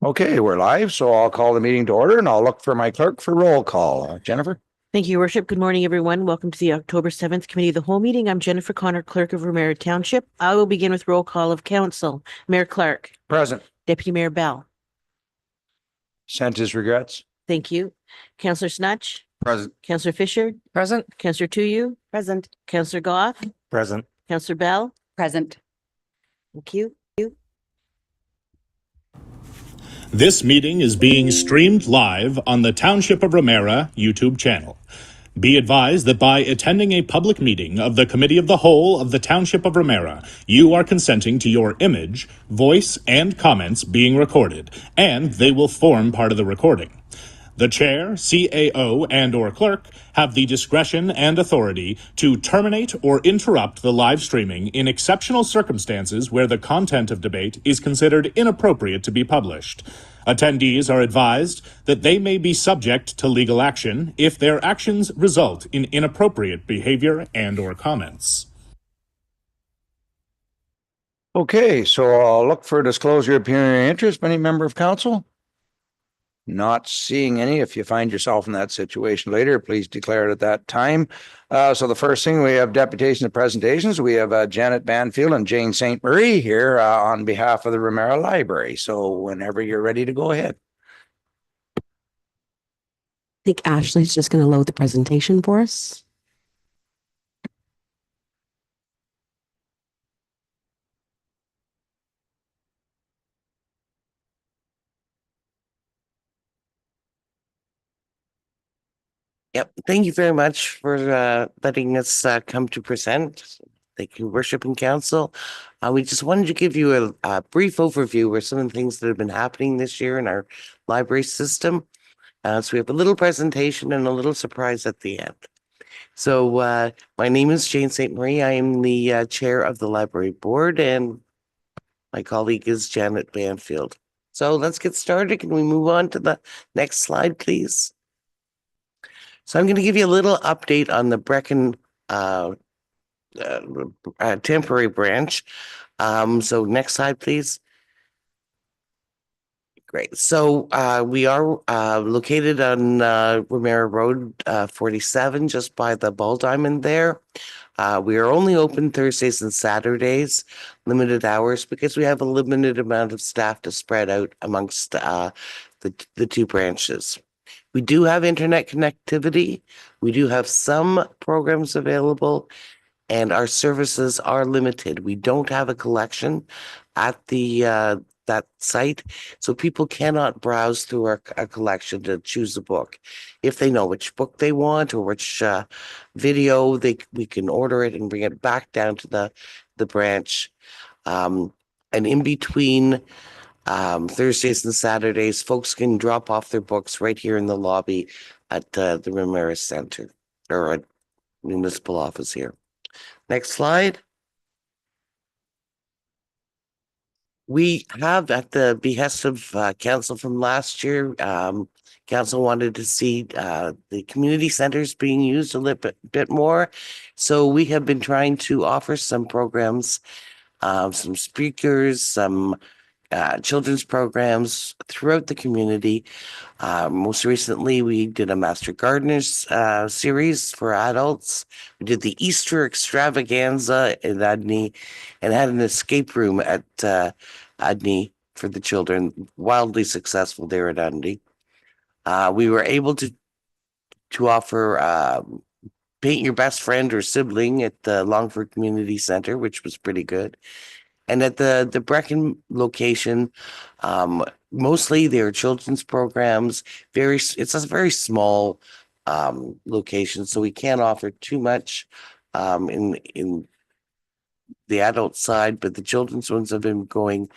Okay, we're live, so I'll call the meeting to order and I'll look for my clerk for roll call. Jennifer? Thank you, Your Worship. Good morning, everyone. Welcome to the October 7th Committee of the Whole meeting. I'm Jennifer Connor, Clerk of Ramara Township. I will begin with roll call of council. Mayor Clark. Present. Deputy Mayor Bell. Sent his regrets. Thank you. Councillor Snutch. Present. Councillor Fisher. Present. Councillor Tuyu. Present. Councillor Goff. Present. Councillor Bell. Present. Thank you. This meeting is being streamed live on the Township of Ramara YouTube channel. Be advised that by attending a public meeting of the Committee of the Whole of the Township of Ramara, you are consenting to your image, voice, and comments being recorded, and they will form part of the recording. The chair, CAO, and/or clerk have the discretion and authority to terminate or interrupt the live streaming in exceptional circumstances where the content of debate is considered inappropriate to be published. Attendees are advised that they may be subject to legal action if their actions result in inappropriate behavior and/or comments. Okay, so I'll look for disclosure of pecuniary interest by any member of council. Not seeing any. If you find yourself in that situation later, please declare it at that time. So the first thing, we have deputation and presentations. We have Janet Banfield and Jane St. Marie here on behalf of the Ramara Library. So whenever you're ready to go ahead. I think Ashley's just going to load the presentation for us. Yep. Thank you very much for letting us come to present. Thank you, Worship and Council. We just wanted to give you a brief overview of some of the things that have been happening this year in our library system. So we have a little presentation and a little surprise at the end. So my name is Jane St. Marie. I am the chair of the library board, and my colleague is Janet Banfield. So let's get started. Can we move on to the next slide, please? So I'm going to give you a little update on the Brechin temporary branch. So next slide, please. Great. So we are located on Ramara Road 47, just by the Ball Diamond there. We are only open Thursdays and Saturdays, limited hours, because we have a limited amount of staff to spread out amongst the two branches. We do have internet connectivity. We do have some programs available, and our services are limited. We don't have a collection at the that site, so people cannot browse through our collection to choose a book. If they know which book they want or which video, we can order it and bring it back down to the branch. And in between Thursdays and Saturdays, folks can drop off their books right here in the lobby at the Ramara Center, or at municipal office here. Next slide. We have, at the behest of council from last year, council wanted to see the community centers being used a little bit more. So we have been trying to offer some programs, some speakers, some children's programs throughout the community. Most recently, we did a Master Gardeners series for adults. We did the Easter extravaganza in Adney and had an escape room at Adney for the children, wildly successful there at Adney. We were able to offer Paint Your Best Friend or Sibling at the Longford Community Center, which was pretty good. And at the Brechin location, mostly they're children's programs. It's a very small location, so we can't offer too much in the adult side, but the children's ones have been going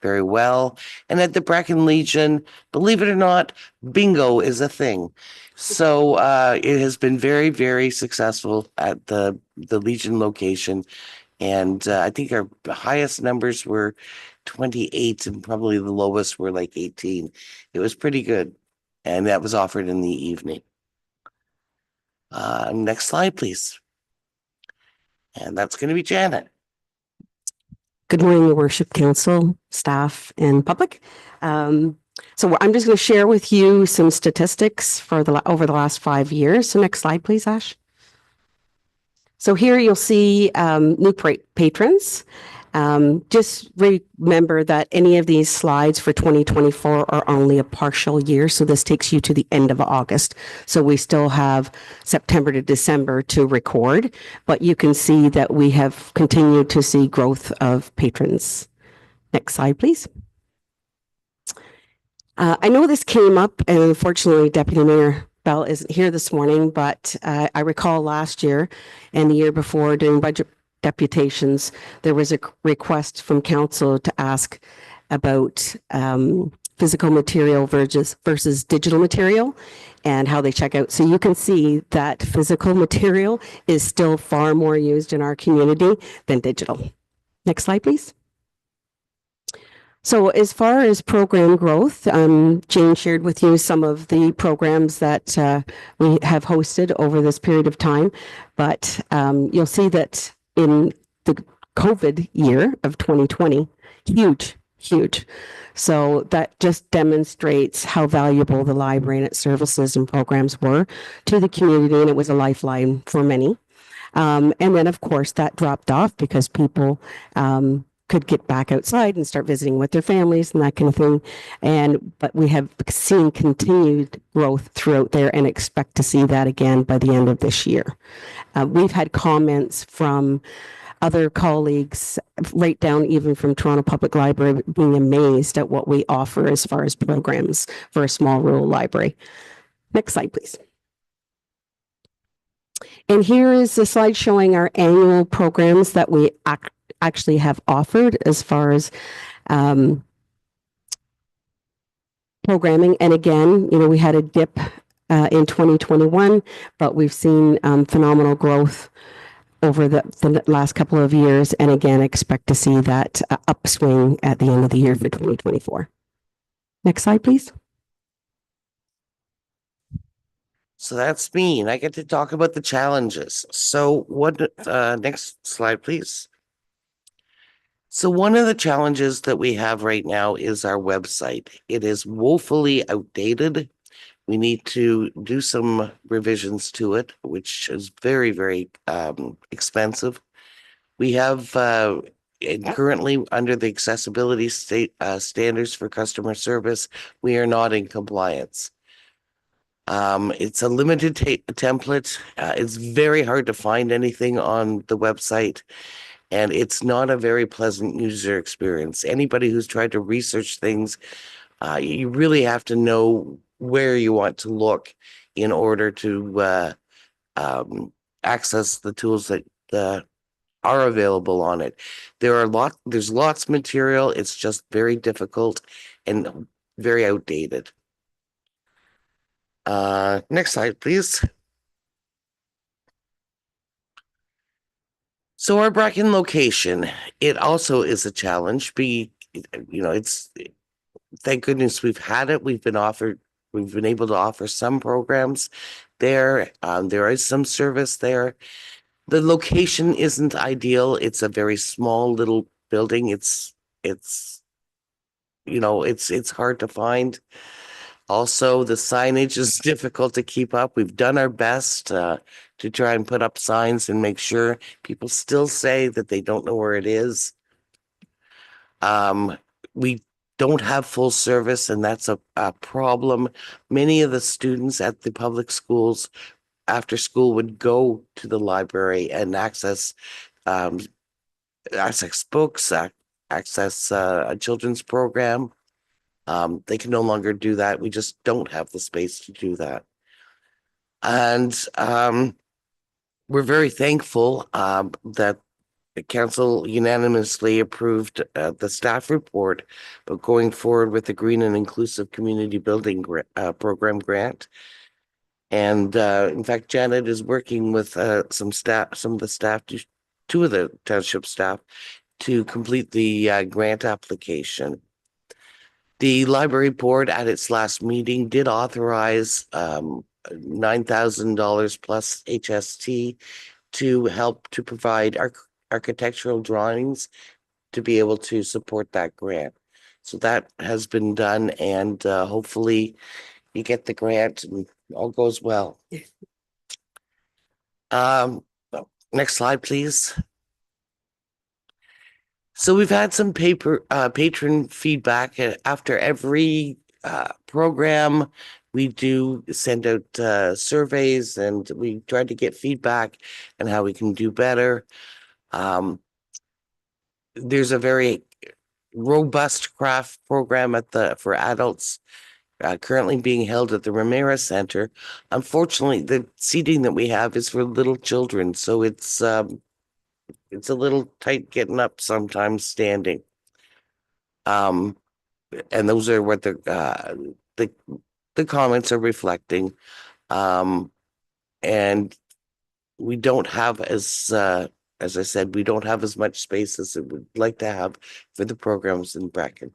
very well. And at the Brechin Legion, believe it or not, bingo is a thing. So it has been very, very successful at the Legion location. And I think our highest numbers were 28 and probably the lowest were like 18. It was pretty good. And that was offered in the evening. Next slide, please. And that's going to be Janet. Good morning, Your Worship, Council, staff, and public. So I'm just going to share with you some statistics for over the last 5 years. So next slide, please, Ash. So here you'll see new patrons. Just remember that any of these slides for 2024 are only a partial year. So this takes you to the end of August. So we still have September to December to record, but you can see that we have continued to see growth of patrons. Next slide, please. I know this came up, and unfortunately, Deputy Mayor Bell isn't here this morning, but I recall last year and the year before during budget deputations, there was a request from council to ask about physical material versus digital material and how they check out. So you can see that physical material is still far more used in our community than digital. Next slide, please. So as far as program growth, Jane shared with you some of the programs that we have hosted over this period of time, but you'll see that in the COVID year of 2020, huge. So that just demonstrates how valuable the library and its services and programs were to the community, and it was a lifeline for many. And then, of course, that dropped off because people could get back outside and start visiting with their families and that kind of thing. But we have seen continued growth throughout there and expect to see that again by the end of this year. We've had comments from other colleagues, right down even from Toronto Public Library, being amazed at what we offer as far as programs for a small rural library. Next slide, please. And here is a slide showing our annual programs that we actually have offered as far as programming. And again, we had a dip in 2021, but we've seen phenomenal growth over the last couple of years. And again, expect to see that upswing at the end of the year for 2024. Next slide, please. So that's me, and I get to talk about the challenges. So next slide, please. So one of the challenges that we have right now is our website. It is woefully outdated. We need to do some revisions to it, which is very, very expensive. We have currently under the accessibility standards for customer service, we are not in compliance. It's a limited template. It's very hard to find anything on the website, and it's not a very pleasant user experience. Anybody who's tried to research things, you really have to know where you want to look in order to access the tools that are available on it. There's lots of material. It's just very difficult and very outdated. Next slide, please. So our Bracken location, it also is a challenge. It's thank goodness we've had it. We've been able to offer some programs there. There is some service there. The location isn't ideal. It's a very small little building. It's hard to find. Also, the signage is difficult to keep up. We've done our best to try and put up signs and make sure people still say that they don't know where it is. We don't have full service, and that's a problem. Many of the students at the public schools after school would go to the library and access books, access a children's program. They can no longer do that. We just don't have the space to do that. And we're very thankful that the council unanimously approved the staff report, but going forward with the Green and Inclusive Community Building Program grant. And in fact, Janet is working with some of the staff, two of the township staff, to complete the grant application. The library board at its last meeting did authorize $9,000 plus HST to help to provide architectural drawings to be able to support that grant. So that has been done, and hopefully you get the grant and all goes well. Next slide, please. So we've had some patron feedback after every program. We do send out surveys, and we try to get feedback and how we can do better. There's a very robust craft program for adults currently being held at the Ramara Center. Unfortunately, the seating that we have is for little children, so it's a little tight getting up sometimes standing. And those are what the comments are reflecting. And we don't have as I said, we don't have as much space as we would like to have for the programs in Bracken.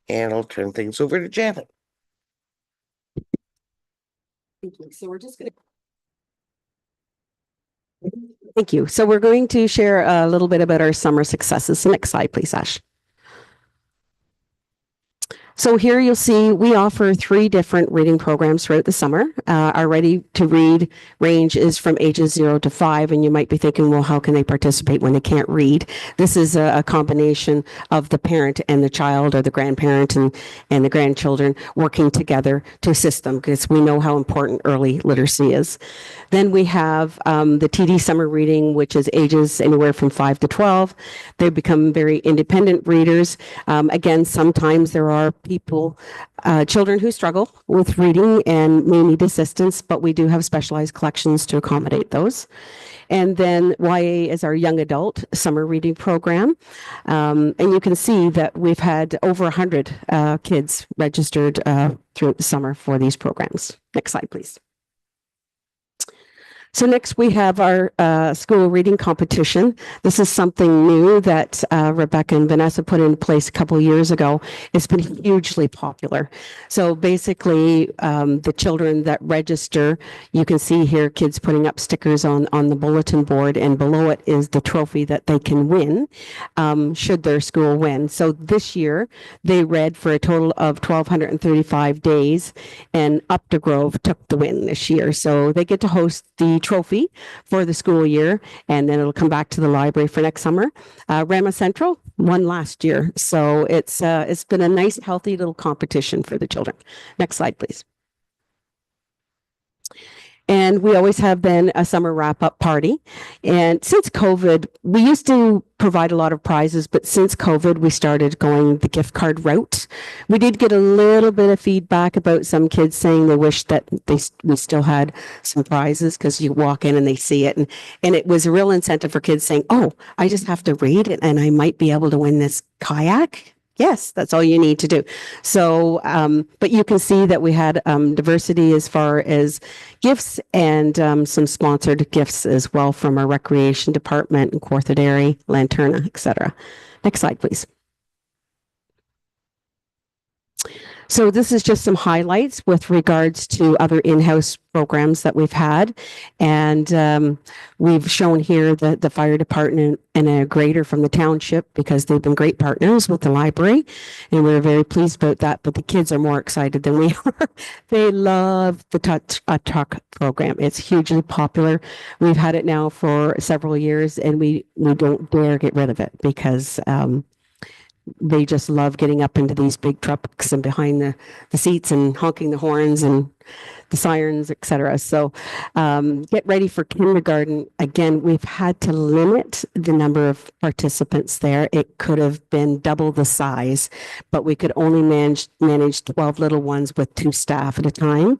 And I'll turn things over to Janet. Thank you. So we're just going to. Thank you. So we're going to share a little bit about our summer successes. Next slide, please, Ash. So here you'll see we offer 3 different reading programs throughout the summer. Our Ready to Read range is from ages 0 to 5, and you might be thinking, well, how can they participate when they can't read? This is a combination of the parent and the child, or the grandparent and the grandchildren working together to assist them, because we know how important early literacy is. Then we have the TD Summer Reading, which is ages anywhere from 5 to 12. They become very independent readers. Again, sometimes there are people, children who struggle with reading and may need assistance, but we do have specialized collections to accommodate those. And then YA is our young adult summer reading program. And you can see that we've had over 100 kids registered throughout the summer for these programs. Next slide, please. So next we have our school reading competition. This is something new that Rebecca and Vanessa put in place a couple of years ago. It's been hugely popular. So basically the children that register, you can see here kids putting up stickers on the bulletin board, and below it is the trophy that they can win should their school win. So this year they read for a total of 1,235 days, and Upton Grove took the win this year. So they get to host the trophy for the school year, and then it'll come back to the library for next summer. Ramara Central won last year, so it's been a nice, healthy little competition for the children. Next slide, please. And we always have then a summer wrap-up party. And since COVID, we used to provide a lot of prizes, but since COVID, we started going the gift card route. We did get a little bit of feedback about some kids saying they wish that we still had some prizes, because you walk in and they see it. And it was a real incentive for kids saying, oh, I just have to read it and I might be able to win this kayak. Yes, that's all you need to do. So, but you can see that we had diversity as far as gifts, and some sponsored gifts as well from our recreation department and Kawartha Dairy, Lanterna, etc. Next slide, please. So this is just some highlights with regards to other in-house programs that we've had. And we've shown here the fire department and a grader from the township, because they've been great partners with the library. And we're very pleased about that. But the kids are more excited than we are. They love the Touch a Truck program. It's hugely popular. We've had it now for several years, and we don't dare get rid of it, because they just love getting up into these big trucks and behind the seats and honking the horns and the sirens, etc. So get ready for kindergarten. Again, we've had to limit the number of participants there. It could have been double the size, but we could only manage 12 little ones with 2 staff at a time.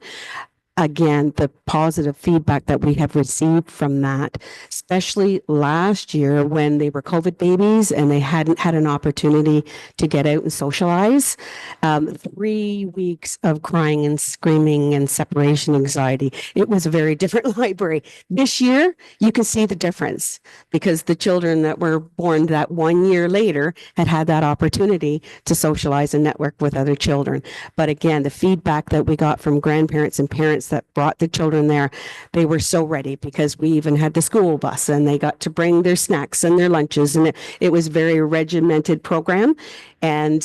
Again, the positive feedback that we have received from that, especially last year when they were COVID babies and they hadn't had an opportunity to get out and socialize. 3 weeks of crying and screaming and separation anxiety. It was a very different library. This year, you can see the difference, because the children that were born that 1 year later had that opportunity to socialize and network with other children. But again, the feedback that we got from grandparents and parents parents that brought the children there, they were so ready because we even had the school bus and they got to bring their snacks and their lunches. And it was very regimented program. And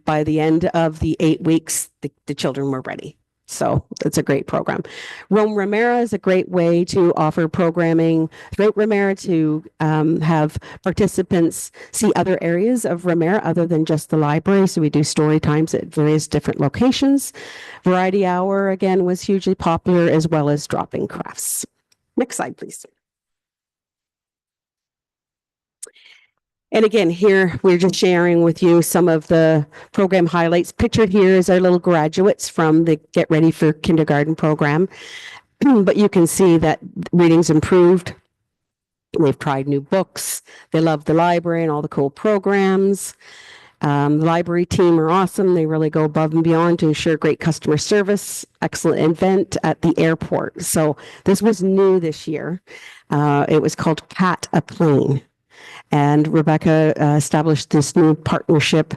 by the end of the 8 weeks, the children were ready. So it's a great program. Rome Ramara is a great way to offer programming throughout Ramara to have participants see other areas of Ramara other than just the library. So we do story times at various different locations. Variety Hour, again, was hugely popular, as well as drop-in crafts. Next slide, please. And again, here we're just sharing with you some of the program highlights. Pictured here is our little graduates from the Get Ready for Kindergarten program. But you can see that reading's improved. They've tried new books. They love the library and all the cool programs. The library team are awesome. They really go above and beyond to ensure great customer service. Excellent event at the airport. So this was new this year. It was called Cat a Plane. And Rebecca established this new partnership,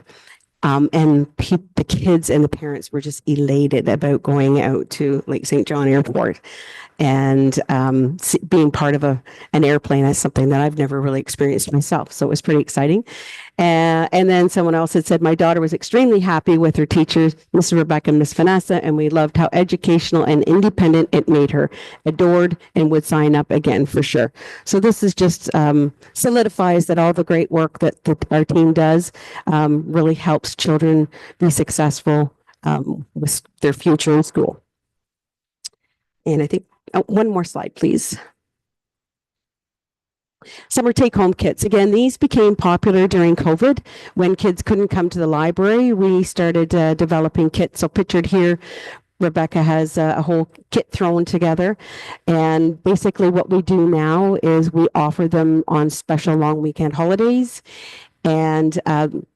and the kids and the parents were just elated about going out to Lake St. John Airport and being part of an airplane. That's something that I've never really experienced myself. So it was pretty exciting. And then someone else had said, my daughter was extremely happy with her teachers, Miss Rebecca and Miss Vanessa, and we loved how educational and independent it made her. Adored and would sign up again for sure. So this is just solidifies that all the great work that our team does really helps children be successful with their future in school. And I think, one more slide, please. Summer take-home kits. Again, these became popular during COVID when kids couldn't come to the library. We started developing kits. So pictured here, Rebecca has a whole kit thrown together. And basically what we do now is we offer them on special long weekend holidays. And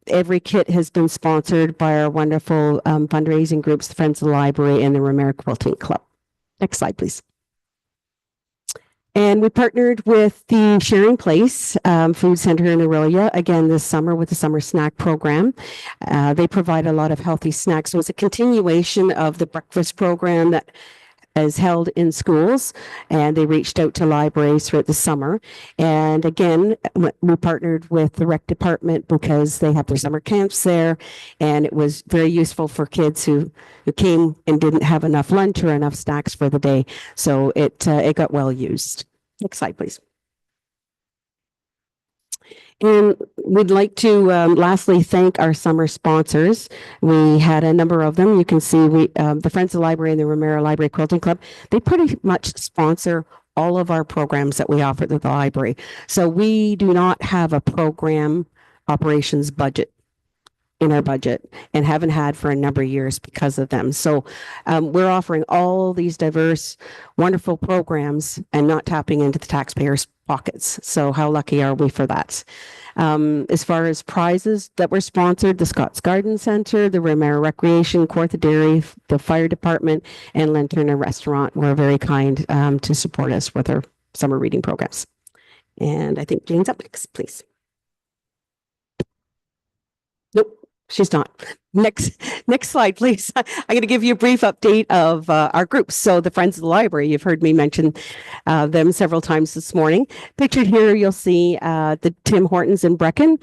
every kit has been sponsored by our wonderful fundraising groups, the Friends of the Library and the Ramara Quilting Club. Next slide, please. And we partnered with the Sharing Place Food Center in Aurelia again this summer with the summer snack program. They provide a lot of healthy snacks. So it's a continuation of the breakfast program that is held in schools, and they reached out to libraries throughout the summer. And again, we partnered with the rec department because they have their summer camps there, and it was very useful for kids who came and didn't have enough lunch or enough snacks for the day. So it got well used. Next slide, please. And we'd like to lastly thank our summer sponsors. We had a number of them. You can see the Friends of the Library and the Ramara Library Quilting Club, they pretty much sponsor all of our programs that we offer at the library. So we do not have a program operations budget in our budget and haven't had for a number of years because of them. So we're offering all these diverse, wonderful programs and not tapping into the taxpayers' pockets. So how lucky are we for that? As far as prizes that were sponsored, the Scott's Garden Center, the Ramara Recreation, Kawartha Dairy, the Fire Department, and Lanterna Restaurant were very kind to support us with our summer reading programs. And I think Jane's up next, please. Nope. She's not. Next slide, please. I'm going to give you a brief update of our groups. So the Friends of the Library, you've heard me mention them several times this morning. Pictured here, you'll see the Tim Hortons in Brecken.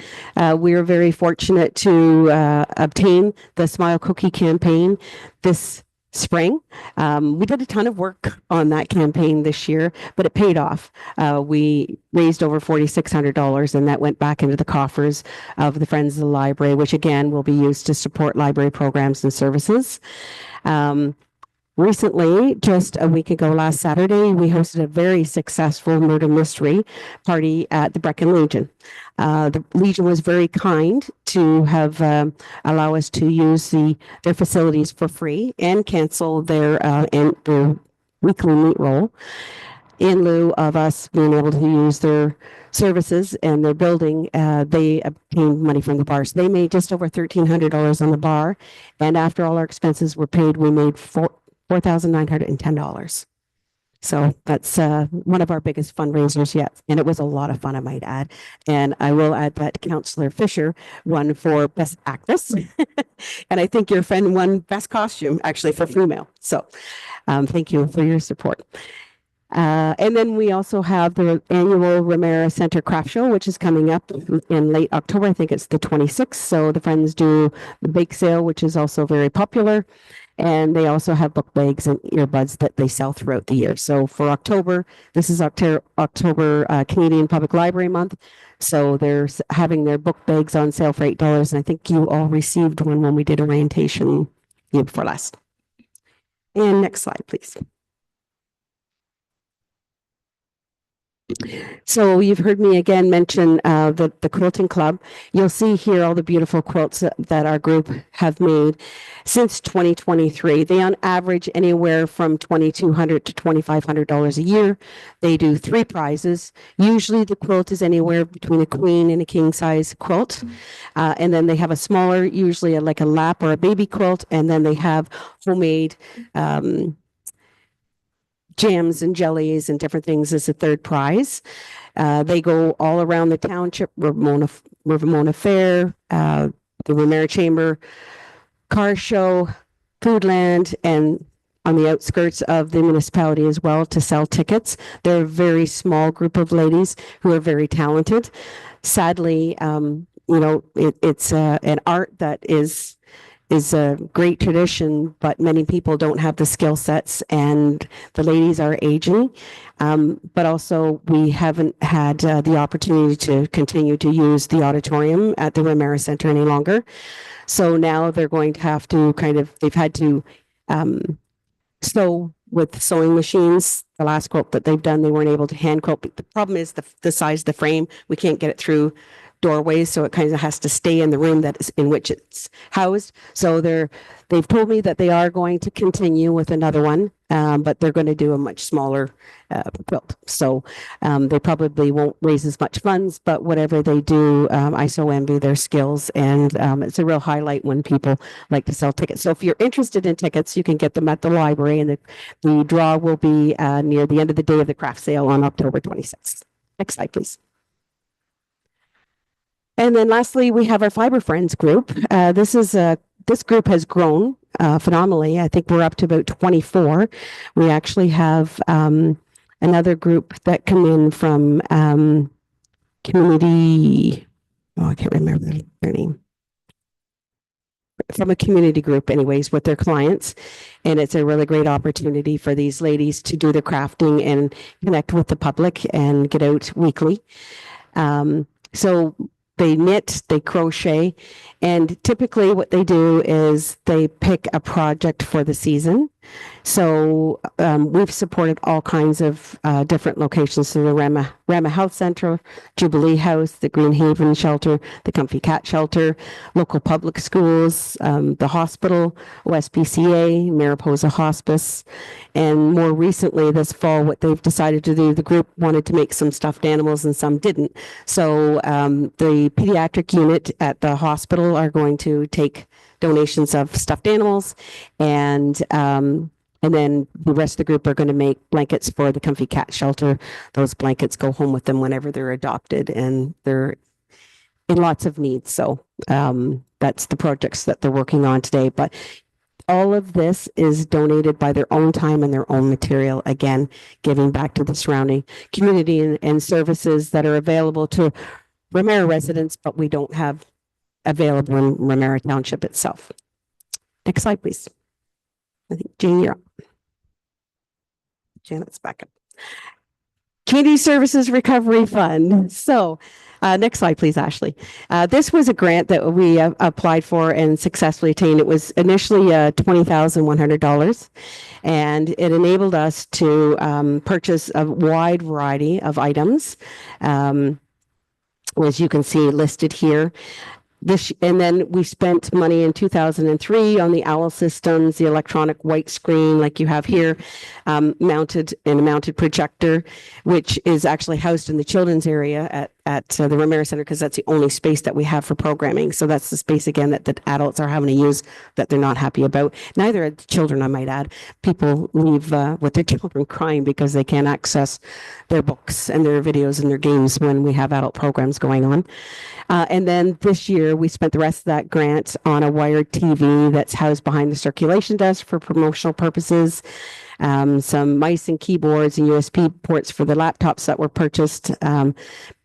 We are very fortunate to obtain the Smile Cookie campaign this spring. We did a ton of work on that campaign this year, but it paid off. We raised over $4,600, and that went back into the coffers of the Friends of the Library, which again will be used to support library programs and services. Recently, just a week ago, last Saturday, we hosted a very successful murder mystery party at the Brecken Legion. The Legion was very kind to have allow us to use their facilities for free and cancel their weekly meat roll in lieu of us being able to use their services and their building. They obtained money from the bar. So they made just over $1,300 on the bar. And after all our expenses were paid, we made $4,910. So that's one of our biggest fundraisers yet. And it was a lot of fun, I might add. And I will add that Councillor Fisher won for Best Actress. And I think your friend won Best Costume, actually, for female. So thank you for your support. And then we also have the annual Ramara Center Craft Show, which is coming up in late October. I think it's the 26th. So the friends do the bake sale, which is also very popular. And they also have book bags and earbuds that they sell throughout the year. So for October, this is October Canadian Public Library Month. So they're having their book bags on sale for $8. And I think you all received one when we did orientation the year before last. And next slide, please. So you've heard me again mention the quilting club. You'll see here all the beautiful quilts that our group have made since 2023. They on average anywhere from $2,200 to $2,500 a year. They do 3 prizes. Usually the quilt is anywhere between a queen and a king size quilt. And then they have a smaller, usually like a lap or a baby quilt. And then they have homemade jams and jellies and different things as a 3rd prize. They go all around the township, Ramona Fair, the Ramara Chamber car show, Foodland, and on the outskirts of the municipality as well to sell tickets. They're a very small group of ladies who are very talented. Sadly, it's an art that is a great tradition, but many people don't have the skill sets, and the ladies are aging. But also we haven't had the opportunity to continue to use the auditorium at the Ramara Center any longer. So now they're going to have to they've had to sew with sewing machines. The last quilt that they've done, they weren't able to hand quilt. The problem is the size of the frame. We can't get it through doorways, so it kind of has to stay in the room that is in which it's housed. So they've told me that they are going to continue with another one, but they're going to do a much smaller quilt. So they probably won't raise as much funds, but whatever they do, I so envy their skills, and it's a real highlight when people like to sell tickets. So if you're interested in tickets, you can get them at the library, and the draw will be near the end of the day of the craft sale on October 26th. Next slide, please. And then lastly, we have our Fiber Friends group. This group has grown phenomenally. I think we're up to about 24. We actually have another group that come in from Commitee. I can't remember their name. From a community group anyways with their clients. And it's a really great opportunity for these ladies to do the crafting and connect with the public and get out weekly. So they knit, they crochet, and typically what they do is they pick a project for the season. So we've supported all kinds of different locations, so the Rama Health Center, Jubilee House, the Green Haven Shelter, the Comfy Cat Shelter, local public schools, the hospital, OSPCA, Mariposa Hospice, and more recently this fall, what they've decided to do, the group wanted to make some stuffed animals and some didn't. So the pediatric unit at the hospital are going to take donations of stuffed animals, and then the rest of the group are going to make blankets for the Comfy Cat Shelter. Those blankets go home with them whenever they're adopted, and they're in lots of needs. So that's the projects that they're working on today. But all of this is donated by their own time and their own material, again, giving back to the surrounding community and services that are available to Ramara residents, but we don't have available in Ramara Township itself. Next slide, please. I think Jane, you're up. Janet's back up. Community Services Recovery Fund. So next slide, please, Ashley. This was a grant that we applied for and successfully attained. It was initially $20,100, and it enabled us to purchase a wide variety of items, as you can see listed here. And then we spent money in 2003 on the OWL systems, the electronic white screen like you have here, mounted projector, which is actually housed in the children's area at the Ramara Center because that's the only space that we have for programming. So that's the space again that the adults are having to use that they're not happy about. Neither are the children, I might add. People leave with their children crying because they can't access their books and their videos and their games when we have adult programs going on. And then this year, we spent the rest of that grant on a wired TV that's housed behind the circulation desk for promotional purposes. Some mice and keyboards and USB ports for the laptops that were purchased.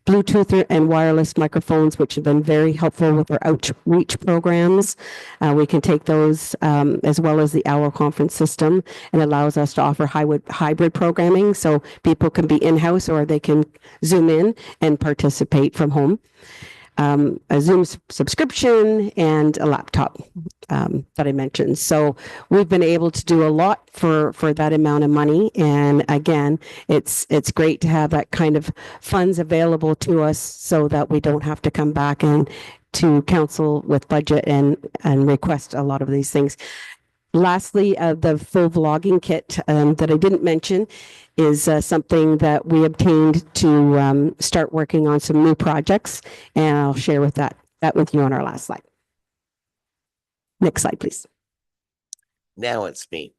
Bluetooth and wireless microphones, which have been very helpful with our outreach programs. We can take those as well as the OWL conference system, and allows us to offer hybrid programming. So people can be in-house or they can Zoom in and participate from home. A Zoom subscription and a laptop that I mentioned. So we've been able to do a lot for that amount of money. And again, it's great to have that kind of funds available to us so that we don't have to come back and to council with budget and request a lot of these things. Lastly, the full vlogging kit that I didn't mention is something that we obtained to start working on some new projects, and I'll share that with you on our last slide. Next slide, please. Now it's me.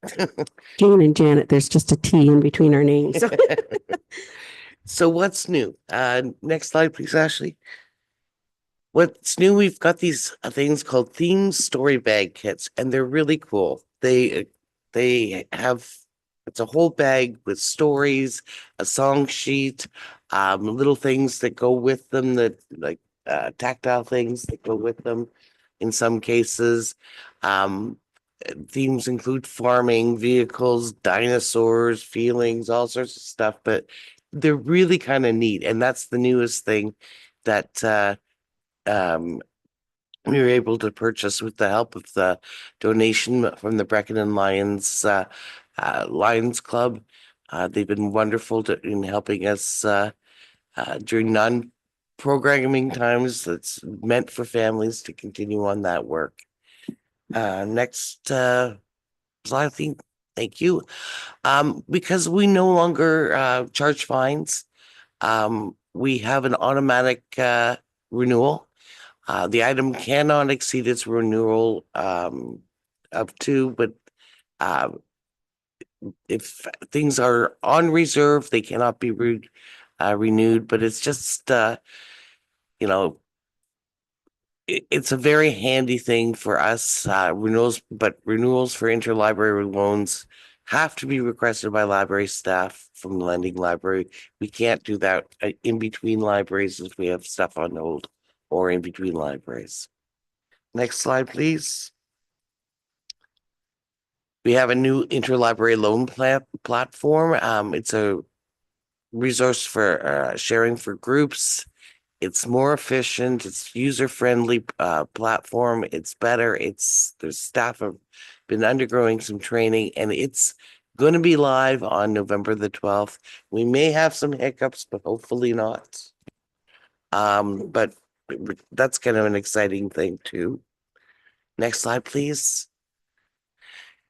Jane and Janet, there's just a T in between our names. So what's new? Next slide, please, Ashley. What's new? We've got these things called theme story bag kits, and they're really cool. They have, it's a whole bag with stories, a song sheet, little things that go with them, that like tactile things that go with them. In some cases, themes include farming, vehicles, dinosaurs, feelings, all sorts of stuff. But they're really kind of neat, and that's the newest thing that we were able to purchase with the help of the donation from the Brecon and Lions Club. They've been wonderful in helping us during non-programming times that's meant for families to continue on that work. Next slide, thank you. Because we no longer charge fines, we have an automatic renewal. The item cannot exceed its renewal up to, but if things are on reserve, they cannot be renewed. But it's just, it's a very handy thing for us. Renewals for interlibrary loans have to be requested by library staff from the lending library. We can't do that in between libraries if we have stuff on hold or in between libraries. Next slide, please. We have a new interlibrary loan platform. It's a resource for sharing for groups. It's more efficient. It's user-friendly platform. It's better. Their staff have been undergoing some training, and it's going to be live on November the 12th. We may have some hiccups, but hopefully not. But that's kind of an exciting thing too. Next slide, please.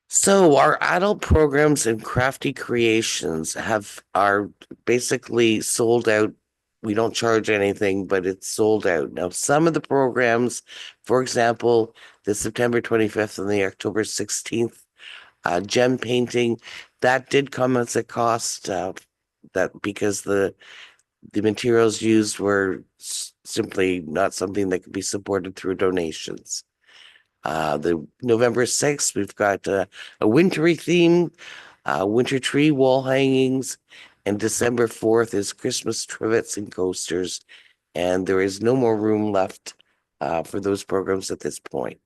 So our adult programs and crafty creations are basically sold out. We don't charge anything, but it's sold out. Now, some of the programs, for example, the September 25th and the October 16th gem painting, that did come as a cost that because the materials used were simply not something that could be supported through donations. The November 6th, we've got a wintry theme, winter tree wall hangings, and December 4th is Christmas trivets and coasters, and there is no more room left for those programs at this point.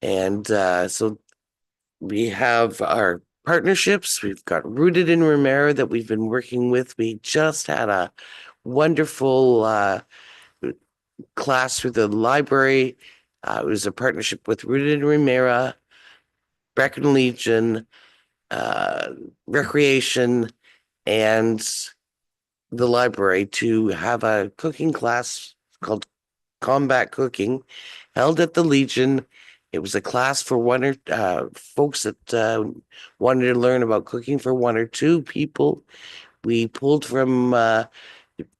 And so we have our partnerships. We've got Rooted in Ramara that we've been working with. We just had a wonderful class through the library. It was a partnership with Rooted in Ramara, Brecon Legion, Recreation, and the library to have a cooking class called Combat Cooking held at the Legion. It was a class for folks that wanted to learn about cooking for one or two people. We pulled from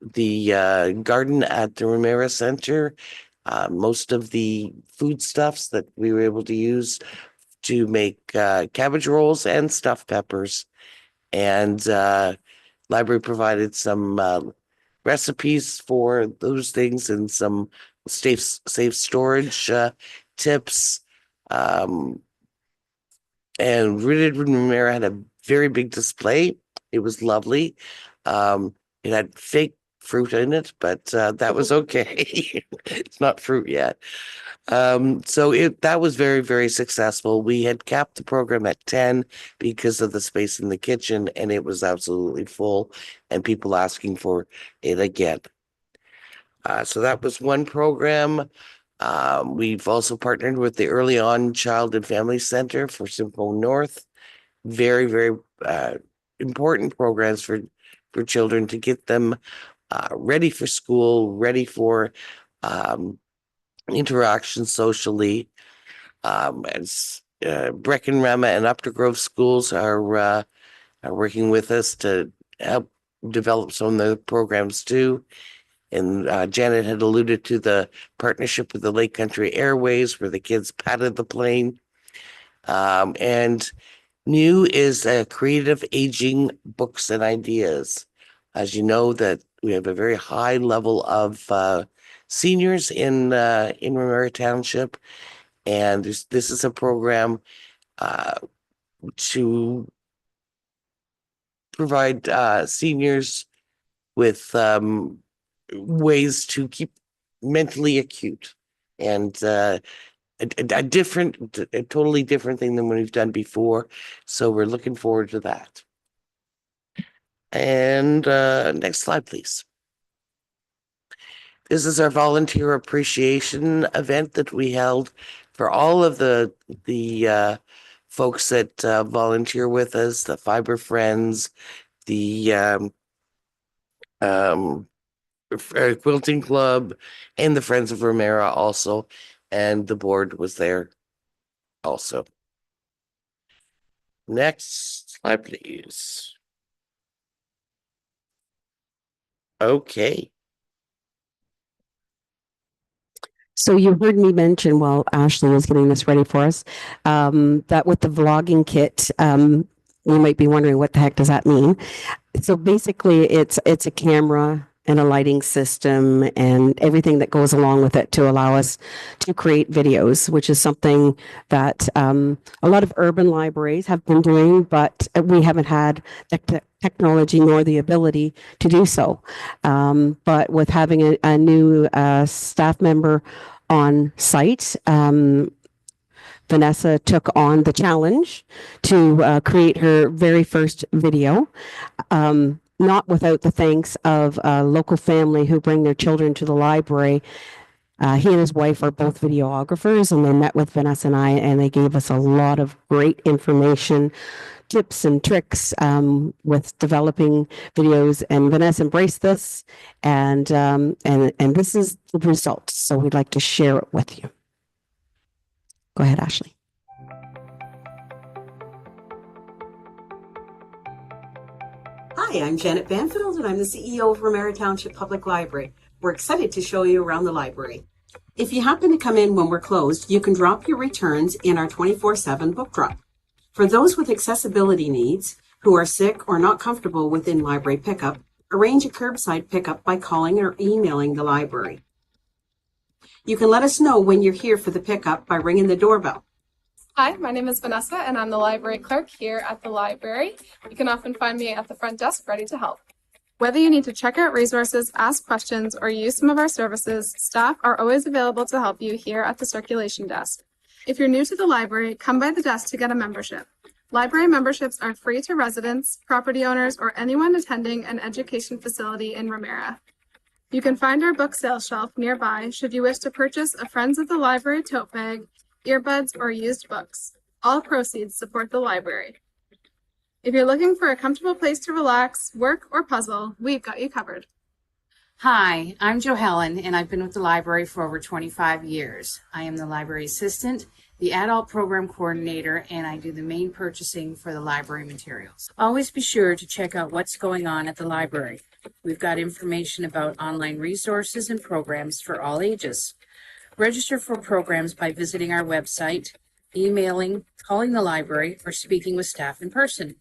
the garden at the Ramara Center. Most of the foodstuffs that we were able to use to make cabbage rolls and stuffed peppers. And library provided some recipes for those things and some safe storage tips. And Rooted Ramara had a very big display. It was lovely. It had fake fruit in it, but that was okay. It's not fruit yet. That was very, very successful. We had capped the program at 10 because of the space in the kitchen, and it was absolutely full, and people asking for it again. So that was one program. We've also partnered with the Early On Child and Family Center for Simcoe North. Very, very important programs for children to get them ready for school, ready for interaction socially. As Breckenrama and Updergrove schools are working with us to help develop some of the programs too. And Janet had alluded to the partnership with the Lake Country Airways, where the kids patted the plane. And new is creative aging books and ideas. As you know, that we have a very high level of seniors in Ramara Township, and this is a program to provide seniors with ways to keep mentally acute, and a totally different thing than what we've done before. So we're looking forward to that. And next slide, please. This is our volunteer appreciation event that we held for all of the folks that volunteer with us, the Fiber Friends, the Quilting Club, and the Friends of Ramara also, and the board was there also. Next slide, please. Okay. So you heard me mention while Ashley was getting this ready for us, that with the vlogging kit, you might be wondering what the heck does that mean? So basically it's a camera and a lighting system and everything that goes along with it to allow us to create videos, which is something that a lot of urban libraries have been doing, but we haven't had the technology nor the ability to do so. But with having a new staff member on site, Vanessa took on the challenge to create her very first video. Not without the thanks of a local family who bring their children to the library. He and his wife are both videographers, and they met with Vanessa and I, and they gave us a lot of great information, tips and tricks with developing videos. And Vanessa embraced this, and this is the result. So we'd like to share it with you. Go ahead, Ashley. Hi, I'm Janet Banfield, and I'm the CEO of Ramara Township Public Library. We're excited to show you around the library. If you happen to come in when we're closed, you can drop your returns in our 24/7 book drop. For those with accessibility needs who are sick or not comfortable with in-library pickup, arrange a curbside pickup by calling or emailing the library. You can let us know when you're here for the pickup by ringing the doorbell. Hi, my name is Vanessa, and I'm the library clerk here at the library. You can often find me at the front desk ready to help. Whether you need to check out resources, ask questions, or use some of our services, staff are always available to help you here at the circulation desk. If you're new to the library, come by the desk to get a membership. Library memberships are free to residents, property owners, or anyone attending an education facility in Ramara. You can find our book sale shelf nearby should you wish to purchase a Friends of the Library tote bag, earbuds, or used books. All proceeds support the library. If you're looking for a comfortable place to relax, work, or puzzle, we've got you covered. Hi, I'm Jo Helen, and I've been with the library for over 25 years. I am the library assistant, the adult program coordinator, and I do the main purchasing for the library materials. Always be sure to check out what's going on at the library. We've got information about online resources and programs for all ages. Register for programs by visiting our website, emailing, calling the library, or speaking with staff in person.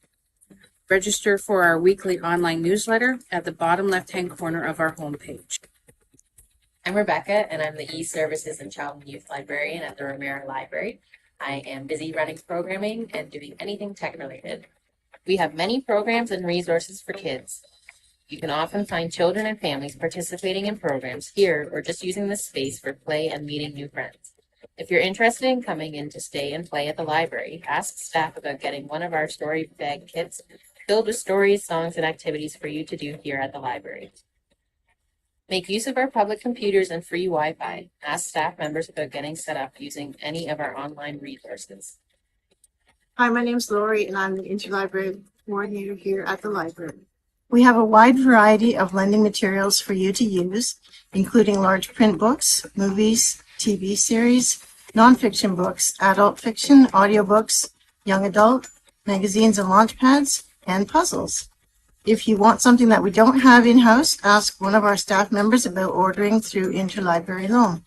Register for our weekly online newsletter at the bottom left-hand corner of our homepage. I'm Rebecca, and I'm the E-Services and Child and Youth Librarian at the Ramara Library. I am busy running programming and doing anything tech-related. We have many programs and resources for kids. You can often find children and families participating in programs here or just using the space for play and meeting new friends. If you're interested in coming in to stay and play at the library, ask staff about getting one of our story bag kits filled with stories, songs, and activities for you to do here at the library. Make use of our public computers and free Wi-Fi. Ask staff members about getting set up using any of our online resources. Hi, my name's Lori, and I'm the interlibrary coordinator here at the library. We have a wide variety of lending materials for you to use, including large print books, movies, TV series, nonfiction books, adult fiction, audiobooks, young adult, magazines and launchpads, and puzzles. If you want something that we don't have in-house, ask one of our staff members about ordering through interlibrary loan.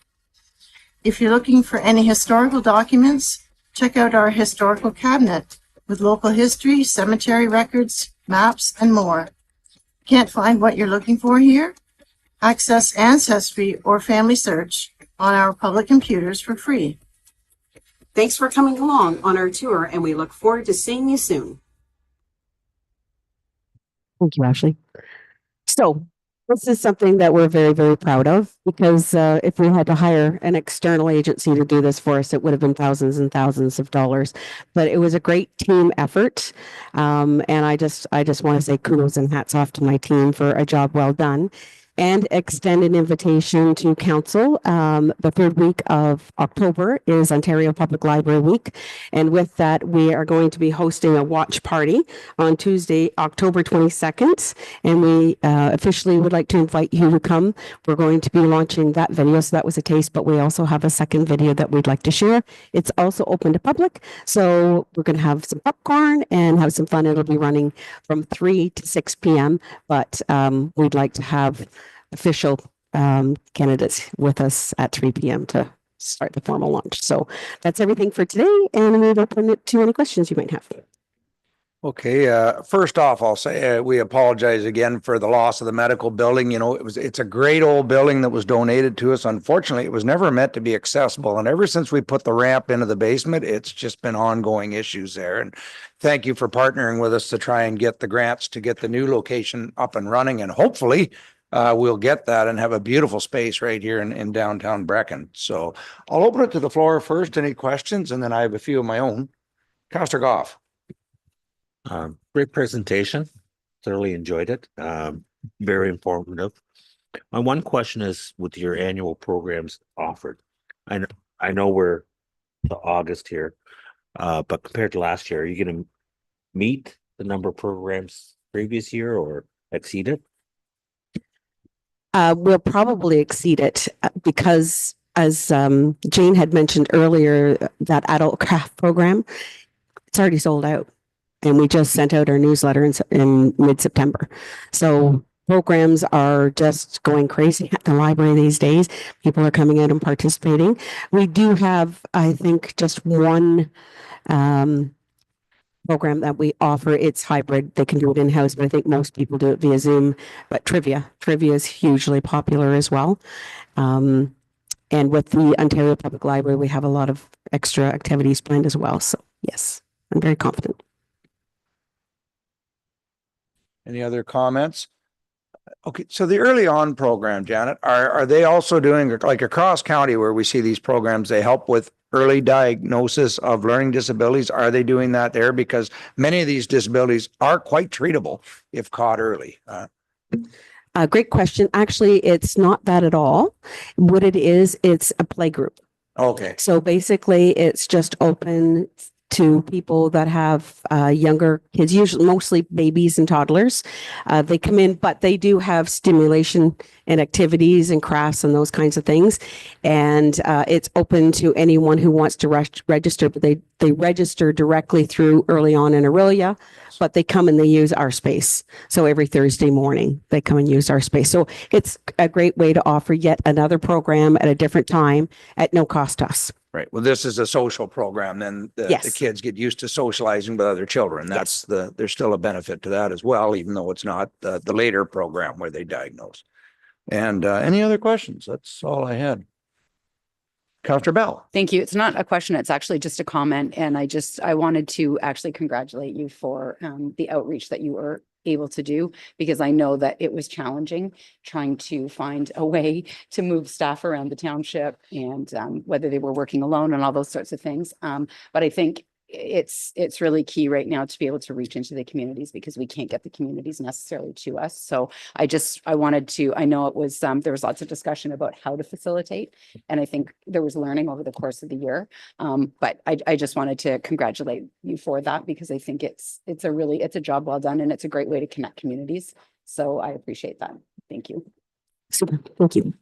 If you're looking for any historical documents, check out our historical cabinet with local history, cemetery records, maps, and more. Can't find what you're looking for here? Access Ancestry or Family Search on our public computers for free. Thanks for coming along on our tour, and we look forward to seeing you soon. Thank you, Ashley. So this is something that we're very, very proud of because if we had to hire an external agency to do this for us, it would have been thousands and thousands of dollars. But it was a great team effort. And I just want to say kudos and hats off to my team for a job well done. And extend an invitation to council. The third week of October is Ontario Public Library Week. And with that, we are going to be hosting a watch party on Tuesday, October 22nd. And we officially would like to invite you to come. We're going to be launching that video. So that was a taste, but we also have a second video that we'd like to share. It's also open to public. So we're going to have some popcorn and have some fun. It'll be running from 3 to 6 p.m. But we'd like to have official candidates with us at 3 p.m. to start the formal launch. So that's everything for today, and we'll open it to any questions you might have. Okay, first off, I'll say we apologize again for the loss of the medical building. You know, it's a great old building that was donated to us. Unfortunately, it was never meant to be accessible. And ever since we put the ramp into the basement, it's just been ongoing issues there. And thank you for partnering with us to try and get the grants to get the new location up and running. And hopefully we'll get that and have a beautiful space right here in downtown Brecken. So I'll open it to the floor first. Any questions? And then I have a few of my own. Councillor Goff. Great presentation. Thoroughly enjoyed it. Very informative. My one question is with your annual programs offered. I know we're to August here, but compared to last year, are you going to meet the number of programs previous year or exceed it? We'll probably exceed it because, as Jane had mentioned earlier, that adult craft program, it's already sold out. And we just sent out our newsletter in mid-September. So programs are just going crazy at the library these days. People are coming out and participating. We do have, I think, just one program that we offer. It's hybrid. They can do it in-house, but I think most people do it via Zoom. But trivia is hugely popular as well. And with the Ontario Public Library, we have a lot of extra activities planned as well. So yes, I'm very confident. Any other comments? Okay, so the early on program, Janet, are they also doing like across county where we see these programs, they help with early diagnosis of learning disabilities? Are they doing that there? Because many of these disabilities are quite treatable if caught early. Great question. Actually, it's not that at all. What it is, it's a play group. Okay. So basically it's just open to people that have younger kids, usually mostly babies and toddlers. They come in, but they do have stimulation and activities and crafts and those kinds of things. And it's open to anyone who wants to register, but they register directly through Early On in Aurelia, but they come and they use our space. So every Thursday morning, they come and use our space. So it's a great way to offer yet another program at a different time at no cost to us. Right. Well, this is a social program, then the Yes. kids get used to socializing with other children. That's there's still a benefit to that as well, even though it's not the later program where they diagnose. And any other questions? That's all I had. Counselor Bell. Thank you. It's not a question, it's actually just a comment. And I wanted to actually congratulate you for the outreach that you were able to do, because I know that it was challenging trying to find a way to move staff around the township, and whether they were working alone and all those sorts of things. But I think it's really key right now to be able to reach into the communities, because we can't get the communities necessarily to us. So I know it was, there was lots of discussion about how to facilitate, and I think there was learning over the course of the year. But I just wanted to congratulate you for that, because I think it's a job well done, and it's a great way to connect communities. So I appreciate that. Thank you. Super. Thank you.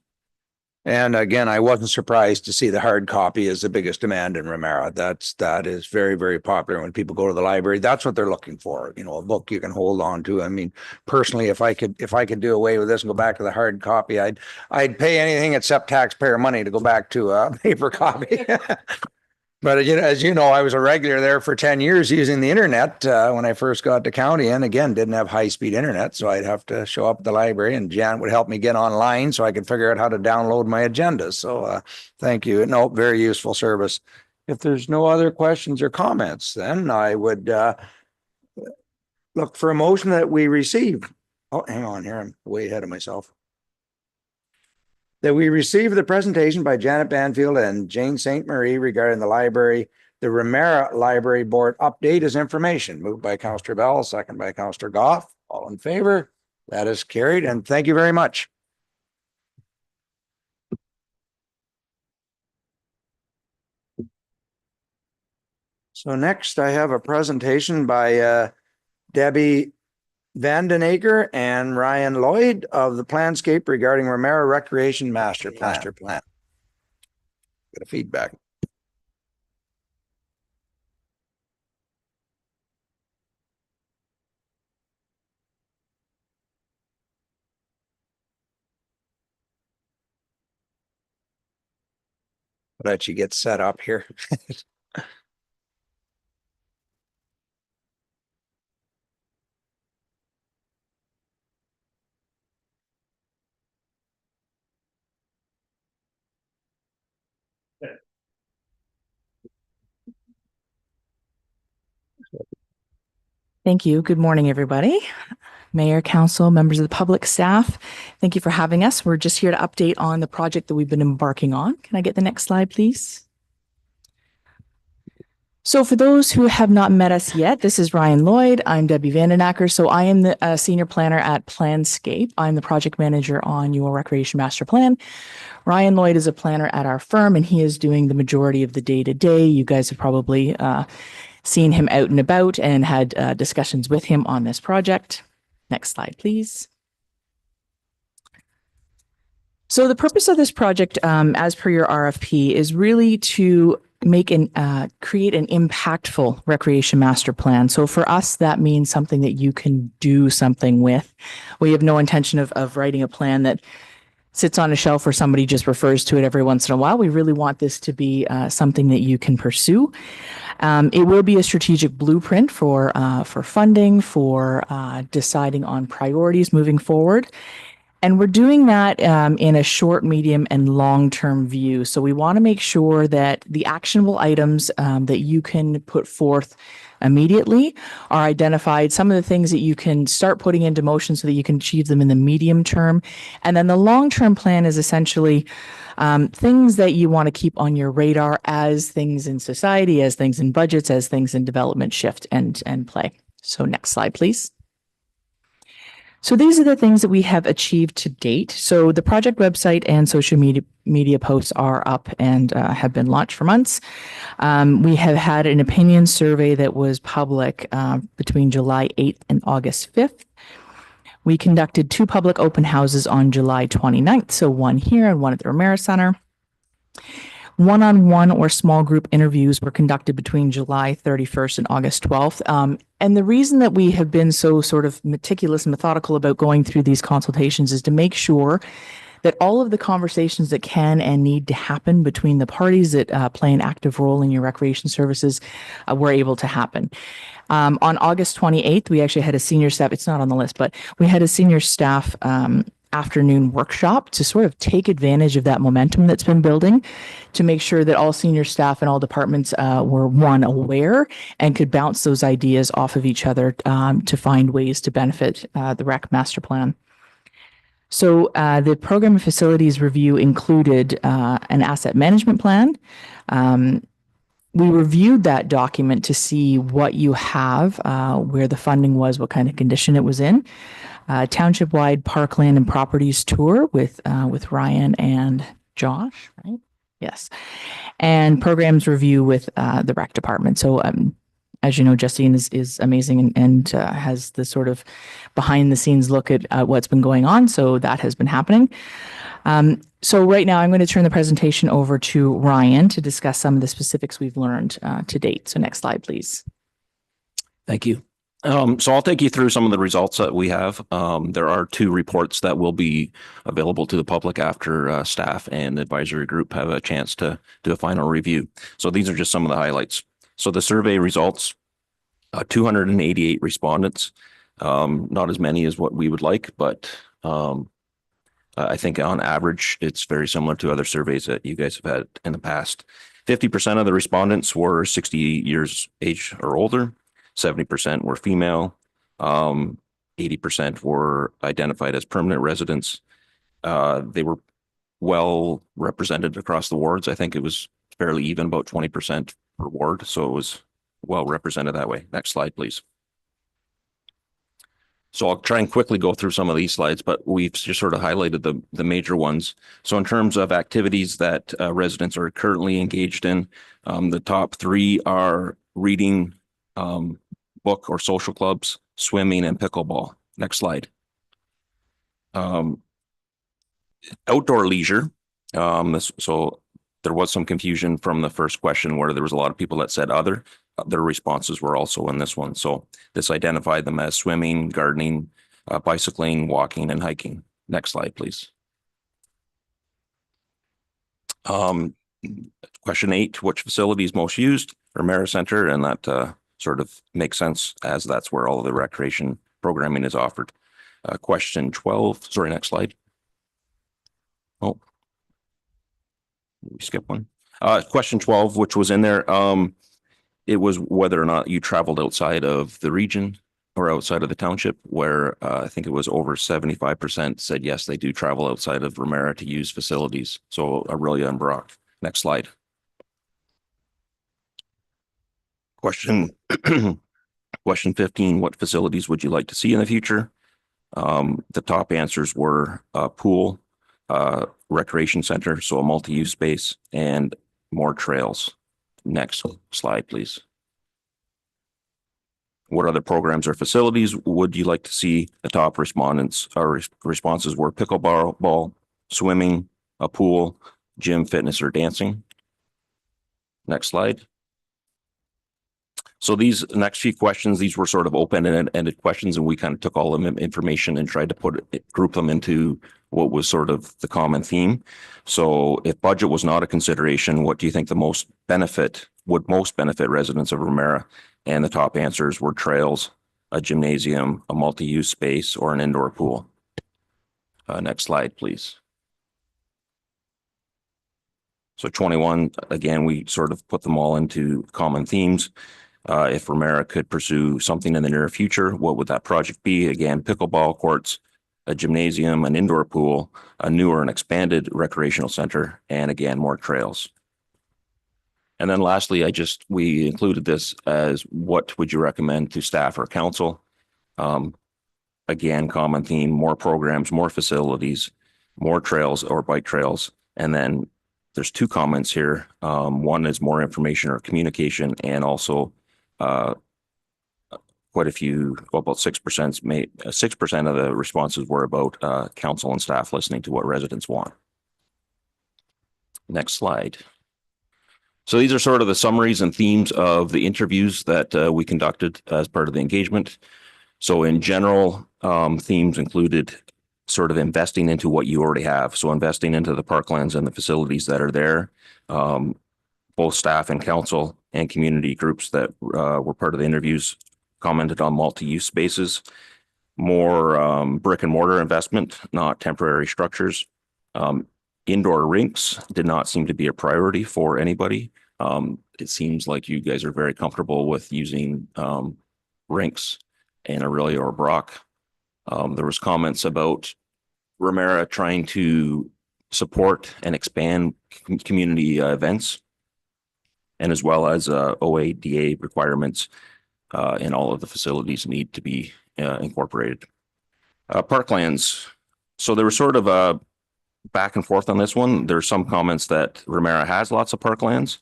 And again, I wasn't surprised to see the hard copy is the biggest demand in Ramara. That is very, very popular when people go to the library. That's what they're looking for. You know, a book you can hold on to. I mean, personally, if I could do away with this and go back to the hard copy, I'd pay anything except taxpayer money to go back to a paper copy. But you know, as you know, I was a regular there for 10 years using the internet when I first got to county, and again, didn't have high-speed internet. So I'd have to show up at the library, and Janet would help me get online so I could figure out how to download my agenda. So thank you. No, very useful service. If there's no other questions or comments, then I would look for a motion that we receive. Oh, hang on here. I'm way ahead of myself. That we receive the presentation by Janet Banfield and Jane St. Marie regarding the Ramara Library Board update as information. Moved by Councillor Bell, second by Councillor Goff. All in favor? That is carried, and thank you very much. So next I have a presentation by Debbie Vandenacre and Ryan Lloyd of the Planscape regarding Ramara Recreation Master Plan. Got a feedback. Let you get set up here. Thank you. Good morning, everybody. Mayor, council, members of the public, staff. Thank you for having us. We're just here to update on the project that we've been embarking on. Can I get the next slide, please? So for those who have not met us yet, this is Ryan Lloyd. I'm Debbie Vandenacre. So I am the senior planner at Planscape. I'm the project manager on your Recreation Master Plan. Ryan Lloyd is a planner at our firm, and he is doing the majority of the day-to-day. You guys have probably seen him out and about and had discussions with him on this project. Next slide, please. So the purpose of this project, as per your RFP, is really to create an impactful recreation master plan. So for us, that means something that you can do something with. We have no intention of writing a plan that sits on a shelf or somebody just refers to it every once in a while. We really want this to be something that you can pursue. It will be a strategic blueprint for funding, for deciding on priorities moving forward. And we're doing that in a short, medium, and long-term view. So we want to make sure that the actionable items that you can put forth immediately are identified, some of the things that you can start putting into motion so that you can achieve them in the medium term. And then the long-term plan is essentially things that you want to keep on your radar as things in society, as things in budgets, as things in development shift and play. So next slide, please. So these are the things that we have achieved to date. So the project website and social media posts are up and have been launched for months. We have had an opinion survey that was public between July 8th and August 5th. We conducted 2 public open houses on July 29th, so one here and one at the Ramara Center. One-on-one or small group interviews were conducted between July 31st and August 12th. And the reason that we have been so sort of meticulous and methodical about going through these consultations is to make sure that all of the conversations that can and need to happen between the parties that play an active role in your recreation services were able to happen. On August 28th, we actually had a senior staff, it's not on the list, but we had a senior staff afternoon workshop to sort of take advantage of that momentum that's been building to make sure that all senior staff and all departments were aware and could bounce those ideas off of each other to find ways to benefit the rec master plan. So the program and facilities review included an asset management plan. We reviewed that document to see what you have, where the funding was, what kind of condition it was in. Township-wide parkland and properties tour with Ryan and Josh, right? Yes. And programs review with the rec department. So as you know, Justine is amazing and has the sort of behind the scenes look at what's been going on. So that has been happening. So right now I'm going to turn the presentation over to Ryan to discuss some of the specifics we've learned to date. So next slide, please. Thank you. So I'll take you through some of the results that we have. There are 2 reports that will be available to the public after staff and advisory group have a chance to do a final review. So these are just some of the highlights. So the survey results, 288 respondents, not as many as what we would like, but I think on average, it's very similar to other surveys that you guys have had in the past. 50% of the respondents were 60 years age or older. 70% were female. 80% were identified as permanent residents. They were well represented across the wards. I think it was fairly even, about 20% per ward. So it was well represented that way. Next slide, please. So I'll try and quickly go through some of these slides, but we've just sort of highlighted the major ones. So in terms of activities that residents are currently engaged in, the top 3 are reading, book or social clubs, swimming, and pickleball. Next slide. Outdoor leisure. So there was some confusion from the first question where there was a lot of people that said other. Their responses were also in this one. So this identified them as swimming, gardening, bicycling, walking, and hiking. Next slide, please. Question 8, which facility is most used? Ramara Center, and that sort of makes sense as that's where all of the recreation programming is offered. Question 12, sorry, next slide. Oh, we skip one. Question 12, which was in there, it was whether or not you traveled outside of the region or outside of the township, where I think it was over 75% said yes, they do travel outside of Ramara to use facilities. So Aurelia and Brock. Next slide. Question 15, what facilities would you like to see in the future? The top answers were pool, recreation center, so a multi-use space, and more trails. Next slide, please. What other programs or facilities would you like to see? The top respondents or responses were pickleball, swimming, a pool, gym, fitness, or dancing. Next slide. So these next few questions, these were sort of open-ended questions, and we kind of took all of the information and tried to group them into what was sort of the common theme. So if budget was not a consideration, what do you think would most benefit residents of Ramara? And the top answers were trails, a gymnasium, a multi-use space, or an indoor pool. Next slide, please. So 21, again, we sort of put them all into common themes. If Ramara could pursue something in the near future, what would that project be? Again, pickleball courts, a gymnasium, an indoor pool, a new or an expanded recreational center, and again, more trails. And then lastly, we included this as what would you recommend to staff or council? again, common theme, more programs, more facilities, more trails or bike trails. And then there's two comments here. One is more information or communication, and also quite a few, about 6% of the responses were about council and staff listening to what residents want. Next slide. So these are sort of the summaries and themes of the interviews that we conducted as part of the engagement. So in general, themes included sort of investing into what you already have. So investing into the parklands and the facilities that are there. Both staff and council and community groups that were part of the interviews commented on multi-use spaces, more brick and mortar investment, not temporary structures. Indoor rinks did not seem to be a priority for anybody. It seems like you guys are very comfortable with using rinks in Aurelia or Brock. There was comments about Ramara trying to support and expand community events, and as well as OADA requirements in all of the facilities need to be incorporated. Parklands. So there was sort of a back and forth on this one. There's some comments that Ramara has lots of parklands,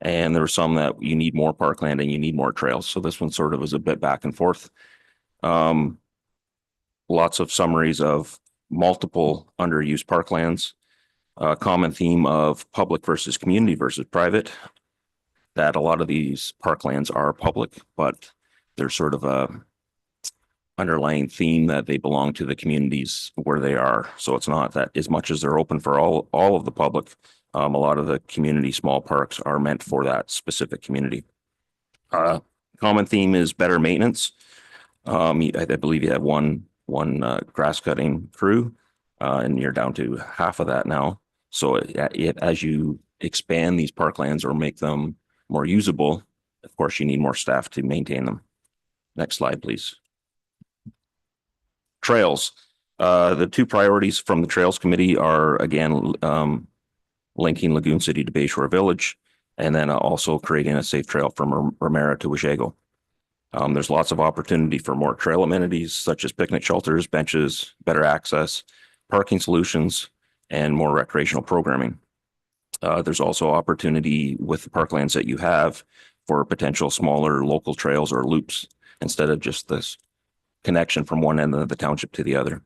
and there were some that you need more parkland and you need more trails. So this one sort of was a bit back and forth. Lots of summaries of multiple underused parklands. Common theme of public versus community versus private. That a lot of these parklands are public, but there's sort of a underlying theme that they belong to the communities where they are. So it's not that as much as they're open for all of the public, a lot of the community small parks are meant for that specific community. Common theme is better maintenance. I believe you have one grass cutting crew, and you're down to half of that now. So as you expand these parklands or make them more usable, of course, you need more staff to maintain them. Next slide, please. Trails. The two priorities from the Trails Committee are, again, linking Lagoon City to Bayshore Village, and then also creating a safe trail from Ramara to Washego. There's lots of opportunity for more trail amenities, such as picnic shelters, benches, better access, parking solutions, and more recreational programming. There's also opportunity with the parklands that you have for potential smaller local trails or loops instead of just this connection from one end of the township to the other.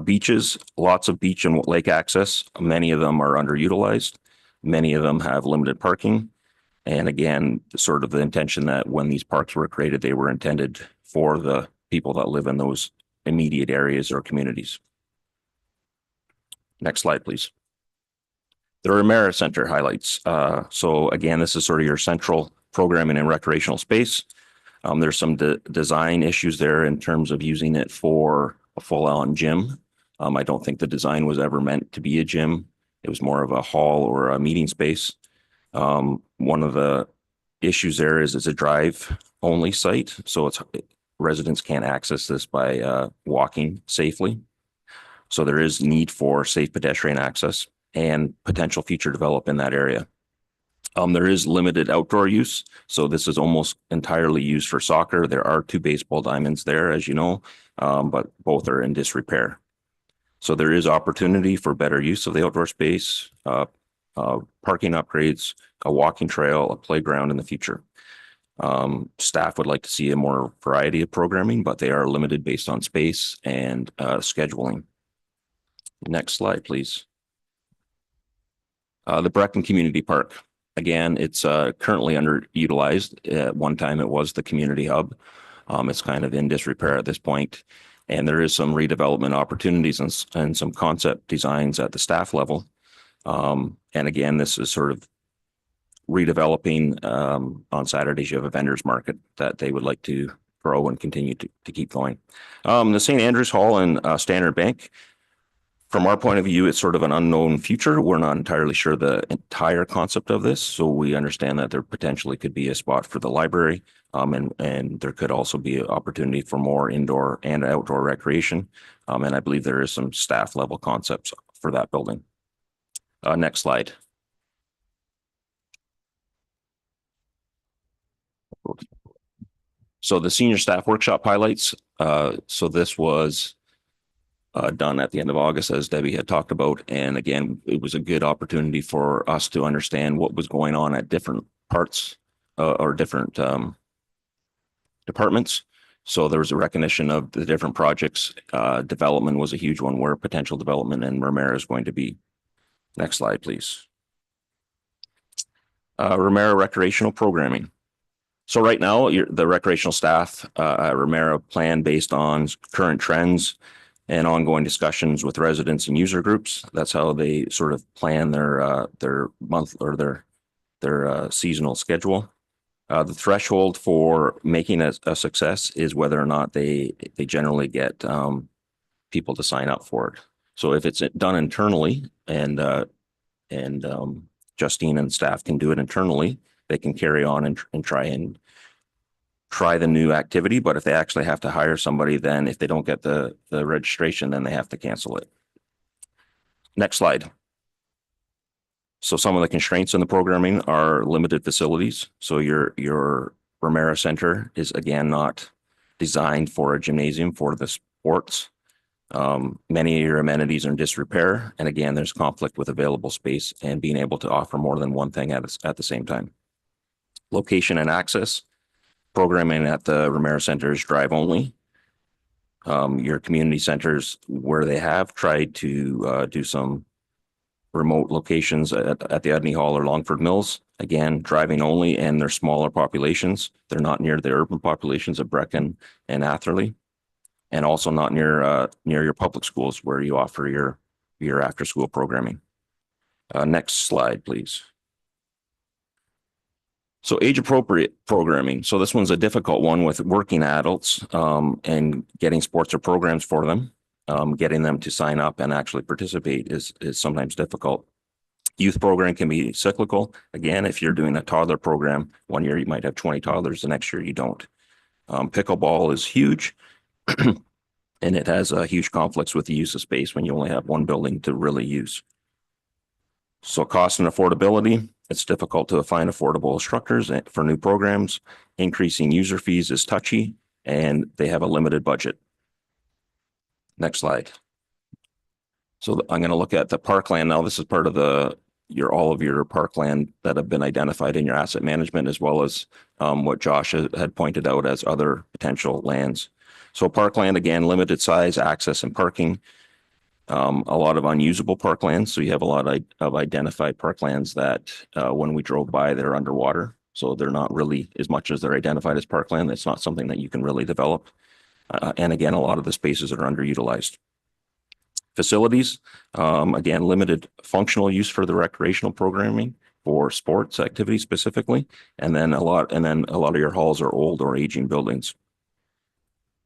Beaches, lots of beach and lake access. Many of them are underutilized. Many of them have limited parking. And again, sort of the intention that when these parks were created, they were intended for the people that live in those immediate areas or communities. Next slide, please. The Ramara Center highlights. So again, this is sort of your central programming and recreational space. There's some design issues there in terms of using it for a full-on gym. I don't think the design was ever meant to be a gym. It was more of a hall or a meeting space. One of the issues there is it's a drive-only site, so residents can't access this by walking safely. So there is need for safe pedestrian access and potential future develop in that area. There is limited outdoor use, so this is almost entirely used for soccer. There are 2 baseball diamonds there, as you know, but both are in disrepair. So there is opportunity for better use of the outdoor space, parking upgrades, a walking trail, a playground in the future. Staff would like to see a more variety of programming, but they are limited based on space and scheduling. Next slide, please. The Breckon Community Park. Again, it's currently underutilized. At one time, it was the community hub. It's kind of in disrepair at this point. And there is some redevelopment opportunities and some concept designs at the staff level. And again, this is sort of redeveloping. On Saturdays, you have a vendors market that they would like to grow and continue to keep going. The St. Andrews Hall and Standard Bank. From our point of view, it's sort of an unknown future. We're not entirely sure the entire concept of this. So we understand that there potentially could be a spot for the library, and there could also be an opportunity for more indoor and outdoor recreation. And I believe there is some staff level concepts for that building. Next slide. So the senior staff workshop highlights. So this was done at the end of August, as Debbie had talked about. And again, it was a good opportunity for us to understand what was going on at different parts or different departments. So there was a recognition of the different projects. Development was a huge one, where potential development in Ramara is going to be. Next slide, please. Ramara recreational programming. So right now, the recreational staff at Ramara plan based on current trends and ongoing discussions with residents and user groups. That's how they sort of plan their month or their seasonal schedule. The threshold for making a success is whether or not they generally get people to sign up for it. So if it's done internally and Justine and staff can do it internally, they can carry on and try the new activity. But if they actually have to hire somebody, then if they don't get the registration, then they have to cancel it. Next slide. So some of the constraints in the programming are limited facilities. So your Ramara Center is again not designed for a gymnasium for the sports. Many of your amenities are in disrepair. And again, there's conflict with available space and being able to offer more than one thing at the same time. Location and access. Programming at the Ramara Center is drive only. Your community centers, where they have tried to do some remote locations at the Udney Hall or Longford Mills, again, driving only, and they're smaller populations. They're not near the urban populations of Brecken and Atherley, and also not near your public schools where you offer your after school programming. Next slide, please. So age appropriate programming. So this one's a difficult one with working adults and getting sports or programs for them. Getting them to sign up and actually participate is sometimes difficult. Youth program can be cyclical. Again, if you're doing a toddler program, one year you might have 20 toddlers, the next year you don't. Pickleball is huge and it has huge conflicts with the use of space when you only have one building to really use. So cost and affordability, it's difficult to find affordable instructors for new programs. Increasing user fees is touchy and they have a limited budget. Next slide. So I'm going to look at the parkland now. This is part of all of your parkland that have been identified in your asset management, as well as what Josh had pointed out as other potential lands. So parkland, again, limited size, access and parking. A lot of unusable parklands. So you have a lot of identified parklands that when we drove by, they're underwater. So they're not really, as much as they're identified as parkland, it's not something that you can really develop. And again, a lot of the spaces are underutilized. Facilities, again, limited functional use for the recreational programming for sports activities specifically. And then a lot of your halls are old or aging buildings.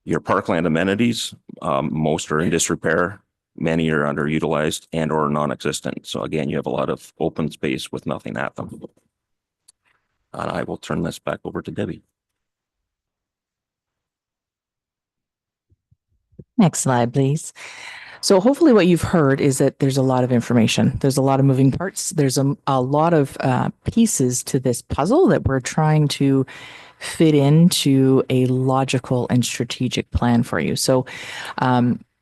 Your parkland amenities, most are in disrepair. Many are underutilized and or non-existent. So again, you have a lot of open space with nothing at them. And I will turn this back over to Debbie. Next slide, please. So hopefully what you've heard is that there's a lot of information. There's a lot of moving parts. There's a lot of pieces to this puzzle that we're trying to fit into a logical and strategic plan for you. So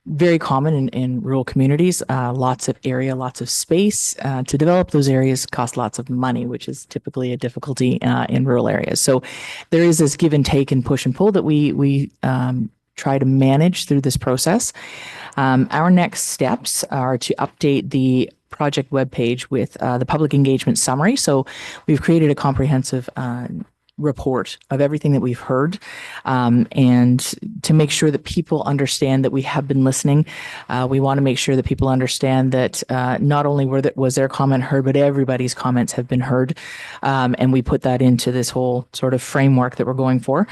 very common in rural communities, lots of area, lots of space. To develop those areas cost lots of money, which is typically a difficulty in rural areas. So there is this give and take and push and pull that we try to manage through this process. Our next steps are to update the project webpage with the public engagement summary. So we've created a comprehensive report of everything that we've heard, and to make sure that people understand that we have been listening. We want to make sure that people understand that not only was their comment heard, but everybody's comments have been heard. And we put that into this whole sort of framework that we're going for.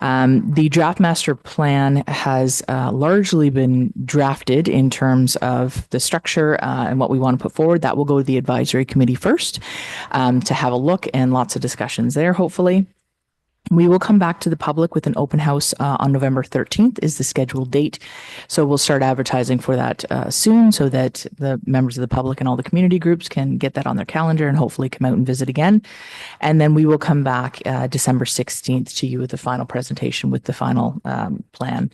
The draft master plan has largely been drafted in terms of the structure and what we want to put forward. That will go to the advisory committee first to have a look and lots of discussions there, hopefully. We will come back to the public with an open house on November 13th is the scheduled date. So we'll start advertising for that soon so that the members of the public and all the community groups can get that on their calendar and hopefully come out and visit again. And then we will come back December 16th to you with the final presentation with the final plan.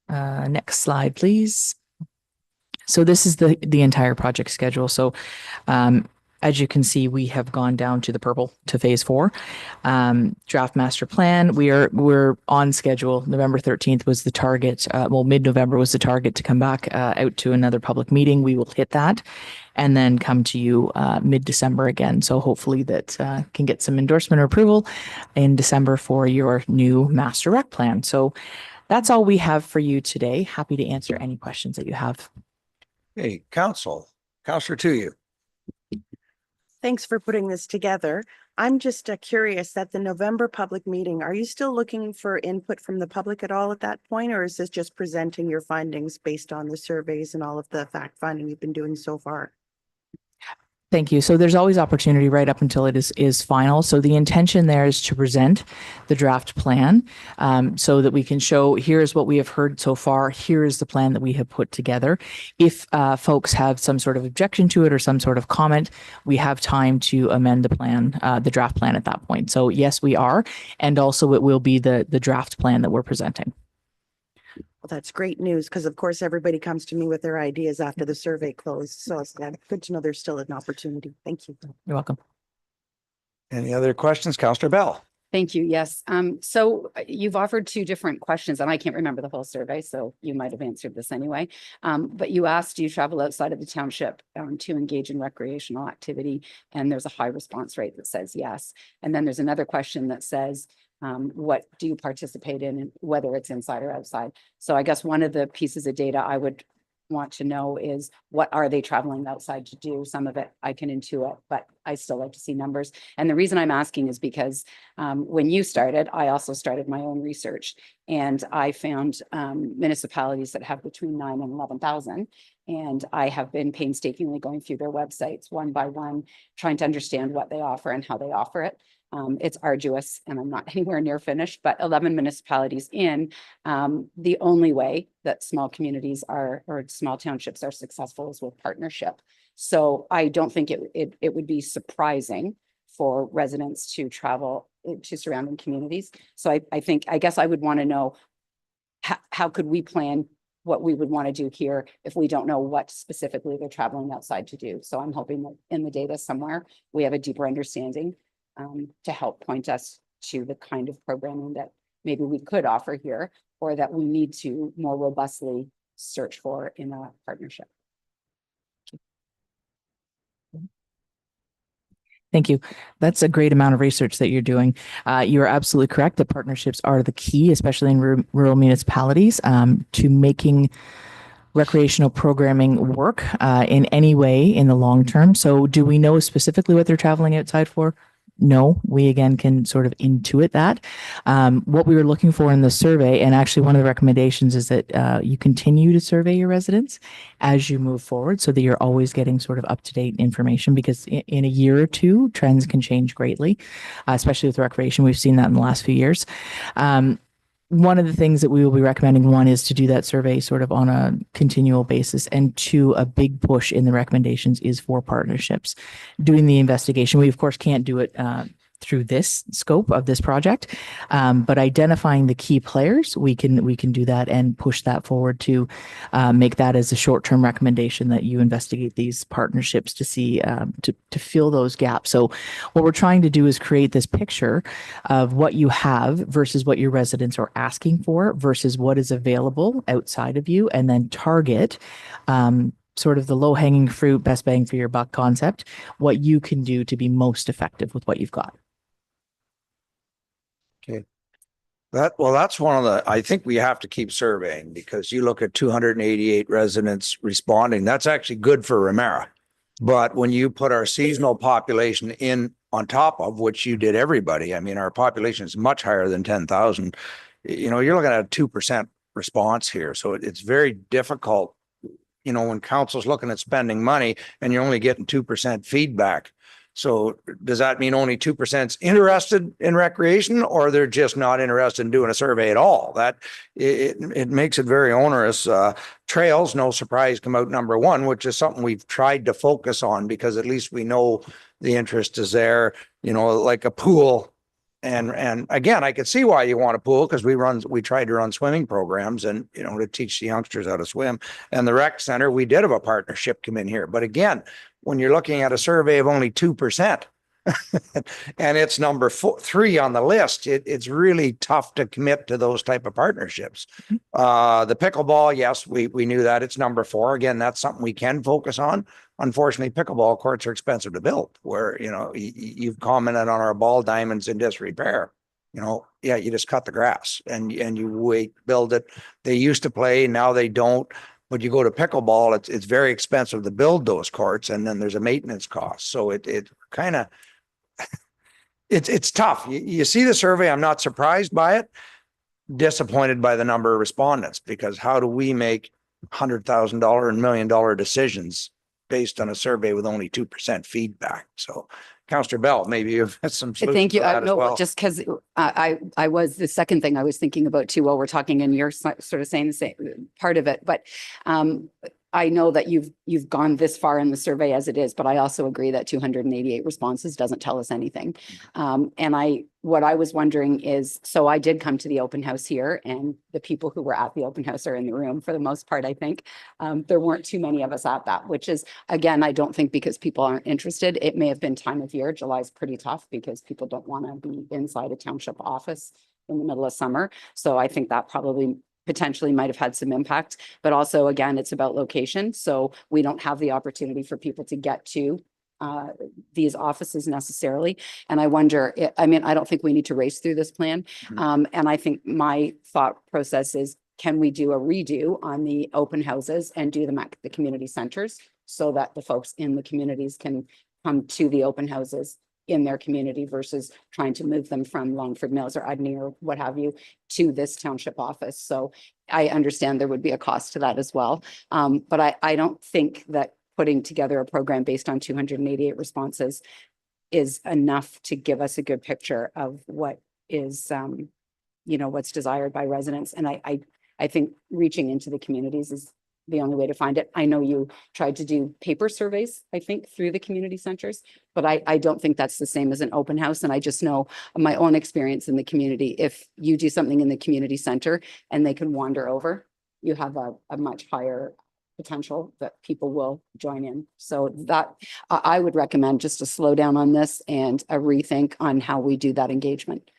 Next slide, please. So this is the entire project schedule. So as you can see, we have gone down to the purple to phase 4. Draft master plan. We're on schedule. November 13th was the target. Mid-November was the target to come back out to another public meeting. We will hit that and then come to you mid-December again. So hopefully that can get some endorsement or approval in December for your new master rec plan. So that's all we have for you today. Happy to answer any questions that you have. Hey, Councillor to you. Thanks for putting this together. I'm just curious that the November public meeting, are you still looking for input from the public at all at that point? Or is this just presenting your findings based on the surveys and all of the fact finding you've been doing so far? Thank you. So there's always opportunity right up until it is final. So the intention there is to present the draft plan so that we can show here's what we have heard so far. Here is the plan that we have put together. If folks have some sort of objection to it or some sort of comment, we have time to amend the plan, the draft plan at that point. So yes, we are. And also it will be the draft plan that we're presenting. Well, that's great news because of course everybody comes to me with their ideas after the survey closed. So it's good to know there's still an opportunity. Thank you. You're welcome. Any other questions? Councillor Bell. Thank you. Yes. So you've offered 2 different questions and I can't remember the whole survey, so you might have answered this anyway. But you asked, do you travel outside of the township to engage in recreational activity? And there's a high response rate that says yes. And then there's another question that says, what do you participate in, and whether it's inside or outside? So I guess one of the pieces of data I would want to know is what are they traveling outside to do? Some of it I can intuit, but I still like to see numbers. And the reason I'm asking is because when you started, I also started my own research and I found municipalities that have between 9,000 and 11,000. And I have been painstakingly going through their websites one by one, trying to understand what they offer and how they offer it. It's arduous and I'm not anywhere near finished, but 11 municipalities in, the only way that small communities are, or small townships are successful is with partnership. So I don't think it would be surprising for residents to travel to surrounding communities. So I guess I would want to know how could we plan what we would want to do here if we don't know what specifically they're traveling outside to do. So I'm hoping that in the data somewhere, we have a deeper understanding to help point us to the kind of programming that maybe we could offer here or that we need to more robustly search for in a partnership. Thank you. That's a great amount of research that you're doing. You are absolutely correct. The partnerships are the key, especially in rural municipalities, to making recreational programming work in any way in the long term. So do we know specifically what they're traveling outside for? No, we again can sort of intuit that. What we were looking for in the survey, and actually one of the recommendations is that you continue to survey your residents as you move forward so that you're always getting sort of up-to-date information, because in a year or two, trends can change greatly, especially with recreation. We've seen that in the last few years. One of the things that we will be recommending, one, is to do that survey sort of on a continual basis, and 2, a big push in the recommendations is for partnerships. Doing the investigation, we of course can't do it through this scope of this project, but identifying the key players, we can do that and push that forward to make that as a short-term recommendation that you investigate these partnerships to see to fill those gaps. So what we're trying to do is create this picture of what you have versus what your residents are asking for versus what is available outside of you, and then target sort of the low-hanging fruit, best bang for your buck concept, what you can do to be most effective with what you've got. Okay. That's one of the, I think we have to keep surveying, because you look at 288 residents responding, that's actually good for Ramara. But when you put our seasonal population in on top of which you did everybody, I mean, our population is much higher than 10,000. You're looking at a 2% response here. So it's very difficult, when council's looking at spending money and you're only getting 2% feedback. So does that mean only 2% interested in recreation, or they're just not interested in doing a survey at all? That it makes it very onerous. Trails, no surprise, come out number one, which is something we've tried to focus on because at least we know the interest is there, like a pool. And again, I could see why you want a pool because we tried to run swimming programs and, to teach the youngsters how to swim. And the rec center, we did have a partnership come in here. But again, when you're looking at a survey of only 2% and it's number 3 on the list, it's really tough to commit to those type of partnerships. The pickleball, yes, we knew that it's number 4. Again, that's something we can focus on. Unfortunately, pickleball courts are expensive to build, where, you've commented on our ball diamonds in disrepair. Yeah, you just cut the grass and you wait, build it. They used to play, now they don't. But you go to pickleball, it's very expensive to build those courts, and then there's a maintenance cost. So it kind of, it's tough. You see the survey, I'm not surprised by it, disappointed by the number of respondents, because how do we make $100,000 and $1 million decisions based on a survey with only 2% feedback? So Councillor Bell, maybe you've had some solutions. Thank you. for that as No, well. just because I was the second thing I was thinking about too while we're talking, and you're sort of saying the same part of it. But I know that you've gone this far in the survey as it is, but I also agree that 288 responses doesn't tell us anything. And what I was wondering is, so I did come to the open house here, and the people who were at the open house are in the room for the most part, I think. There weren't too many of us at that, which is, again, I don't think because people aren't interested. It may have been time of year. July's pretty tough because people don't want to be inside a township office in the middle of summer. So I think that probably potentially might have had some impact, but also, again, it's about location. So we don't have the opportunity for people to get to these offices necessarily. And I wonder, I don't think we need to race through this plan. And I think my thought process is, can we do a redo on the open houses and do them at the community centers so that the folks in the communities can come to the open houses in their community versus trying to move them from Longford Mills or Udney or what have you to this township office. So I understand there would be a cost to that as well. But I don't think that putting together a program based on 288 responses is enough to give us a good picture of what is, what's desired by residents. And I think reaching into the communities is the only way to find it. I know you tried to do paper surveys, I think, through the community centers, but I don't think that's the same as an open house. And I just know my own experience in the community. If you do something in the community center and they can wander over, you have a much higher potential that people will join in. So that I would recommend just to slow down on this and a rethink on how we do that engagement.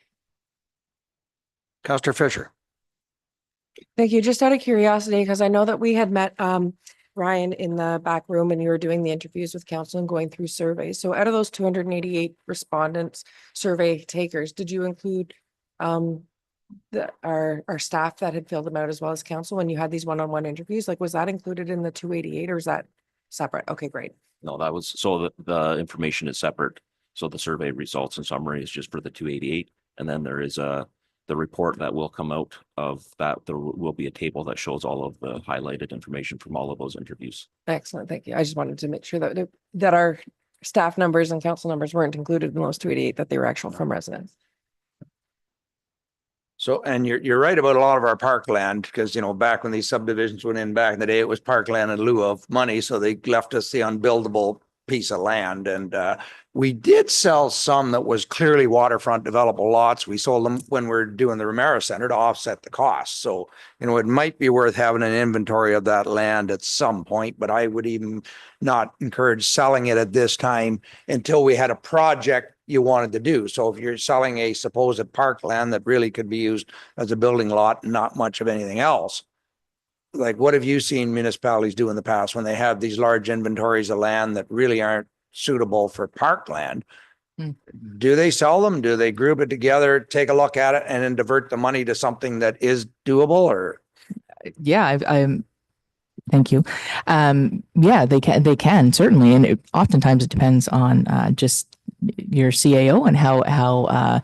Councillor Fisher. Thank you. Just out of curiosity, because I know that we had met Ryan in the back room and you were doing the interviews with council and going through surveys. So out of those 288 respondents, survey takers, did you include our staff that had filled them out as well as council when you had these one-on-one interviews? Like, was that included in the 288 or is that separate? Okay, great. No, that was, so the information is separate. So the survey results and summary is just for the 288. And then there is the report that will come out of that. There will be a table that shows all of the highlighted information from all of those interviews. Excellent. Thank you. I just wanted to make sure that our staff numbers and council numbers weren't included in those 288, that they were actual from residents. So, and you're right about a lot of our parkland, because, back when these subdivisions went in back in the day, it was parkland in lieu of money. So they left us the unbuildable piece of land. And we did sell some that was clearly waterfront developable lots. We sold them when we're doing the Ramara Center to offset the cost. So, it might be worth having an inventory of that land at some point, but I would even not encourage selling it at this time until we had a project you wanted to do. So if you're selling a supposed parkland that really could be used as a building lot, not much of anything else. Like, what have you seen municipalities do in the past when they have these large inventories of land that really aren't suitable for parkland? Do they sell them? Do they group it together, take a look at it, and then divert the money to something that is doable? Or yeah, thank you. Yeah, they can certainly, and oftentimes it depends on just your CAO and how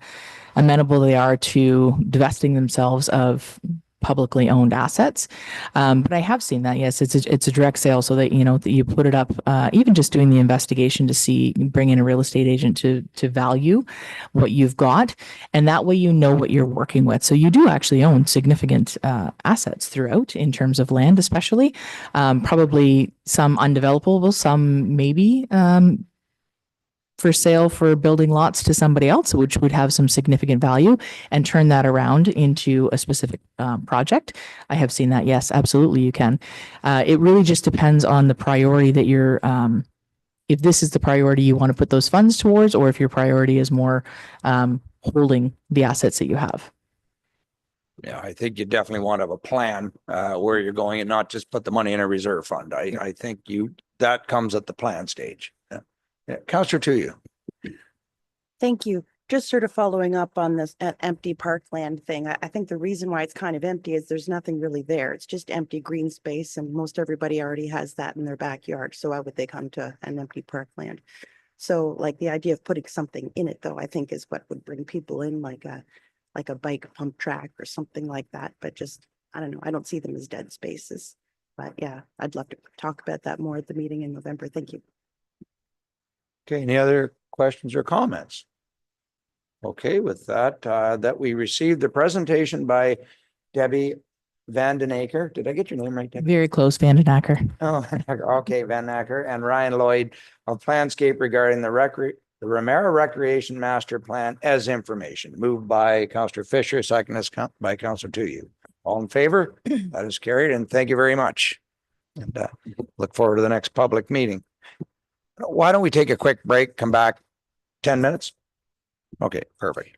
amenable they are to divesting themselves of publicly owned assets. But I have seen that. Yes, it's a direct sale, so that that you put it up. Even just doing the investigation to see, bring in a real estate agent to value what you've got, and that way you know what you're working with. So you do actually own significant assets throughout in terms of land, especially probably some undevelopable, some maybe for sale for building lots to somebody else, which would have some significant value, and turn that around into a specific project. I have seen that. Yes, absolutely, you can. It really just depends on the priority that you're. If this is the priority you want to put those funds towards, or if your priority is more holding the assets that you have. Yeah, I think you definitely want to have a plan where you're going and not just put the money in a reserve fund. I think that comes at the plan stage. Yeah. Councillor to you. Thank you. Just sort of following up on this empty parkland thing. I think the reason why it's kind of empty is there's nothing really there. It's just empty green space, and most everybody already has that in their backyard. So why would they come to an empty parkland? So like the idea of putting something in it, though, I think is what would bring people in, like a bike pump track or something like that. But just, I don't know, I don't see them as dead spaces. But yeah, I'd love to talk about that more at the meeting in November. Thank you. Okay, any other questions or comments? Okay, with that, that we received the presentation by Debbie Van Den Acker. Did I get your name right, Debbie? Very close, Van Den Acker. Oh, okay, Van Acker and Ryan Lloyd of Planscape regarding the Ramara Recreation Master Plan as information. Moved by Councillor Fisher, second by Councillor Tuyu. All in favor? That is carried, and thank you very much. And look forward to the next public meeting. Why don't we take a quick break, come back 10 minutes? Okay, perfect.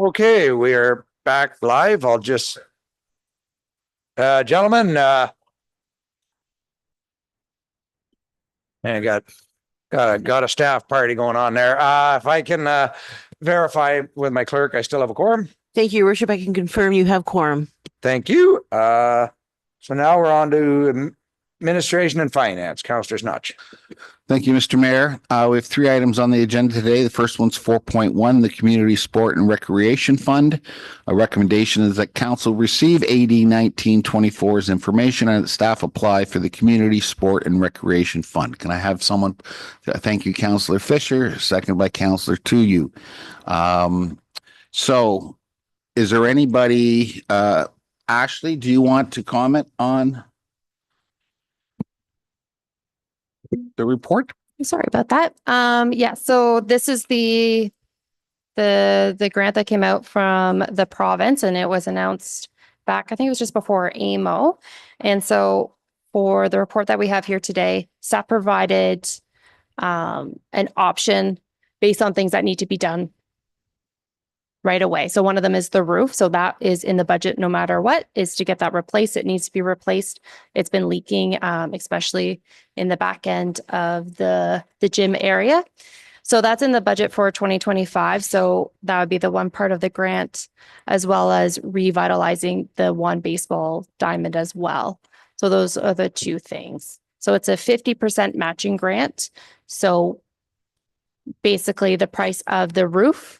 Okay, we are back live. I'll just, gentlemen, and got a staff party going on there. If I can, verify with my clerk, I still have a quorum. Thank you, Your Worship. I can confirm you have quorum. Thank you. So now we're on to administration and finance. Councillor Snutch. Thank you, Mr. Mayor. We have 3 items on the agenda today. The first one's 4.1, the Community Sport and Recreation Fund. A recommendation is that council receive AD 1924's information and that staff apply for the Community Sport and Recreation Fund. Can I have someone? Thank you, Councillor Fisher, second by Councillor Tuyu. So is there anybody, Ashley, do you want to comment on the report? Sorry about that. Yeah, so this is the grant that came out from the province, and it was announced back, I think it was just before AMO. And so for the report that we have here today, staff provided an option based on things that need to be done right away. So one of them is the roof. So that is in the budget no matter what, is to get that replaced. It needs to be replaced. It's been leaking, especially in the back end of the gym area. So that's in the budget for 2025. So that would be the one part of the grant, as well as revitalizing the one baseball diamond as well. So those are the two things. So it's a 50% matching grant. So basically the price of the roof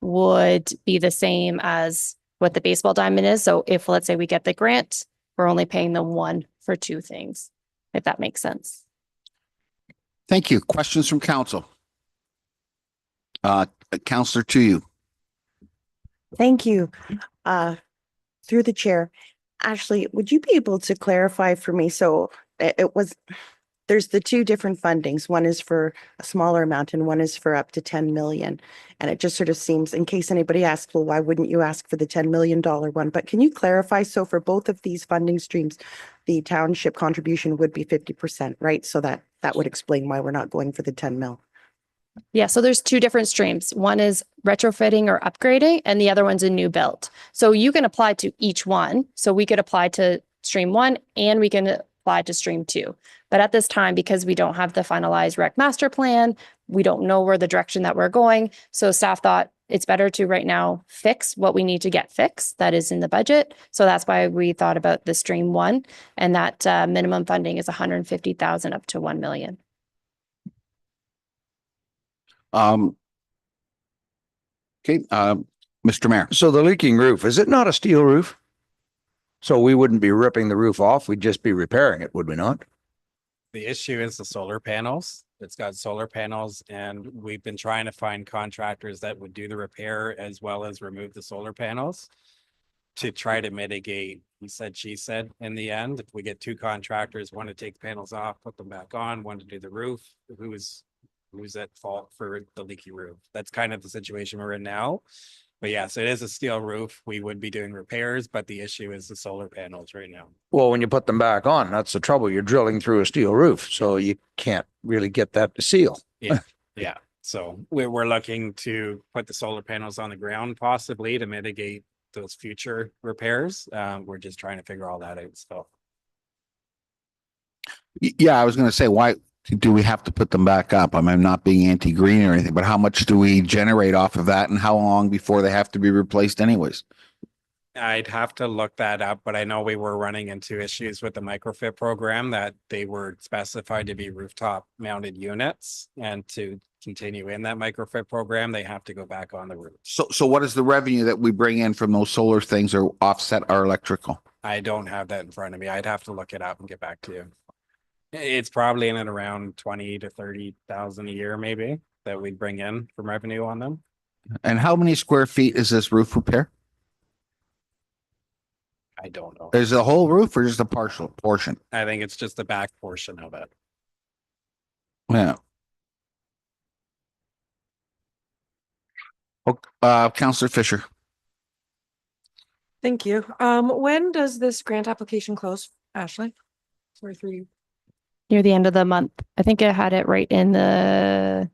would be the same as what the baseball diamond is. So if, let's say, we get the grant, we're only paying them one for two things, if that makes sense. Thank you. Questions from council? Councillor Tuyu. Thank you. Through the chair, Ashley, would you be able to clarify for me? So there's the two different fundings. One is for a smaller amount and one is for up to 10 million. And it just sort of seems, in case anybody asks, well, why wouldn't you ask for the $10 million one? But can you clarify? So for both of these funding streams, the township contribution would be 50%, right? So that would explain why we're not going for the 10 mil. Yeah, so there's two different streams. One is retrofitting or upgrading, and the other one's a new build. So you can apply to each one. So we could apply to stream 1 and we can apply to stream 2. But at this time, because we don't have the finalized rec master plan, we don't know where the direction that we're going. So staff thought it's better to right now fix what we need to get fixed. That is in the budget. So that's why we thought about the stream 1, and that minimum funding is 150,000 up to 1 million. Okay, Mr. Mayor. So the leaking roof, is it not a steel roof? So we wouldn't be ripping the roof off. We'd just be repairing it, would we not? The issue is the solar panels. It's got solar panels, and we've been trying to find contractors that would do the repair as well as remove the solar panels to try to mitigate, he said, she said, in the end. If we get two contractors, one to take the panels off, put them back on, one to do the roof, who's at fault for the leaky roof? That's kind of the situation we're in now. But yes, it is a steel roof. We would be doing repairs, but the issue is the solar panels right now. Well, when you put them back on, that's the trouble. You're drilling through a steel roof, so you can't really get that to seal. Yeah, yeah. So we're looking to put the solar panels on the ground possibly to mitigate those future repairs. We're just trying to figure all that out. So Yeah, I was going to say, why do we have to put them back up? I mean, I'm not being anti-green or anything, but how much do we generate off of that and how long before they have to be replaced anyways? I'd have to look that up, but I know we were running into issues with the microfit program that they were specified to be rooftop mounted units, and to continue in that microfit program, they have to go back on the roof. So what is the revenue that we bring in from those solar things or offset our electrical? I don't have that in front of me. I'd have to look it up and get back to you. It's probably in at around 20 to 30,000 a year, maybe, that we bring in from revenue on them. And how many square feet is this roof repair? I don't know. Is it the whole roof or just a partial portion? I think it's just the back portion of it. Yeah. Councillor Fisher. Thank you. When does this grant application close, Ashley? Sorry, for you. Near the end of the month. I think I had it right in the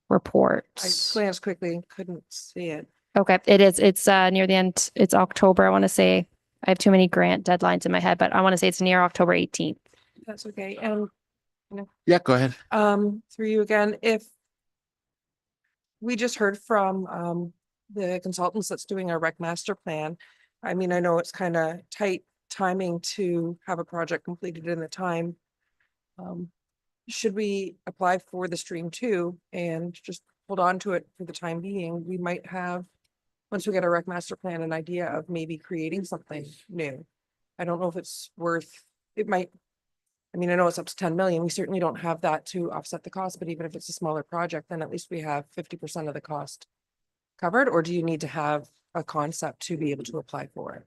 report. I glanced quickly and couldn't see it. Okay, it is. It's near the end. It's October. I want to say I have too many grant deadlines in my head, but I want to say it's near October 18th. That's okay. And Yeah, go ahead. through you again, if we just heard from the consultants that's doing our rec master plan. I mean, I know it's kind of tight timing to have a project completed in the time. Should we apply for the stream 2 and just hold on to it for the time being? We might have, once we get a rec master plan, an idea of maybe creating something new. I don't know if it's worth, it might, I mean, I know it's up to 10 million. We certainly don't have that to offset the cost, but even if it's a smaller project, then at least we have 50% of the cost covered. Or do you need to have a concept to be able to apply for it?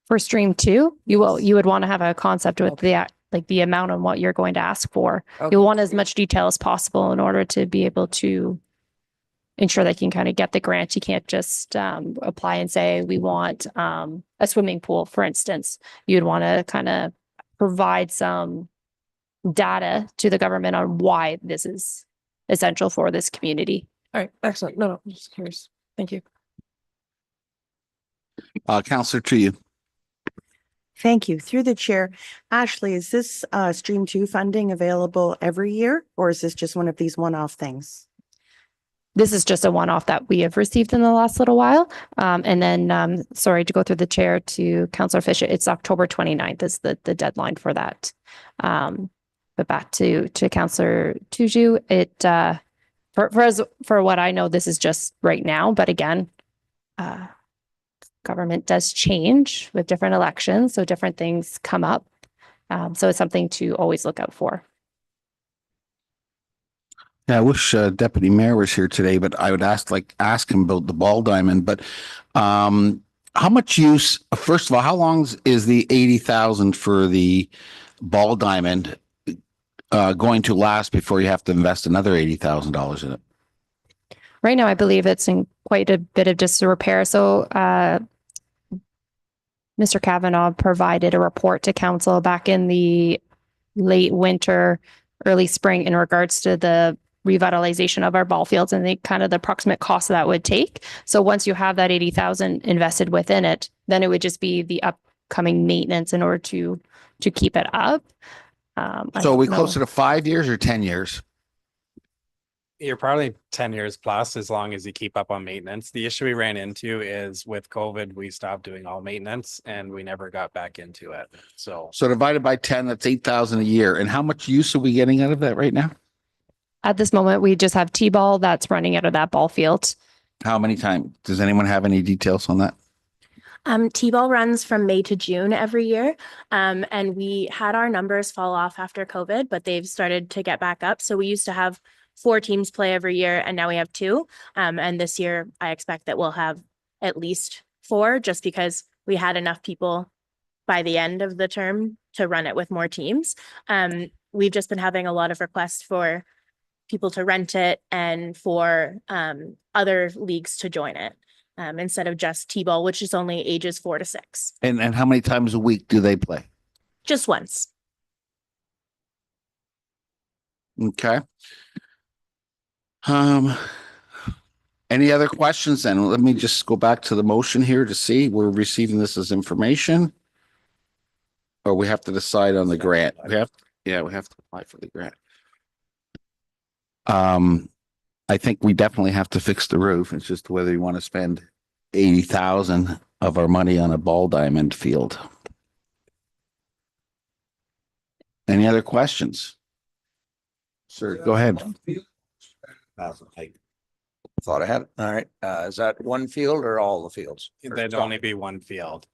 For stream 2, you would want to have a concept with the amount on what you're going to ask for. You'll want as much detail as possible in order to be able to ensure that you can kind of get the grant. You can't just apply and say, we want a swimming pool, for instance. You'd want to kind of provide some data to the government on why this is essential for this community. All right, excellent. No, I'm just curious. Thank you. Counselor, to you. Thank you. Through the chair, Ashley, is this stream 2 funding available every year, or is this just one of these one-off things? This is just a one-off that we have received in the last little while. And then, sorry to go through the chair to Councillor Fisher, it's October 29th is the deadline for that. But back to Councillor Tuju, for what I know, this is just right now, but again, government does change with different elections, so different things come up. So it's something to always look out for. Yeah, I wish Deputy Mayor was here today, but I would ask him about the ball diamond. But how much use? First of all, how long is the 80,000 for the ball diamond going to last before you have to invest another $80,000 in it? Right now, I believe it's in quite a bit of just a repair. So Mr. Kavanaugh provided a report to council back in the late winter, early spring in regards to the revitalization of our ball fields and the kind of the approximate cost that would take. So once you have that 80,000 invested within it, then it would just be the upcoming maintenance in order to keep it up. So are we closer to 5 years or 10 years? You're probably 10 years plus as long as you keep up on maintenance. The issue we ran into is with COVID, we stopped doing all maintenance and we never got back into it. So divided by 10, that's 8,000 a year. And how much use are we getting out of that right now? At this moment, we just have T-ball that's running out of that ball field. How many times? Does anyone have any details on that? T-ball runs from May to June every year. And we had our numbers fall off after COVID, but they've started to get back up. So we used to have 4 teams play every year and now we have 2. And this year I expect that we'll have at least 4 just because we had enough people by the end of the term to run it with more teams. We've just been having a lot of requests for people to rent it and for other leagues to join it instead of just T-ball, which is only ages 4 to 6. And how many times a week do they play? Just once. Okay. Any other questions then? Let me just go back to the motion here to see we're receiving this as information. Or we have to decide on the grant. We have to apply for the grant. I think we definitely have to fix the roof. It's just whether you want to spend 80,000 of our money on a ball diamond field. Any other questions? Sir, go ahead. Thought I had it. All right. Is that one field or all the fields? There'd only be one field.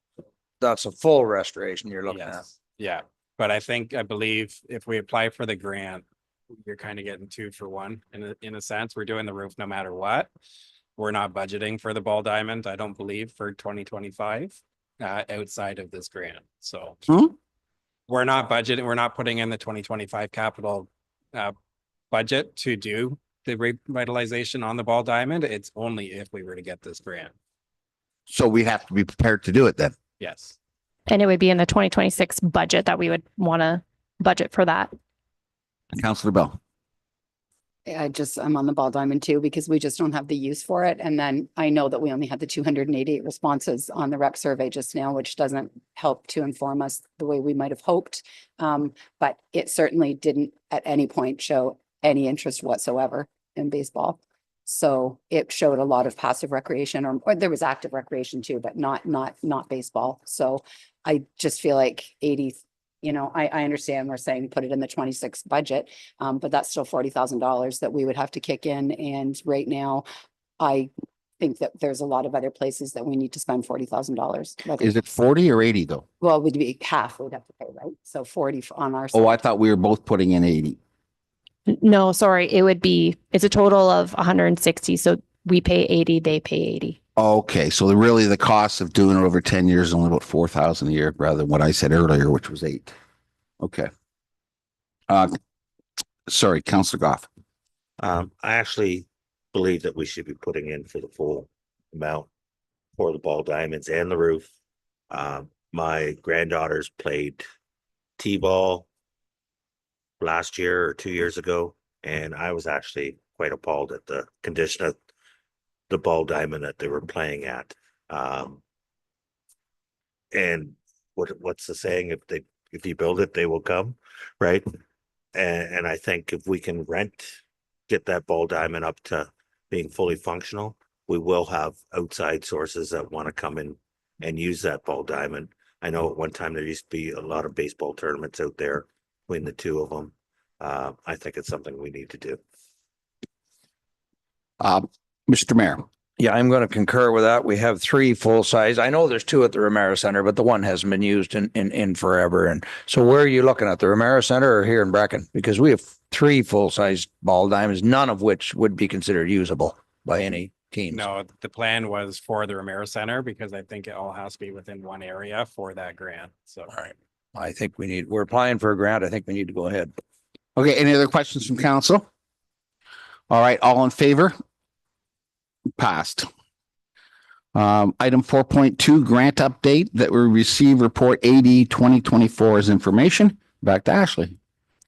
That's a full restoration you're looking at. Yeah. But I believe if we apply for the grant, you're kind of getting 2 for 1 in a sense. We're doing the roof no matter what. We're not budgeting for the ball diamond, I don't believe, for 2025 outside of this grant. So we're not budgeting, we're not putting in the 2025 capital budget to do the revitalization on the ball diamond. It's only if we were to get this grant. So we have to be prepared to do it then. Yes. And it would be in the 2026 budget that we would want to budget for that. Councillor Bell. I'm on the ball diamond too, because we just don't have the use for it. And then I know that we only had the 288 responses on the rec survey just now, which doesn't help to inform us the way we might have hoped. But it certainly didn't at any point show any interest whatsoever in baseball. So it showed a lot of passive recreation, or there was active recreation too, but not baseball. So I just feel like 80, I understand we're saying put it in the 26 budget, but that's still $40,000 that we would have to kick in. And right now, I think that there's a lot of other places that we need to spend $40,000. Is it 40 or 80 though? Well, it would be half we'd have to pay, right? So 40 on our side. Oh, I thought we were both putting in 80. No, sorry, it's a total of 160. So we pay 80, they pay 80. Okay, so really the cost of doing it over 10 years is only about 4,000 a year rather than what I said earlier, which was 8. Okay. Sorry, Councillor Goff. I actually believe that we should be putting in for the full amount for the ball diamonds and the roof. My granddaughters played T-ball last year or 2 years ago, and I was actually quite appalled at the condition of the ball diamond that they were playing at. And what's the saying? If you build it, they will come, right? And I think if we can get that ball diamond up to being fully functional, we will have outside sources that want to come in and use that ball diamond. I know at one time there used to be a lot of baseball tournaments out there between the two of them. I think it's something we need to do. Mr. Mayor. Yeah, I'm going to concur with that. We have 3 full size. I know there's 2 at the Ramara Center, but the one hasn't been used in forever. And so where are you looking at, the Ramara Center or here in Brecken? Because we have 3 full size ball diamonds, none of which would be considered usable by any teams. No, the plan was for the Ramara Center because I think it all has to be within one area for that grant. So, all right. I think we're applying for a grant. I think we need to go ahead. Okay, any other questions from council? All right, all in favor? Passed. Item 4.2, grant update that we receive report 80/2024 as information. Back to Ashley.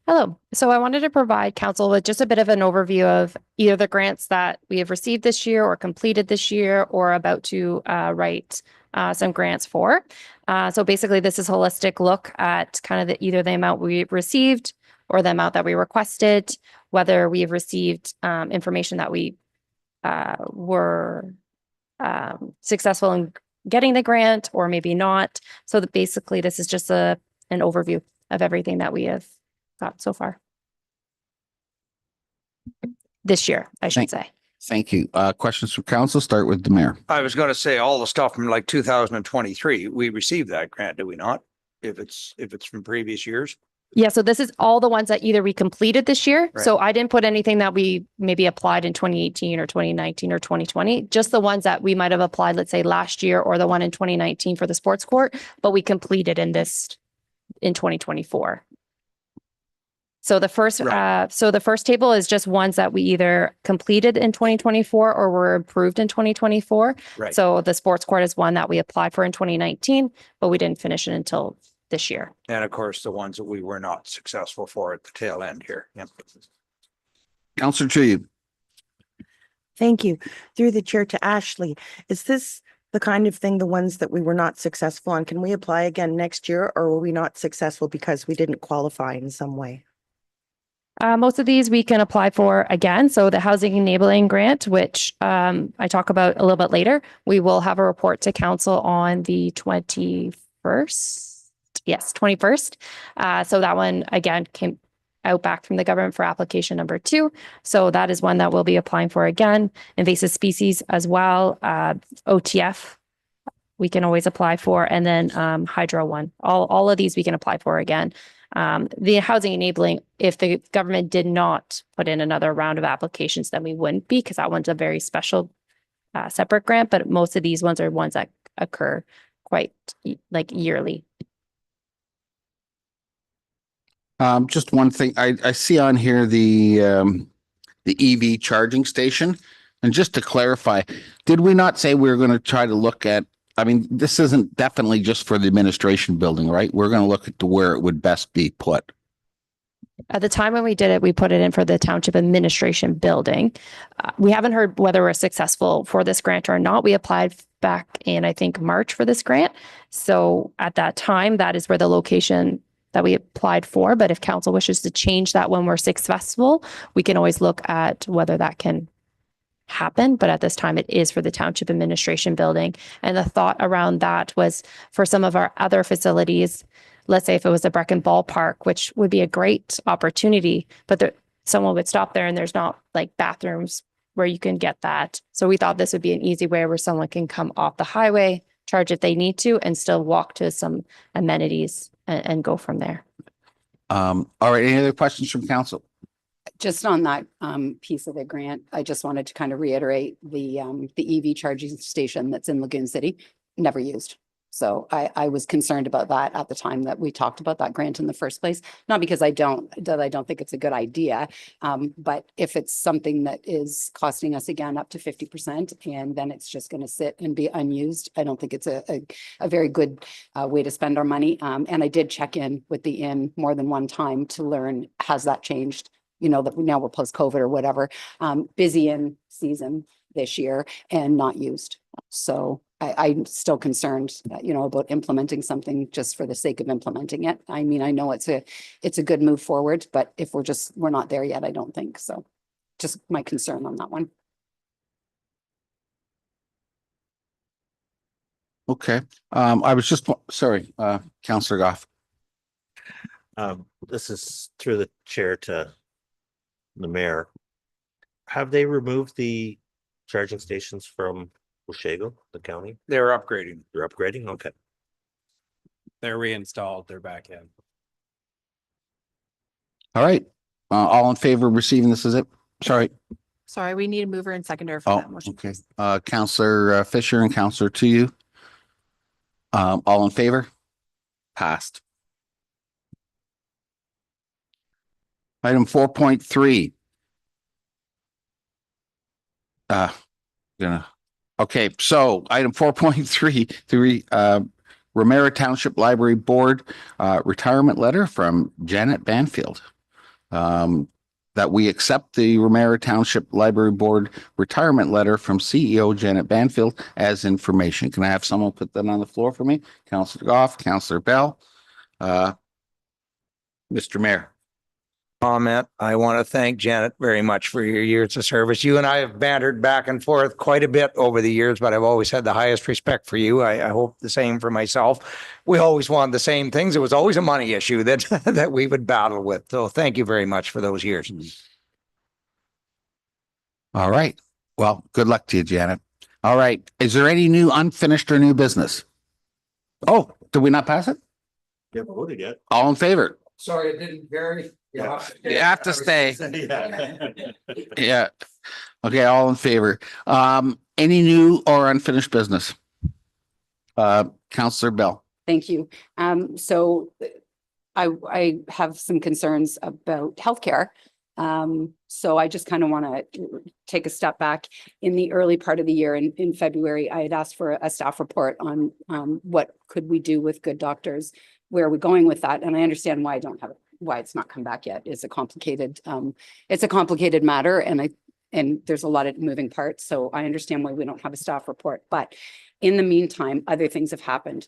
Hello. So I wanted to provide council with just a bit of an overview of either the grants that we have received this year or completed this year or about to write some grants for. So basically this is a holistic look at kind of either the amount we received or the amount that we requested, whether we have received information that we were successful in getting the grant or maybe not. So that basically this is just an overview of everything that we have got so far. This year, I should say. Thank you. Questions from council? Start with the mayor. I was going to say all the stuff from like 2023, we received that grant, do we not? If it's from previous years? Yeah, so this is all the ones that either we completed this year. Right. So I didn't put anything that we maybe applied in 2018 or 2019 or 2020, just the ones that we might have applied, let's say last year or the one in 2019 for the sports court, but we completed in 2024. So the first, the first table is just ones that we either completed in 2024 or were approved in 2024. Right. So the sports court is one that we applied for in 2019, but we didn't finish it until this year. And of course, the ones that we were not successful for at the tail end here. Yep. Councillor Chu. Thank you. Through the chair to Ashley, is this the kind of thing, the ones that we were not successful on, can we apply again next year, or were we not successful because we didn't qualify in some way? Most of these we can apply for again. So the Housing Enabling Grant, which I talk about a little bit later, we will have a report to council on the 21st. Yes, 21st. So that one, again, came out back from the government for application number 2. So that is one that we'll be applying for again. Invasive species as well. OTF, we can always apply for. And then Hydro 1. All of these we can apply for again. The housing enabling, if the government did not put in another round of applications, then we wouldn't be, because that one's a very special separate grant. But most of these ones are ones that occur quite like yearly. Just one thing, I see on here the EV charging station. And just to clarify, did we not say we were going to try to look at, I mean, this isn't definitely just for the administration building, right? We're going to look at where it would best be put. At the time when we did it, we put it in for the Township Administration Building. We haven't heard whether we're successful for this grant or not. We applied back in, I think, March for this grant. So at that time, that is where the location that we applied for. But if council wishes to change that when we're successful, we can always look at whether that can happen. But at this time, it is for the Township Administration Building. And the thought around that was for some of our other facilities, let's say if it was a Brecken ballpark, which would be a great opportunity, but someone would stop there and there's not like bathrooms where you can get that. So we thought this would be an easy way where someone can come off the highway, charge if they need to, and still walk to some amenities and go from there. All right, any other questions from council? Just on that piece of the grant, I just wanted to kind of reiterate the EV charging station that's in Lagoon City, never used. So I was concerned about that at the time that we talked about that grant in the first place. Not because I don't think it's a good idea, but if it's something that is costing us again up to 50% and then it's just going to sit and be unused, I don't think it's a very good way to spend our money. And I did check in with the inn more than one time to learn, has that changed? You know, that now we're post-COVID or whatever, busy in season this year and not used. So I'm still concerned, about implementing something just for the sake of implementing it. I mean, I know it's a good move forward, but if we're not there yet, I don't think so. Just my concern on that one. Okay, I was just, sorry, Councillor Goff. This is through the chair to the mayor. Have they removed the charging stations from Oswego, the county? They're upgrading. They're upgrading? Okay. They're reinstalled. They're back in. All right, all in favor of receiving this as it? Sorry. Sorry, we need a mover and seconder for that motion. Okay. Councillor Fisher and Councillor Tuyu. All in favor? Passed. Item 4.3. Okay, so item 4.3, Ramara Township Library Board retirement letter from Janet Banfield. That we accept the Ramara Township Library Board retirement letter from CEO Janet Banfield as information. Can I have someone put that on the floor for me? Councillor Goff, Councillor Bell, Mr. Mayor. Comment. I want to thank Janet very much for your years of service. You and I have bantered back and forth quite a bit over the years, but I've always had the highest respect for you. I hope the same for myself. We always wanted the same things. It was always a money issue that that we would battle with. So thank you very much for those years. All right. Well, good luck to you, Janet. All right. Is there any new unfinished or new business? Oh, did we not pass it? You haven't voted yet. All in favor? Sorry, it didn't carry. Yeah. You have to stay. Yeah. Okay, all in favor. Any new or unfinished business? Councillor Bell. Thank you. So I have some concerns about healthcare. So I just kind of want to take a step back. In the early part of the year in February, I had asked for a staff report on what could we do with good doctors. Where are we going with that? And I understand why I don't have it, why it's not come back yet. It's a complicated matter, and there's a lot of moving parts. So I understand why we don't have a staff report. But in the meantime, other things have happened.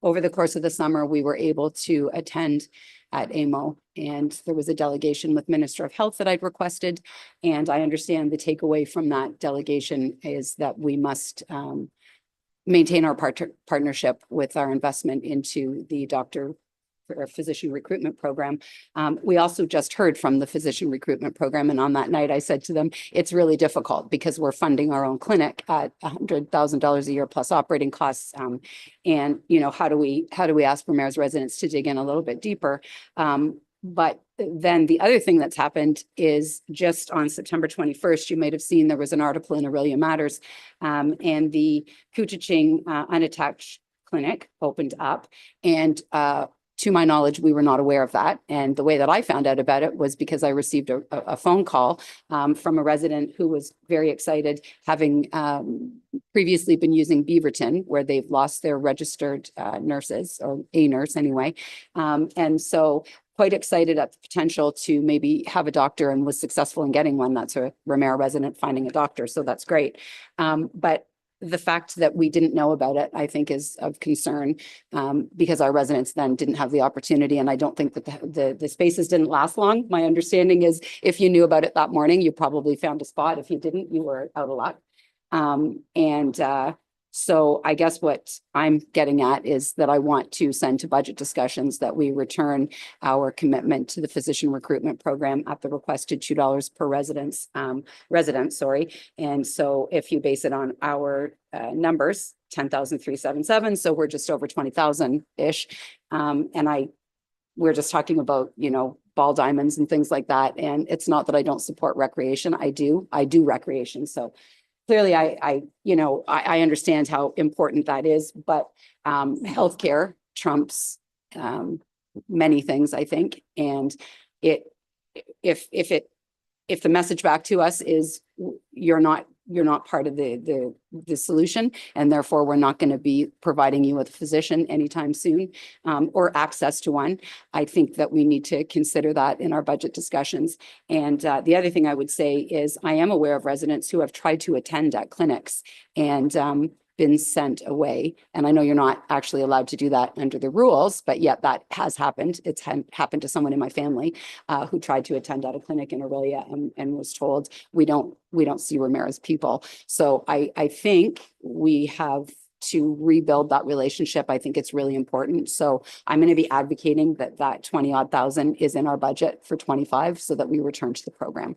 Over the course of the summer, we were able to attend at AMO, and there was a delegation with Minister of Health that I'd requested. And I understand the takeaway from that delegation is that we must maintain our partnership with our investment into the physician recruitment program. We also just heard from the physician recruitment program, and on that night I said to them, it's really difficult because we're funding our own clinic at $100,000 a year plus operating costs. And how do we ask Ramara's residents to dig in a little bit deeper? But then the other thing that's happened is just on September 21st, you might have seen there was an article in Aurelia Matters, and the Couchiching unattached clinic opened up, and to my knowledge, we were not aware of that. And the way that I found out about it was because I received a phone call from a resident who was very excited, having previously been using Beaverton, where they've lost their registered nurses, or a nurse anyway. And so quite excited at the potential to maybe have a doctor, and was successful in getting one. That's a Ramara resident finding a doctor. So that's great. But the fact that we didn't know about it, I think, is of concern, because our residents then didn't have the opportunity. And I don't think that the spaces didn't last long. My understanding is if you knew about it that morning, you probably found a spot. If you didn't, you were out of luck. So I guess what I'm getting at is that I want to send to budget discussions that we return our commitment to the physician recruitment program at the requested $2 per resident, sorry. And so if you base it on our numbers, 10,377, so we're just over 20,000-ish. We're just talking about, ball diamonds and things like that. And it's not that I don't support recreation. I do recreation. So clearly, I understand how important that is, but healthcare trumps many things, I think. And if the message back to us is you're not part of the solution, and therefore we're not going to be providing you with a physician anytime soon, or access to one, I think that we need to consider that in our budget discussions. And the other thing I would say is I am aware of residents who have tried to attend at clinics and been sent away. And I know you're not actually allowed to do that under the rules, but yet that has happened. It's happened to someone in my family who tried to attend at a clinic in Aurelia and was told, we don't see Ramara's people. So I think we have to rebuild that relationship. I think it's really important. So I'm going to be advocating that 20-odd thousand is in our budget for 25 so that we return to the program.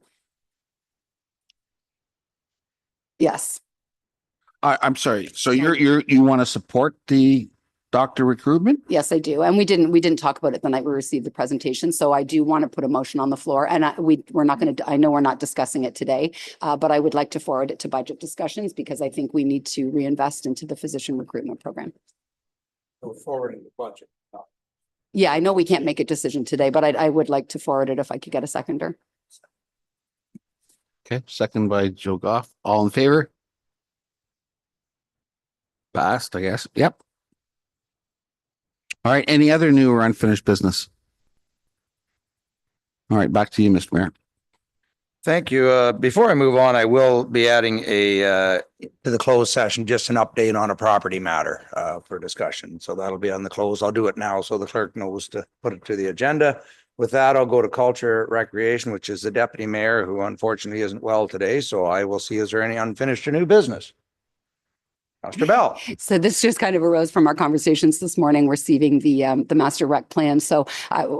Yes. I'm sorry. So you want to support the doctor recruitment? Yes, I do. And we didn't talk about it the night we received the presentation. So I do want to put a motion on the floor, and we're not going to, I know we're not discussing it today, but I would like to forward it to budget discussions because I think we need to reinvest into the physician recruitment program. Go forward in the budget. Yeah, I know we can't make a decision today, but I would like to forward it if I could get a seconder. Okay, second by Joe Goff. All in favor? Passed, I guess. Yep. All right. Any other new or unfinished business? All right. Back to you, Mr. Mayor. Thank you. Before I move on, I will be adding to the closed session, just an update on a property matter for discussion. So that'll be on the close. I'll do it now so the clerk knows to put it to the agenda. With that, I'll go to Culture Recreation, which is the deputy mayor, who unfortunately isn't well today. So I will see, is there any unfinished or new business? Mr. Bell. So this just kind of arose from our conversations this morning, receiving the master rec plan. So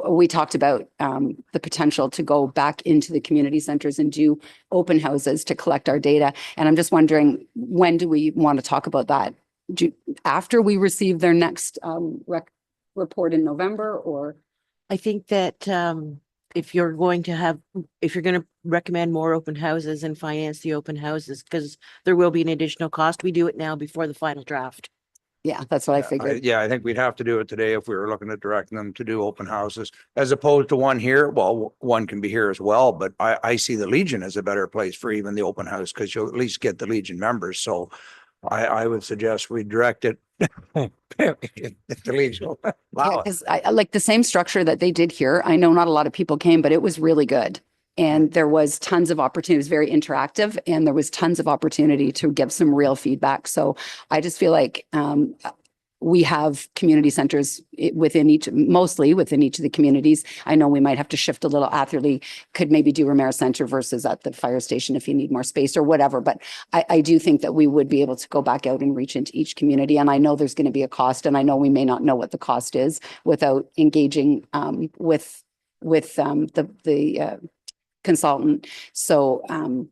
we talked about the potential to go back into the community centers and do open houses to collect our data. And I'm just wondering, when do we want to talk about that? After we receive their next rec report in November, or? I think that if you're going to recommend more open houses and finance the open houses, because there will be an additional cost, we do it now before the final draft. Yeah, that's what I figured. I think we'd have to do it today if we were looking at directing them to do open houses as opposed to one here. Well, one can be here as well, but I see the Legion as a better place for even the open house because you'll at least get the Legion members. So I would suggest we direct it. The Legion. Wow. Because I like the same structure that they did here. I know not a lot of people came, but it was really good. And there was tons of opportunity. It was very interactive, and there was tons of opportunity to give some real feedback. So I just feel like we have community centers mostly within each of the communities. I know we might have to shift a little. Atherley could maybe do Ramara Center versus at the fire station if you need more space or whatever. But I do think that we would be able to go back out and reach into each community. And I know there's going to be a cost, and I know we may not know what the cost is without engaging with the consultant. So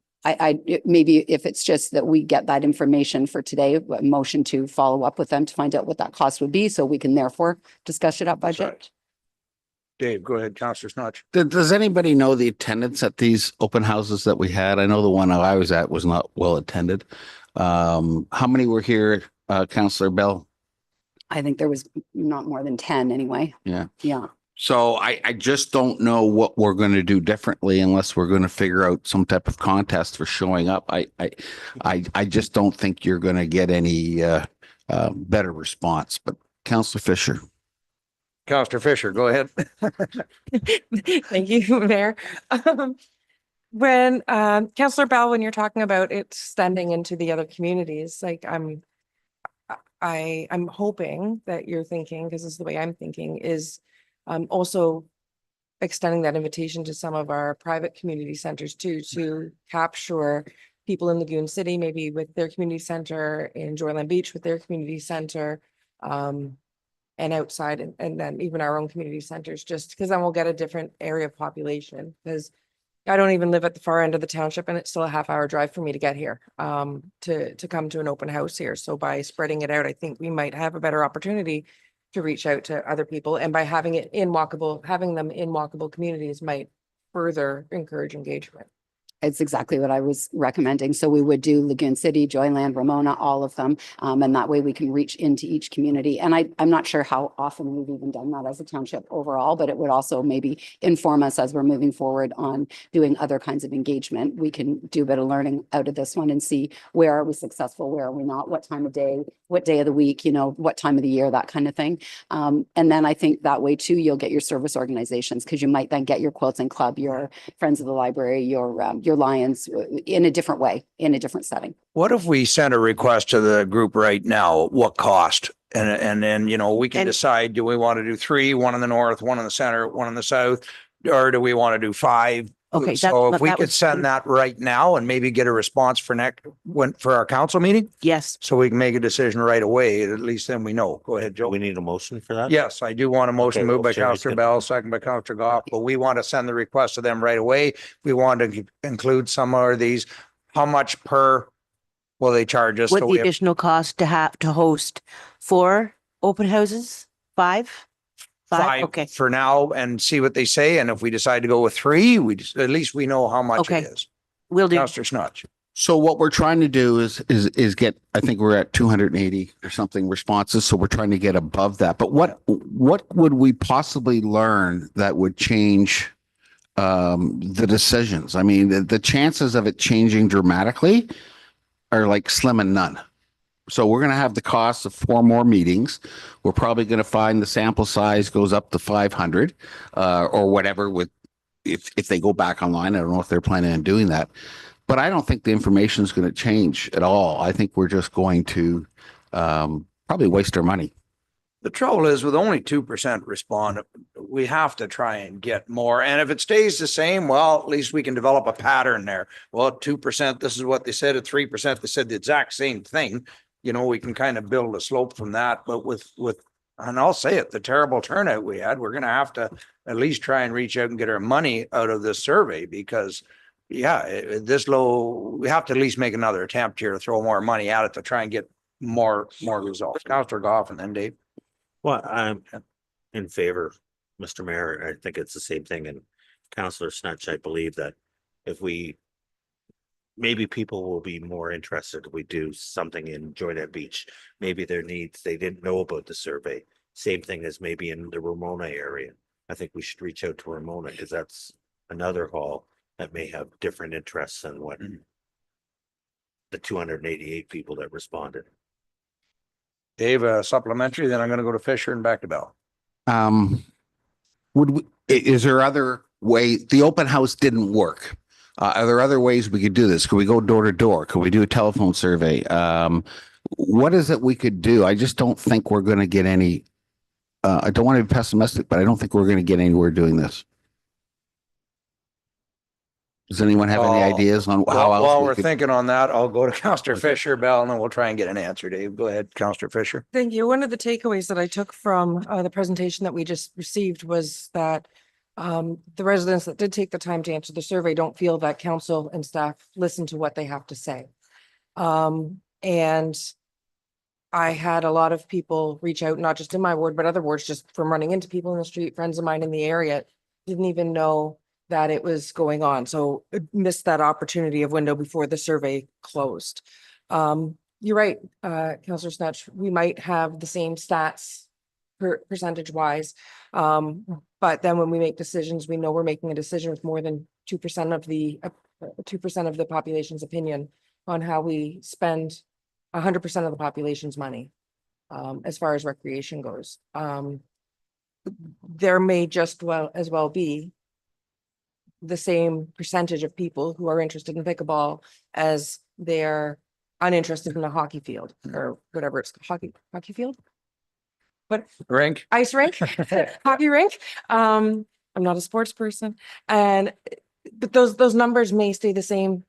maybe if it's just that we get that information for today, a motion to follow up with them to find out what that cost would be, so we can therefore discuss it at budget. Right. Dave, go ahead, Councillor Snodge. Does anybody know the attendance at these open houses that we had? I know the one I was at was not well attended. How many were here, Councillor Bell? I think there was not more than 10 anyway. Yeah. Yeah. So I just don't know what we're going to do differently unless we're going to figure out some type of contest for showing up. I just don't think you're going to get any better response. But Councillor Fisher. Councillor Fisher, go ahead. Thank you, Mayor. When Councillor Bell, when you're talking about it extending into the other communities, like I'm hoping that you're thinking, because this is the way I'm thinking, is also extending that invitation to some of our private community centers too, to capture people in Lagoon City, maybe with their community center, in Joyland Beach with their community center, and outside, and then even our own community centers, just because then we'll get a different area of population. Because I don't even live at the far end of the township, and it's still a half-hour drive for me to get here, to come to an open house here. So by spreading it out, I think we might have a better opportunity to reach out to other people, and by having them in walkable communities might further encourage engagement. It's exactly what I was recommending. So we would do Lagoon City, Joyland, Ramona, all of them. And that way we can reach into each community. And I'm not sure how often we've even done that as a township overall, but it would also maybe inform us as we're moving forward on doing other kinds of engagement. We can do a bit of learning out of this one and see where are we successful, where are we not, what time of day, what day of the week, what time of the year, that kind of thing. And then I think that way too, you'll get your service organizations, because you might then get your quilting club, your Friends of the Library, your Lions in a different way, in a different setting. What if we sent a request to the group right now? What cost? And then, we can decide, do we want to do 3, 1 in the north, 1 in the center, 1 in the south, or do we want to do 5? Okay. So if we could send that right now and maybe get a response for our council meeting? Yes. So we can make a decision right away. At least then we know. Go ahead, Joe. We need a motion for that? Yes, I do want a motion moved by Jerry's Councillor good. Bell, second by Councillor Goff, but we want to send the request to them right away. We want to include some of these. How much per will they charge us? What the additional cost to have to host 4 open houses? 5? 5 okay. for now, and see what they say. And if we decide to go with 3, at least we know how much it is. We'll do. Councillor Snutch. So what we're trying to do is get, I think we're at 280 or something responses. So we're trying to get above that. But what would we possibly learn that would change the decisions? I mean, the chances of it changing dramatically are like slim and none. So we're going to have the cost of 4 more meetings. We're probably going to find the sample size goes up to 500 or whatever if they go back online. I don't know if they're planning on doing that. But I don't think the information is going to change at all. I think we're just going to probably waste our money. The trouble is with only 2% respond, we have to try and get more. And if it stays the same, well, at least we can develop a pattern there. Well, at 2%, this is what they said. At 3%, they said the exact same thing. We can kind of build a slope from that. But and I'll say it, the terrible turnout we had, we're going to have to at least try and reach out and get our money out of this survey, because this low, we have to at least make another attempt here to throw more money at it to try and get more results. Councillor Goff and then Dave. Well, I'm in favor, Mr. Mayor. I think it's the same thing. And Councillor Snutch, I believe that maybe people will be more interested if we do something in Joyland Beach. Maybe their needs, they didn't know about the survey. Same thing as maybe in the Ramona area. I think we should reach out to Ramona, because that's another hall that may have different interests than what the 288 people that responded. Dave, supplementary, then I'm going to go to Fisher and back to Bell. Is there other way? The open house didn't work. Are there other ways we could do this? Could we go door to door? Could we do a telephone survey? What is it we could do? I just don't think we're going to get any. I don't want to be pessimistic, but I don't think we're going to get anywhere doing this. Does anyone have any ideas on how else? While we're thinking on that, I'll go to Councillor Fisher, Bell, and then we'll try and get an answer. Dave, go ahead, Councillor Fisher. Thank you. One of the takeaways that I took from the presentation that we just received was that the residents that did take the time to answer the survey don't feel that council and staff listen to what they have to say. And I had a lot of people reach out, not just in my ward, but other wards, just from running into people in the street, friends of mine in the area, didn't even know that it was going on. So missed that opportunity of window before the survey closed. you're right, Counselor Snatch, we might have the same stats percentage wise. But then when we make decisions, we know we're making a decision with more than 2% of the 2% of the population's opinion on how we spend 100% of the population's money, as far as recreation goes. There may just as well be the same percentage of people who are interested in pickleball as they're uninterested in a hockey field or whatever it's hockey field. But Rink. Ice rink, hockey rink. I'm not a sports person, but those numbers may stay the same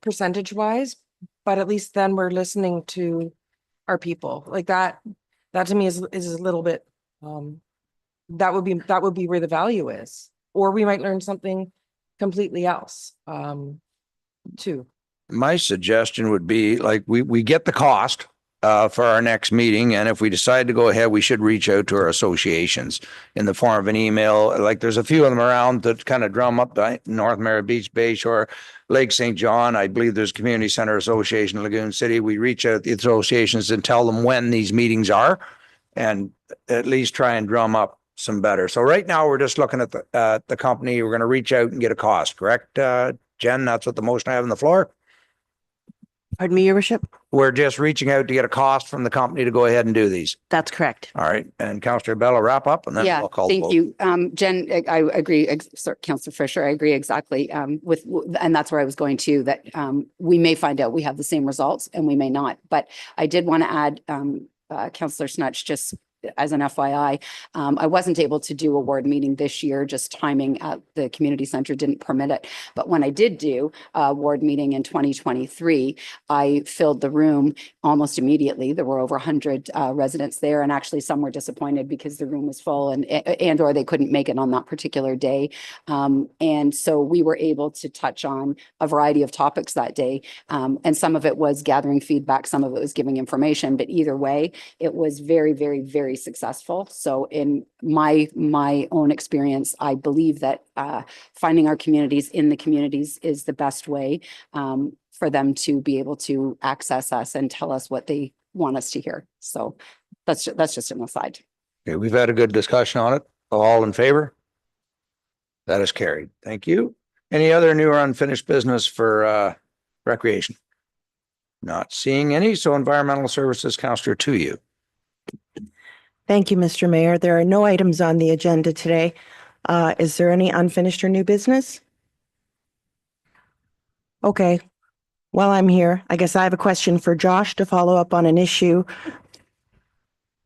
percentage wise, but at least then we're listening to our people like that. That to me is a little bit, that would be where the value is, or we might learn something completely else, too. My suggestion would be like, we get the cost for our next meeting. And if we decide to go ahead, we should reach out to our associations in the form of an email. Like there's a few of them around that kind of drum up the North Mara Beach, Bay Shore, Lake St. John. I believe there's Community Center Association, Lagoon City. We reach out to the associations and tell them when these meetings are and at least try and drum up some better. So right now we're just looking at the company. We're going to reach out and get a cost, correct? Jen, that's what the motion I have on the floor. Pardon me, Your Worship? We're just reaching out to get a cost from the company to go ahead and do these. That's correct. All right. And Councillor Bell will wrap up and then Yeah, we'll call the thank vote. you. Jen, I agree. Sorry, Councillor Fisher, I agree exactly and that's where I was going to, that we may find out we have the same results and we may not. But I did want to add, Councillor Snutch, just as an FYI, I wasn't able to do a ward meeting this year, just timing at the community center didn't permit it. But when I did do a ward meeting in 2023, I filled the room almost immediately. There were over 100 residents there, and actually some were disappointed because the room was full and or they couldn't make it on that particular day. And so we were able to touch on a variety of topics that day. And some of it was gathering feedback, some of it was giving information, but either way, it was very, very, very successful. So in my own experience, I believe that finding our communities in the communities is the best way for them to be able to access us and tell us what they want us to hear. So that's just an aside. Okay, we've had a good discussion on it. All in favor? That is carried. Thank you. Any other new or unfinished business for recreation? Not seeing any. So environmental services, Councillor, to you. Thank you, Mr. Mayor. There are no items on the agenda today. Is there any unfinished or new business? Okay. While I'm here, I guess I have a question for Josh to follow up on an issue.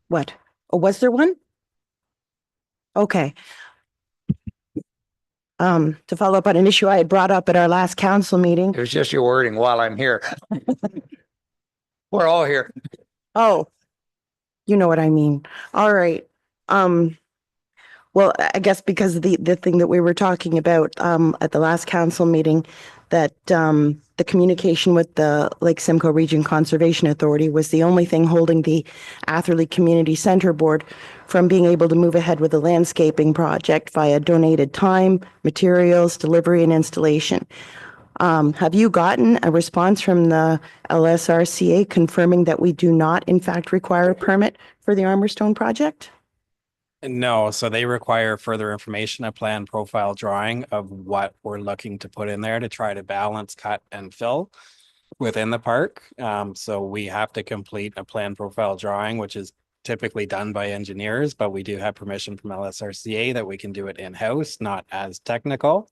What? Oh, was there one? Okay. To follow up on an issue I had brought up at our last council meeting. It was just your wording while I'm here. We're all here. Oh, you know what I mean. All right. Well, I guess because the thing that we were talking about at the last council meeting, that the communication with the Lake Simcoe Region Conservation Authority was the only thing holding the Atherley Community Center Board from being able to move ahead with the landscaping project via donated time, materials, delivery, and installation. Have you gotten a response from the LSRCA confirming that we do not, in fact, require a permit for the Armorstone project? No, so they require further information, a plan profile drawing of what we're looking to put in there to try to balance, cut and fill within the park. So we have to complete a plan profile drawing, which is typically done by engineers, but we do have permission from LSRCA that we can do it in-house, not as technical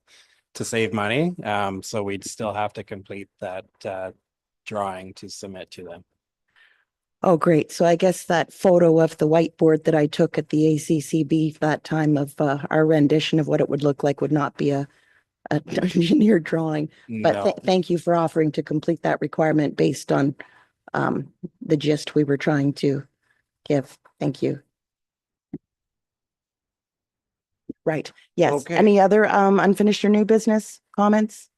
to save money. So we'd still have to complete that drawing to submit to them. Oh, great. So I guess that photo of the whiteboard that I took at the ACCB that time of our rendition of what it would look like would not be a engineered drawing. But No. thank you for offering to complete that requirement based on the gist we were trying to give. Thank you. Right. Yes. Okay. Any other unfinished or new business comments?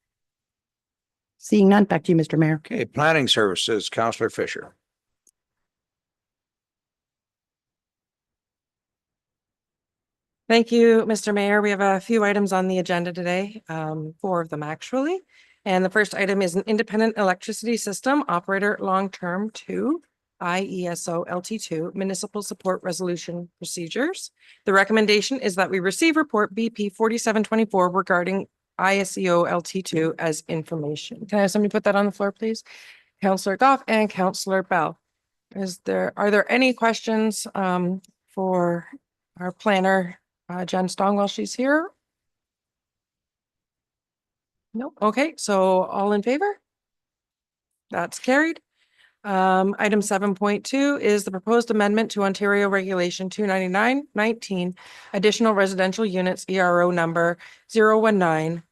Seeing none, back to you, Mr. Mayor. Okay, planning services, Councillor Fisher. Thank you, Mr. Mayor. We have a few items on the agenda today, 4 of them actually. And the first item is an independent electricity system operator long-term 2, IESO LT2 municipal support resolution procedures. The recommendation is that we receive report BP 4724 regarding ISEO LT2 as information. Can I have somebody put that on the floor, please? Councillor Goff and Councillor Bell. Are there any questions for our planner, Jen Stong, while she's here? No. Okay, so all in favor? That's carried. Item 7.2 is the proposed amendment to Ontario Regulation 299-19, additional residential units, ERO number 019-9210.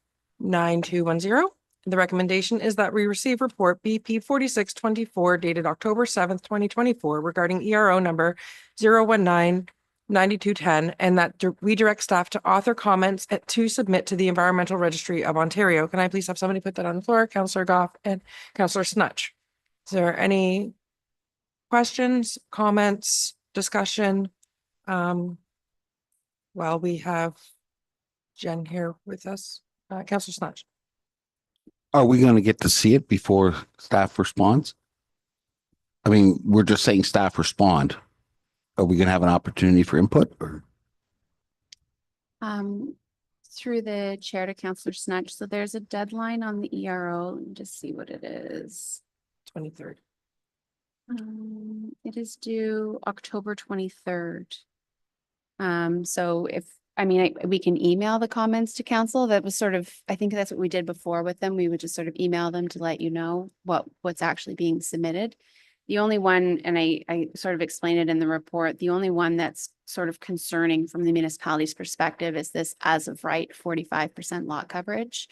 The recommendation is that we receive report BP 4624 dated October 7th, 2024 regarding ERO number 019-9210, and that we direct staff to author comments to submit to the Environmental Registry of Ontario. Can I please have somebody put that on the floor? Councillor Goff and Councillor Snutch. Is there any questions, comments, discussion? Well, we have Jen here with us. Councillor Snutch. Are we going to get to see it before staff responds? I mean, we're just saying staff respond. Are we going to have an opportunity for input or? Through the chair to Councillor Snutch. So there's a deadline on the ERO. Let me just see what it is. 23rd. It is due October 23rd. So we can email the comments to council. That was sort of, I think that's what we did before with them. We would just sort of email them to let you know what's actually being submitted. The only one, and I sort of explained it in the report, the only one that's sort of concerning from the municipality's perspective is this as of right 45% lot coverage.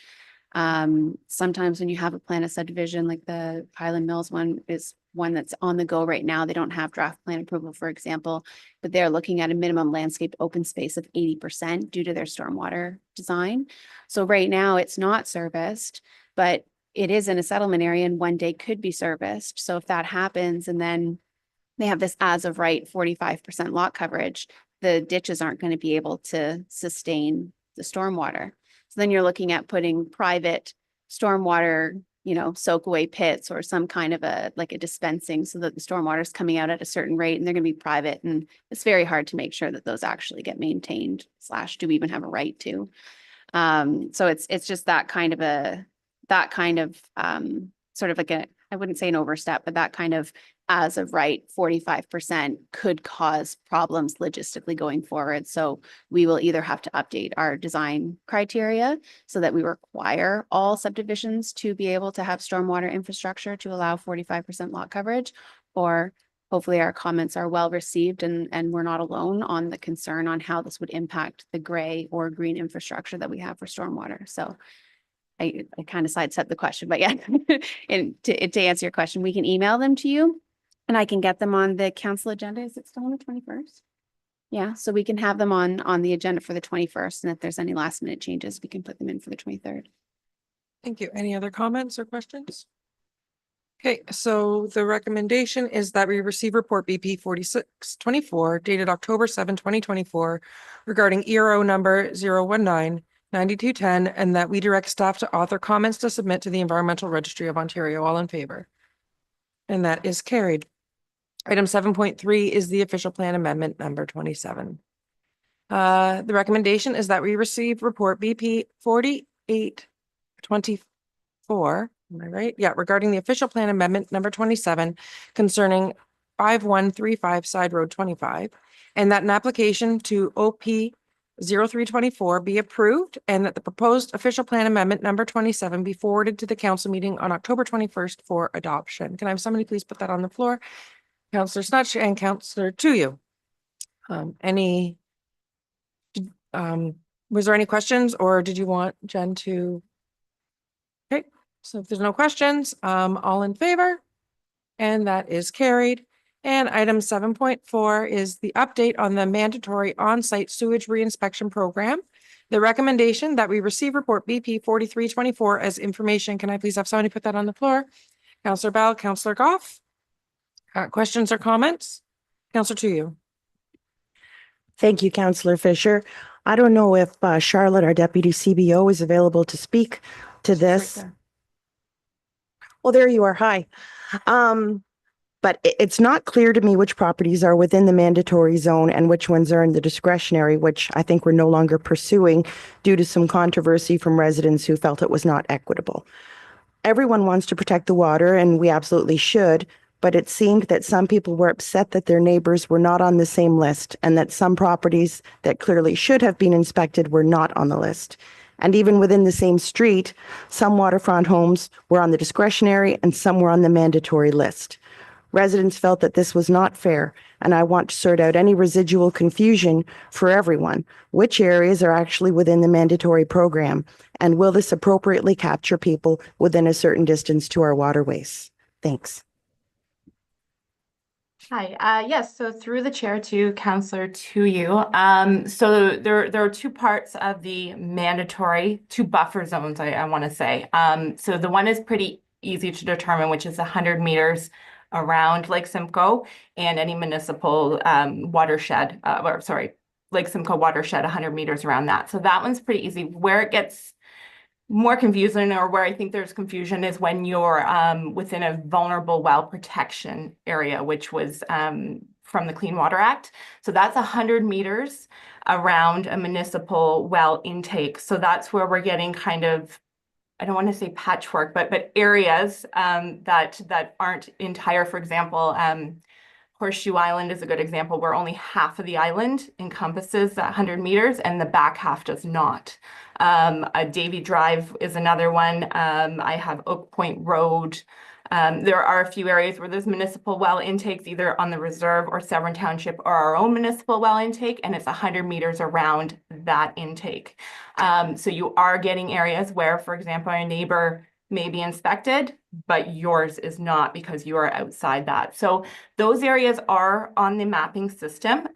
Sometimes when you have a plan of subdivision, like the Highland Mills one is one that's on the go right now. They don't have draft plan approval, for example, but they're looking at a minimum landscape open space of 80% due to their stormwater design. So right now it's not serviced, but it is in a settlement area and one day could be serviced. So if that happens and then they have this as of right 45% lot coverage, the ditches aren't going to be able to sustain the stormwater. So then you're looking at putting private stormwater, soak away pits or some kind of a dispensing so that the stormwater is coming out at a certain rate and they're going to be private. And it's very hard to make sure that those actually get maintained / do we even have a right to. So it's just that kind of sort of like I wouldn't say an overstep, but that kind of as of right 45% could cause problems logistically going forward. So we will either have to update our design criteria so that we require all subdivisions to be able to have stormwater infrastructure to allow 45% lot coverage, or hopefully our comments are well received and we're not alone on the concern on how this would impact the gray or green infrastructure that we have for stormwater. So I kind of sidestepped the question, but yeah, and to answer your question, we can email them to you and I can get them on the council agenda. Is it still on the 21st? Yeah, so we can have them on the agenda for the 21st. And if there's any last minute changes, we can put them in for the 23rd. Thank you. Any other comments or questions? Okay, so the recommendation is that we receive report BP 4624 dated October 7, 2024 regarding ERO number 019-9210, and that we direct staff to author comments to submit to the Environmental Registry of Ontario. All in favor? And that is carried. Item 7.3 is the official plan amendment number 27. The recommendation is that we receive report BP 4824. Am I right? Yeah, regarding the official plan amendment number 27 concerning 5135 Side Road 25, and that an application to OP 0324 be approved and that the proposed official plan amendment number 27 be forwarded to the council meeting on October 21st for adoption. Can I have somebody please put that on the floor? Councillor Snutch and Councillor Tuyu. Was there any questions or did you want Jen to? Okay, so if there's no questions, all in favor? And that is carried. And item 7.4 is the update on the mandatory on-site sewage reinspection program. The recommendation that we receive report BP 4324 as information. Can I please have somebody put that on the floor? Councillor Bell, Councillor Goff. Questions or comments? Councillor Tuyu. Thank you, Councillor Fisher. I don't know if Charlotte, our deputy CBO, is available to speak to this. Oh, there you are. Hi. But it's not clear to me which properties are within the mandatory zone and which ones are in the discretionary, which I think we're no longer pursuing due to some controversy from residents who felt it was not equitable. Everyone wants to protect the water, and we absolutely should, but it seemed that some people were upset that their neighbors were not on the same list and that some properties that clearly should have been inspected were not on the list. And even within the same street, some waterfront homes were on the discretionary and some were on the mandatory list. Residents felt that this was not fair, and I want to sort out any residual confusion for everyone. Which areas are actually within the mandatory program, and will this appropriately capture people within a certain distance to our waterways? Thanks. Hi, yes, so through the chair to Councillor to you. So there are two parts of the mandatory, two buffer zones, I want to say. So the one is pretty easy to determine, which is 100 meters around Lake Simcoe and any municipal watershed, Lake Simcoe watershed, 100 meters around that. So that one's pretty easy. Where it gets more confusing, or where I think there's confusion, is when you're within a vulnerable well protection area, which was from the Clean Water Act. So that's 100 meters around a municipal well intake. So that's where we're getting kind of, I don't want to say patchwork, but areas that aren't entire. For example, Horseshoe Island is a good example where only half of the island encompasses that 100 meters and the back half does not. Davy Drive is another one. I have Oak Point Road. There are a few areas where there's municipal well intakes, either on the reserve or Severn Township or our own municipal well intake, and it's 100 meters around that intake. So you are getting areas where, for example, our neighbor may be inspected, but yours is not because you are outside that. So those areas are on the mapping system.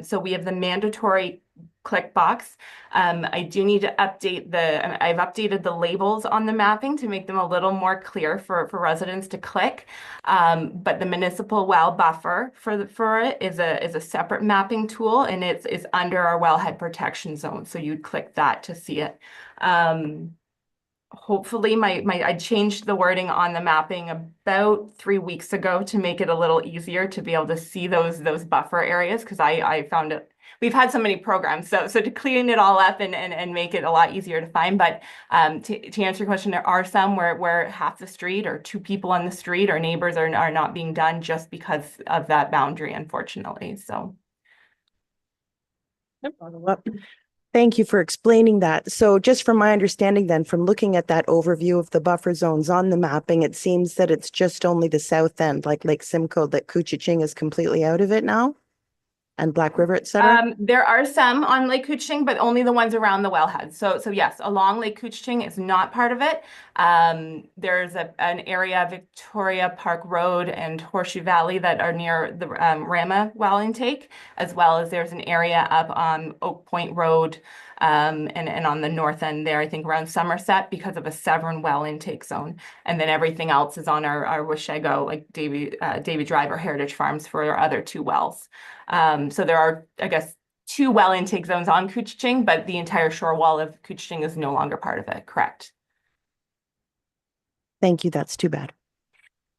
So we have the mandatory click box. I do need to update I've updated the labels on the mapping to make them a little more clear for residents to click. But the municipal well buffer for it is a separate mapping tool, and it's under our wellhead protection zone. So you'd click that to see it. Hopefully I changed the wording on the mapping about 3 weeks ago to make it a little easier to be able to see those buffer areas, because I found it, we've had so many programs, so to clean it all up and make it a lot easier to find. But to answer your question, there are some where half the street or two people on the street or neighbors are not being done just because of that boundary, unfortunately. So Thank you for explaining that. So just from my understanding then, from looking at that overview of the buffer zones on the mapping, it seems that it's just only the south end, like Lake Simcoe, that Couchiching is completely out of it now, and Black River, et cetera? There are some on Lake Couchiching, but only the ones around the wellhead. So yes, along Lake Couchiching is not part of it. There's an area, Victoria Park Road and Horseshoe Valley, that are near the Ramara well intake, as well as there's an area up on Oak Point Road and on the north end there, I think around Somerset, because of a Severn well intake zone. And then everything else is on our Washego, like Davy Drive or Heritage Farms, for our other two wells. So there are, I guess, two well intake zones on Couchiching, but the entire shore wall of Couchiching is no longer part of it. Correct. Thank you. That's too bad.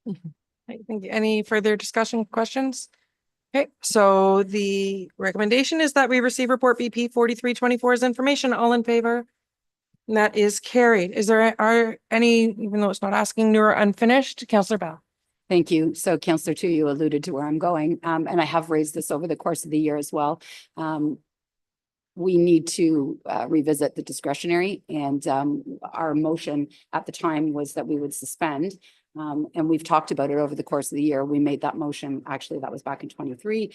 Okay, thank you. Any further discussion, questions? Okay, so the recommendation is that we receive report BP 4324's information. All in favor? And that is carried. Is there are any, even though it's not asking, new or unfinished? Councillor Bell. Thank you. So Councillor Tu, you alluded to where I'm going, and I have raised this over the course of the year as well. We need to revisit the discretionary, and our motion at the time was that we would suspend. And we've talked about it over the course of the year. We made that motion, actually, that was back in 23.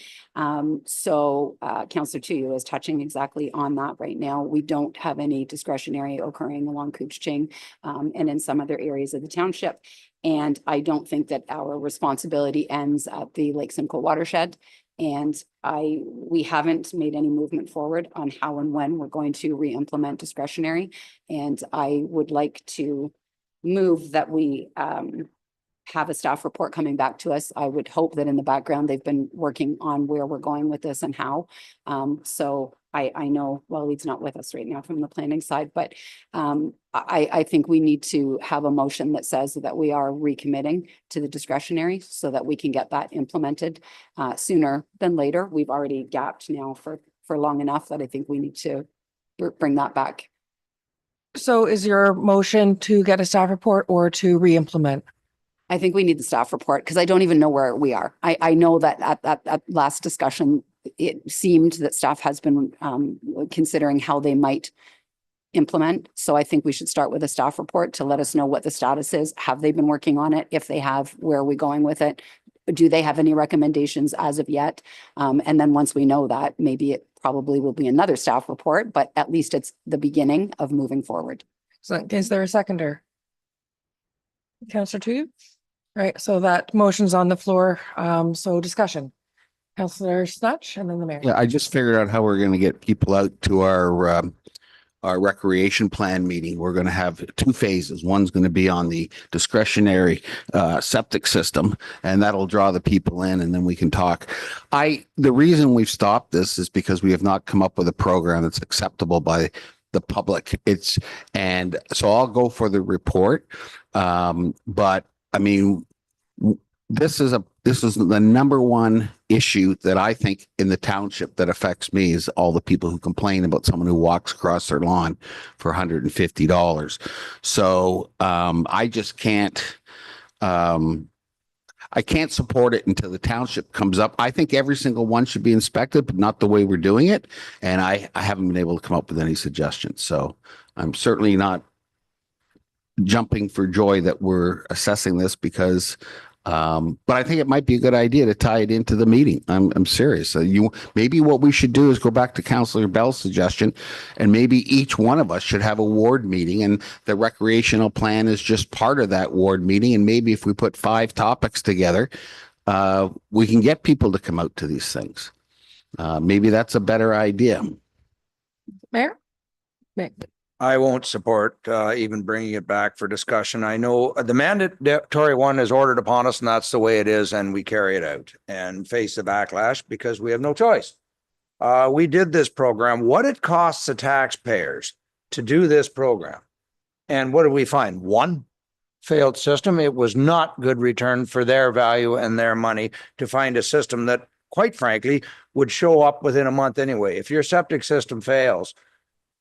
So Councillor Tu is touching exactly on that right now. We don't have any discretionary occurring along Couchiching and in some other areas of the township. And I don't think that our responsibility ends at the Lake Simcoe watershed. And we haven't made any movement forward on how and when we're going to re-implement discretionary. And I would like to move that we have a staff report coming back to us. I would hope that in the background, they've been working on where we're going with this and how. So I know, well, he's not with us right now from the planning side, but I think we need to have a motion that says that we are recommitting to the discretionary so that we can get that implemented sooner than later. We've already gapped now for long enough that I think we need to bring that back. So is your motion to get a staff report or to re-implement? I think we need the staff report because I don't even know where we are. I know that at last discussion, it seemed that staff has been considering how they might implement. So I think we should start with a staff report to let us know what the status is. Have they been working on it? If they have, where are we going with it? Do they have any recommendations as of yet? And then once we know that, maybe it probably will be another staff report, but at least it's the beginning of moving forward. So is there a seconder? Councillor Tu? Right, so that motion's on the floor. So discussion. Councillor Snatch and then the mayor. Yeah, I just figured out how we're going to get people out to our recreation plan meeting. We're going to have two phases. One's going to be on the discretionary septic system, and that'll draw the people in, and then we can talk. The reason we've stopped this is because we have not come up with a program that's acceptable by the public. And so I'll go for the report. But I mean, this is the number one issue that I think in the township that affects me is all the people who complain about someone who walks across their lawn for $150. So I just can't I can't support it until the township comes up. I think every single one should be inspected, but not the way we're doing it. And I haven't been able to come up with any suggestions. So I'm certainly not jumping for joy that we're assessing this because but I think it might be a good idea to tie it into the meeting. I'm serious. Maybe what we should do is go back to Councillor Bell's suggestion, and maybe each one of us should have a ward meeting, and the recreational plan is just part of that ward meeting. And maybe if we put 5 topics together, we can get people to come out to these things. Maybe that's a better idea. Mayor? I won't support even bringing it back for discussion. I know the mandatory one is ordered upon us, and that's the way it is, and we carry it out and face the backlash because we have no choice. We did this program. What it costs the taxpayers to do this program, and what did we find? One failed system. It was not good return for their value and their money to find a system that, quite frankly, would show up within a month anyway. If your septic system fails,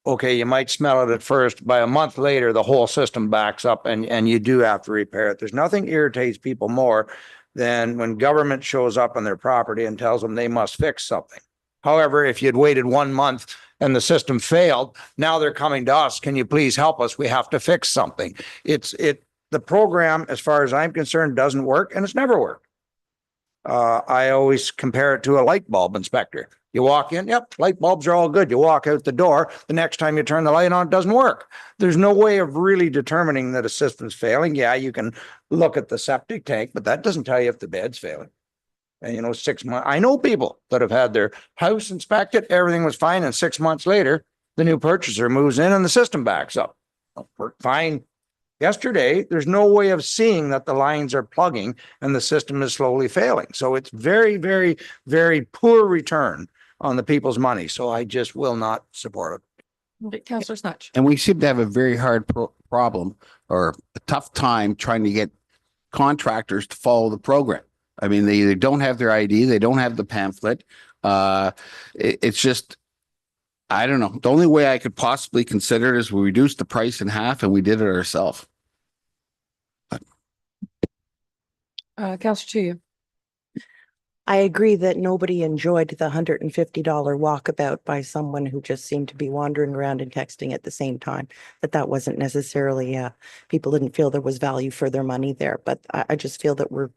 okay, you might smell it at first. By a month later, the whole system backs up and you do have to repair it. There's nothing irritates people more than when government shows up on their property and tells them they must fix something. However, if you'd waited 1 month and the system failed, now they're coming to us. Can you please help us? We have to fix something. The program, as far as I'm concerned, doesn't work, and it's never worked. I always compare it to a light bulb inspector. You walk in, yep, light bulbs are all good. You walk out the door, the next time you turn the light on, it doesn't work. There's no way of really determining that a system's failing. Yeah, you can look at the septic tank, but that doesn't tell you if the bed's failing. And 6 months, I know people that have had their house inspected, everything was fine, and 6 months later, the new purchaser moves in and the system backs up. Fine. Yesterday, there's no way of seeing that the lines are plugging and the system is slowly failing. So it's very, very, very poor return on the people's money. So I just will not support it. Councillor Snatch. And we seem to have a very hard problem or a tough time trying to get contractors to follow the program. I mean, they either don't have their ID, they don't have the pamphlet. It's just, I don't know. The only way I could possibly consider it is we reduced the price in half and we did it ourselves. Councillor Tu. I agree that nobody enjoyed the $150 walkabout by someone who just seemed to be wandering around and texting at the same time. That wasn't necessarily, people didn't feel there was value for their money there. But I just feel that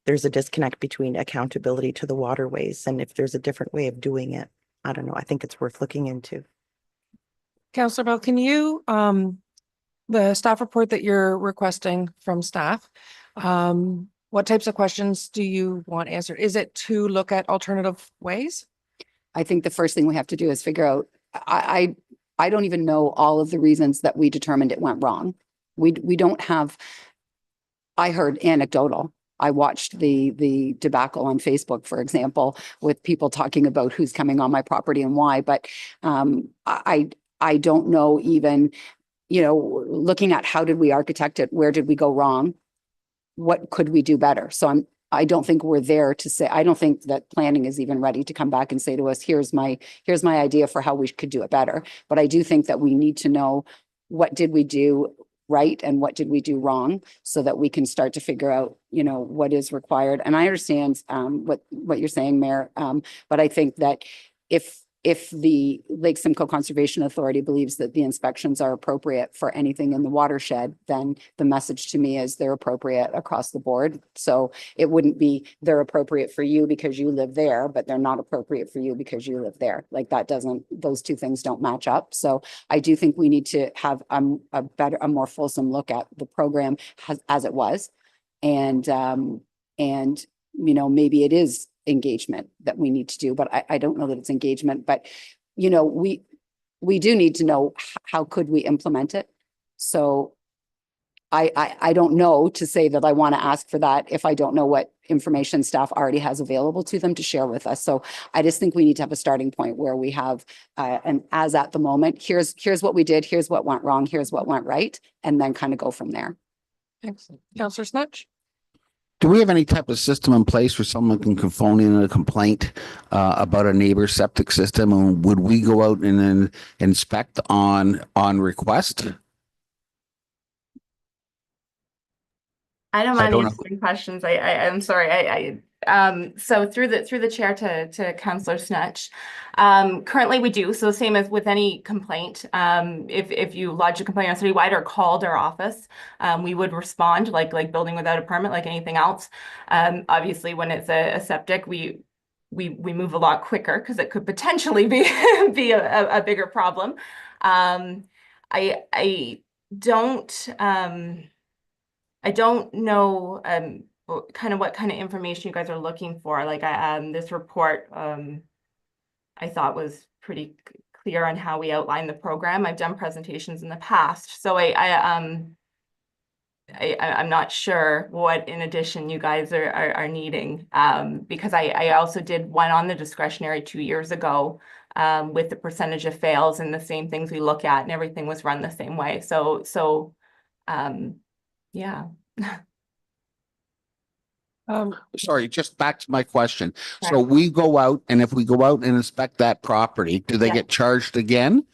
there's a disconnect between accountability to the waterways. And if there's a different way of doing it, I don't know. I think it's worth looking into. Councillor Bell, can you, the staff report that you're requesting from staff, what types of questions do you want answered? Is it to look at alternative ways? I think the first thing we have to do is figure out, I don't even know all of the reasons that we determined it went wrong. We don't have I heard anecdotal. I watched the debacle on Facebook, for example, with people talking about who's coming on my property and why. But I don't know even, you know, looking at how did we architect it, where did we go wrong, what could we do better? So I don't think we're there to say, I don't think that planning is even ready to come back and say to us, here's my idea for how we could do it better. But I do think that we need to know what did we do right and what did we do wrong so that we can start to figure out, you know, what is required. And I understand what you're saying, Mayor. But I think that if the Lake Simcoe Conservation Authority believes that the inspections are appropriate for anything in the watershed, then the message to me is they're appropriate across the board. So it wouldn't be they're appropriate for you because you live there, but they're not appropriate for you because you live there. Like that doesn't, those two things don't match up. So I do think we need to have a more fulsome look at the program as it was. And you know, maybe it is engagement that we need to do, but I don't know that it's engagement, but you know, we do need to know how could we implement it. So I don't know to say that I want to ask for that if I don't know what information staff already has available to them to share with us. So I just think we need to have a starting point where we have and as at the moment, here's what we did, here's what went wrong, here's what went right, and then kind of go from there. Excellent. Councillor Snatch? Do we have any type of system in place where someone can phone in a complaint about a neighbor's septic system? And would we go out and then inspect on request? I don't mind don't know. answering questions. I'm sorry. So through the chair to Councillor Snatch, currently we do. So same as with any complaint, if you lodge a complaint on citywide or called our office, we would respond like building without a permit, like anything else. Obviously when it's a septic, we move a lot quicker because it could potentially be a bigger problem. I don't know kind of what kind of information you guys are looking for. Like this report I thought was pretty clear on how we outline the program. I've done presentations in the past, so I'm not sure what in addition you guys are needing because I also did one on the discretionary 2 years ago with the percentage of fails and the same things we look at and everything was run the same way. So yeah. Sorry, just back to my question. So Sorry. we go out, and if we go out and inspect that property, do they Yeah. get charged again?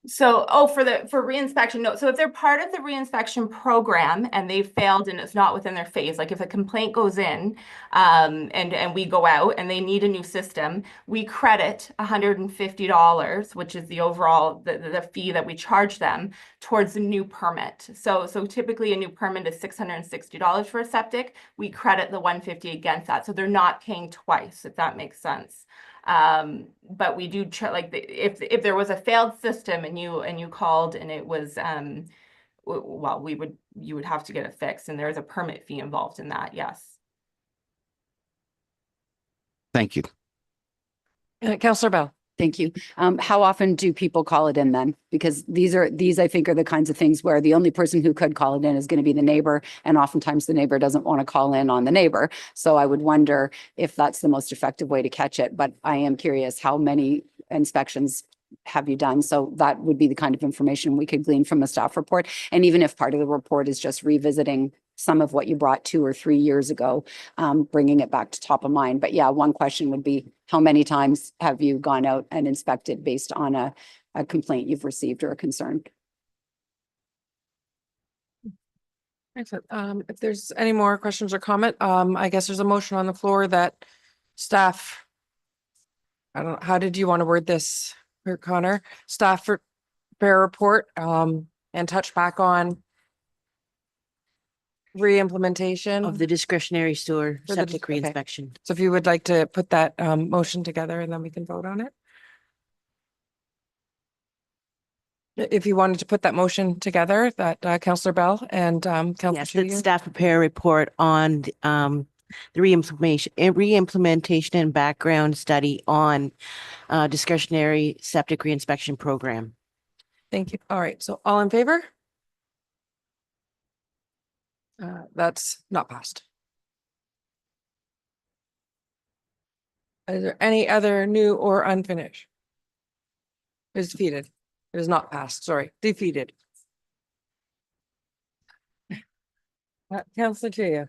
So, for reinspection, no. So if they're part of the reinspection program and they failed and it's not within their phase, like if a complaint goes in, and we go out and they need a new system, we credit $150, which is the overall the fee that we charge them towards the new permit. So typically a new permit is $660 for a septic. We credit the $150 against that, so they're not paying twice, if that makes sense. But we do like if there was a failed system and you called and it was well, you would have to get it fixed and there's a permit fee involved in that. Yes. Thank you. Councillor Bell. Thank you. How often do people call it in then? Because these I think are the kinds of things where the only person who could call it in is going to be the neighbor. And oftentimes the neighbor doesn't want to call in on the neighbor. So I would wonder if that's the most effective way to catch it. But I am curious, how many inspections have you done? So that would be the kind of information we could glean from a staff report. And even if part of the report is just revisiting some of what you brought 2 or 3 years ago, bringing it back to top of mind. But yeah, one question would be, how many times have you gone out and inspected based on a complaint you've received or a concern? Excellent. If there's any more questions or comment, I guess there's a motion on the floor that staff, I don't know, how did you want to word this, Connor? Staff prepare a report and touch back on re-implementation of the discretionary sewer For the septic okay. reinspection. So if you would like to put that motion together and then we can vote on it. If you wanted to put that motion together, that Councillor Bell and Councillor Yes, that Tudier. staff prepare a report on the re-implementation and background study on discretionary septic reinspection program. Thank you. All right. So all in favor? That's not passed. Is there any other new or unfinished? It is defeated. It is not passed, sorry, defeated. Councillor Chia.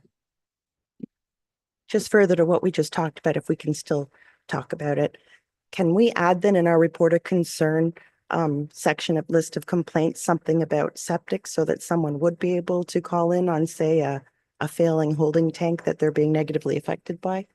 Just further to what we just talked about, if we can still talk about it, can we add then in our report of concern section of list of complaints, something about septic so that someone would be able to call in on, say, a failing holding tank that they're being negatively affected by?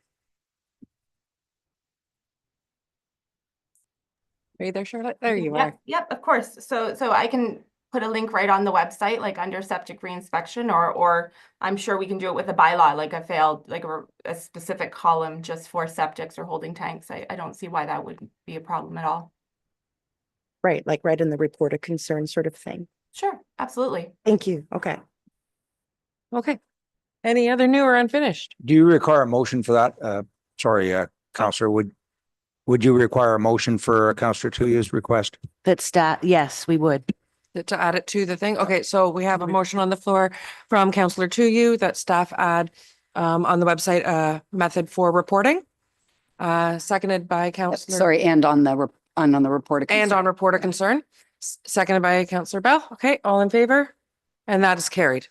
Are you there, Charlotte? There you Yep, are. yep, of course. So I can put a link right on the website, like under septic reinspection, or I'm sure we can do it with a bylaw, like a specific column just for septics or holding tanks. I don't see why that would be a problem at all. Right, like right in the report of concern sort of thing. Sure, absolutely. Thank you. Okay. Okay. Any other new or unfinished? Do you require a motion for that? Councillor, would you require a motion for Councillor Tuyu's request? Yes, we would. To add it to the thing? Okay, so we have a motion on the floor from Councillor Tuyu that staff add on the website method for reporting. Seconded by Councillor. Sorry, and on the report of concern. And on report of concern. Seconded by Councillor Bell. Okay, all in favor? And that is carried.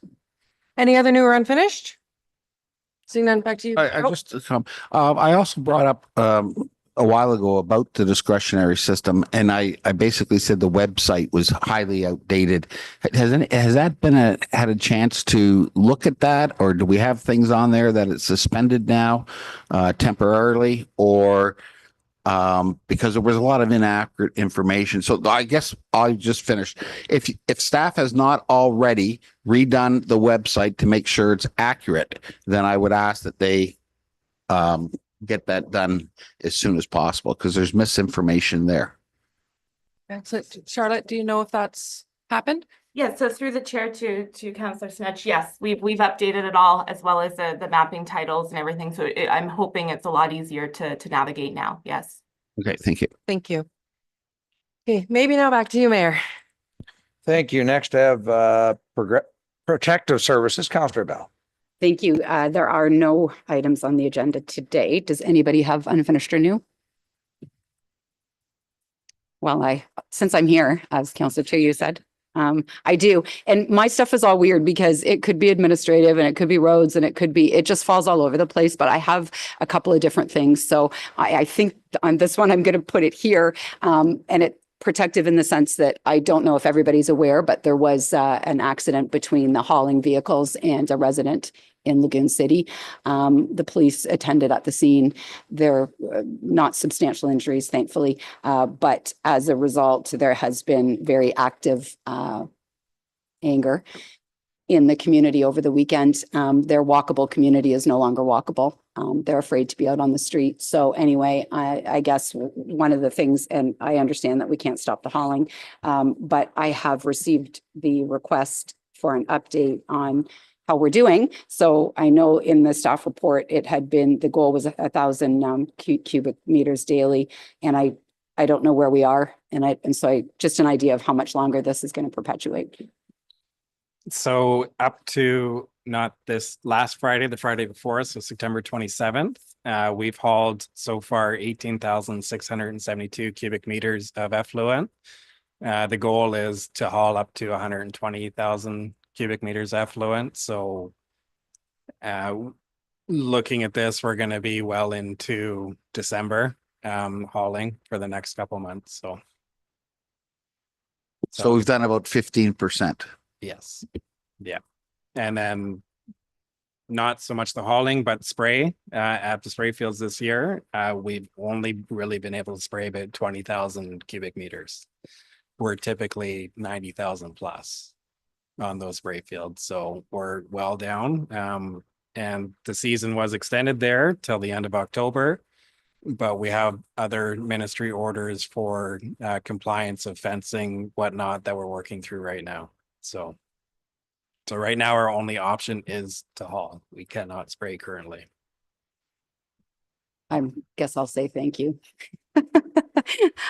Any other new or unfinished? Seeing none, back to you. I also brought up a while ago about the discretionary system, and I basically said the website was highly outdated. Has that been had a chance to look at that, or do we have things on there that it's suspended now temporarily, or because there was a lot of inaccurate information? So I guess I just finished. If staff has not already redone the website to make sure it's accurate, then I would ask that they get that done as soon as possible, because there's misinformation there. Excellent. Charlotte, do you know if that's happened? Yeah, so through the chair to Councillor Snitch, yes, we've updated it all, as well as the mapping titles and everything. So I'm hoping it's a lot easier to navigate now. Yes. Okay, thank you. Thank you. Okay, maybe now back to you, Mayor. Thank you. Next, I have Protective Services, Councillor Bell. Thank you. There are no items on the agenda today. Does anybody have unfinished or new? Well, since I'm here, as Councillor Tuyu said, I do. And my stuff is all weird because it could be administrative and it could be roads and it just falls all over the place. But I have a couple of different things. So I think on this one, I'm going to put it here. And it protective in the sense that I don't know if everybody's aware, but there was an accident between the hauling vehicles and a resident in Lagoon City. The police attended at the scene. There were not substantial injuries, thankfully, but as a result, there has been very active anger in the community over the weekend. Their walkable community is no longer walkable. They're afraid to be out on the street. So anyway, I guess one of the things, and I understand that we can't stop the hauling, but I have received the request for an update on how we're doing. So I know in the staff report, it had been, the goal was 1,000 cubic meters daily. And I don't know where we are. And so just an idea of how much longer this is going to perpetuate. So up to not this last Friday, the Friday before, so September 27th, we've hauled so far 18,672 cubic meters of effluent. The goal is to haul up to 120,000 cubic meters effluent. So looking at this, we're going to be well into December hauling for the next couple months. So we've done about 15%. Yes. Yeah. And then not so much the hauling, but spray at the spray fields this year. We've only really been able to spray about 20,000 cubic meters. We're typically 90,000 plus on those spray fields. So we're well down. And the season was extended there till the end of October. But we have other ministry orders for compliance of fencing, whatnot, that we're working through right now. So right now our only option is to haul. We cannot spray currently. I guess I'll say thank you.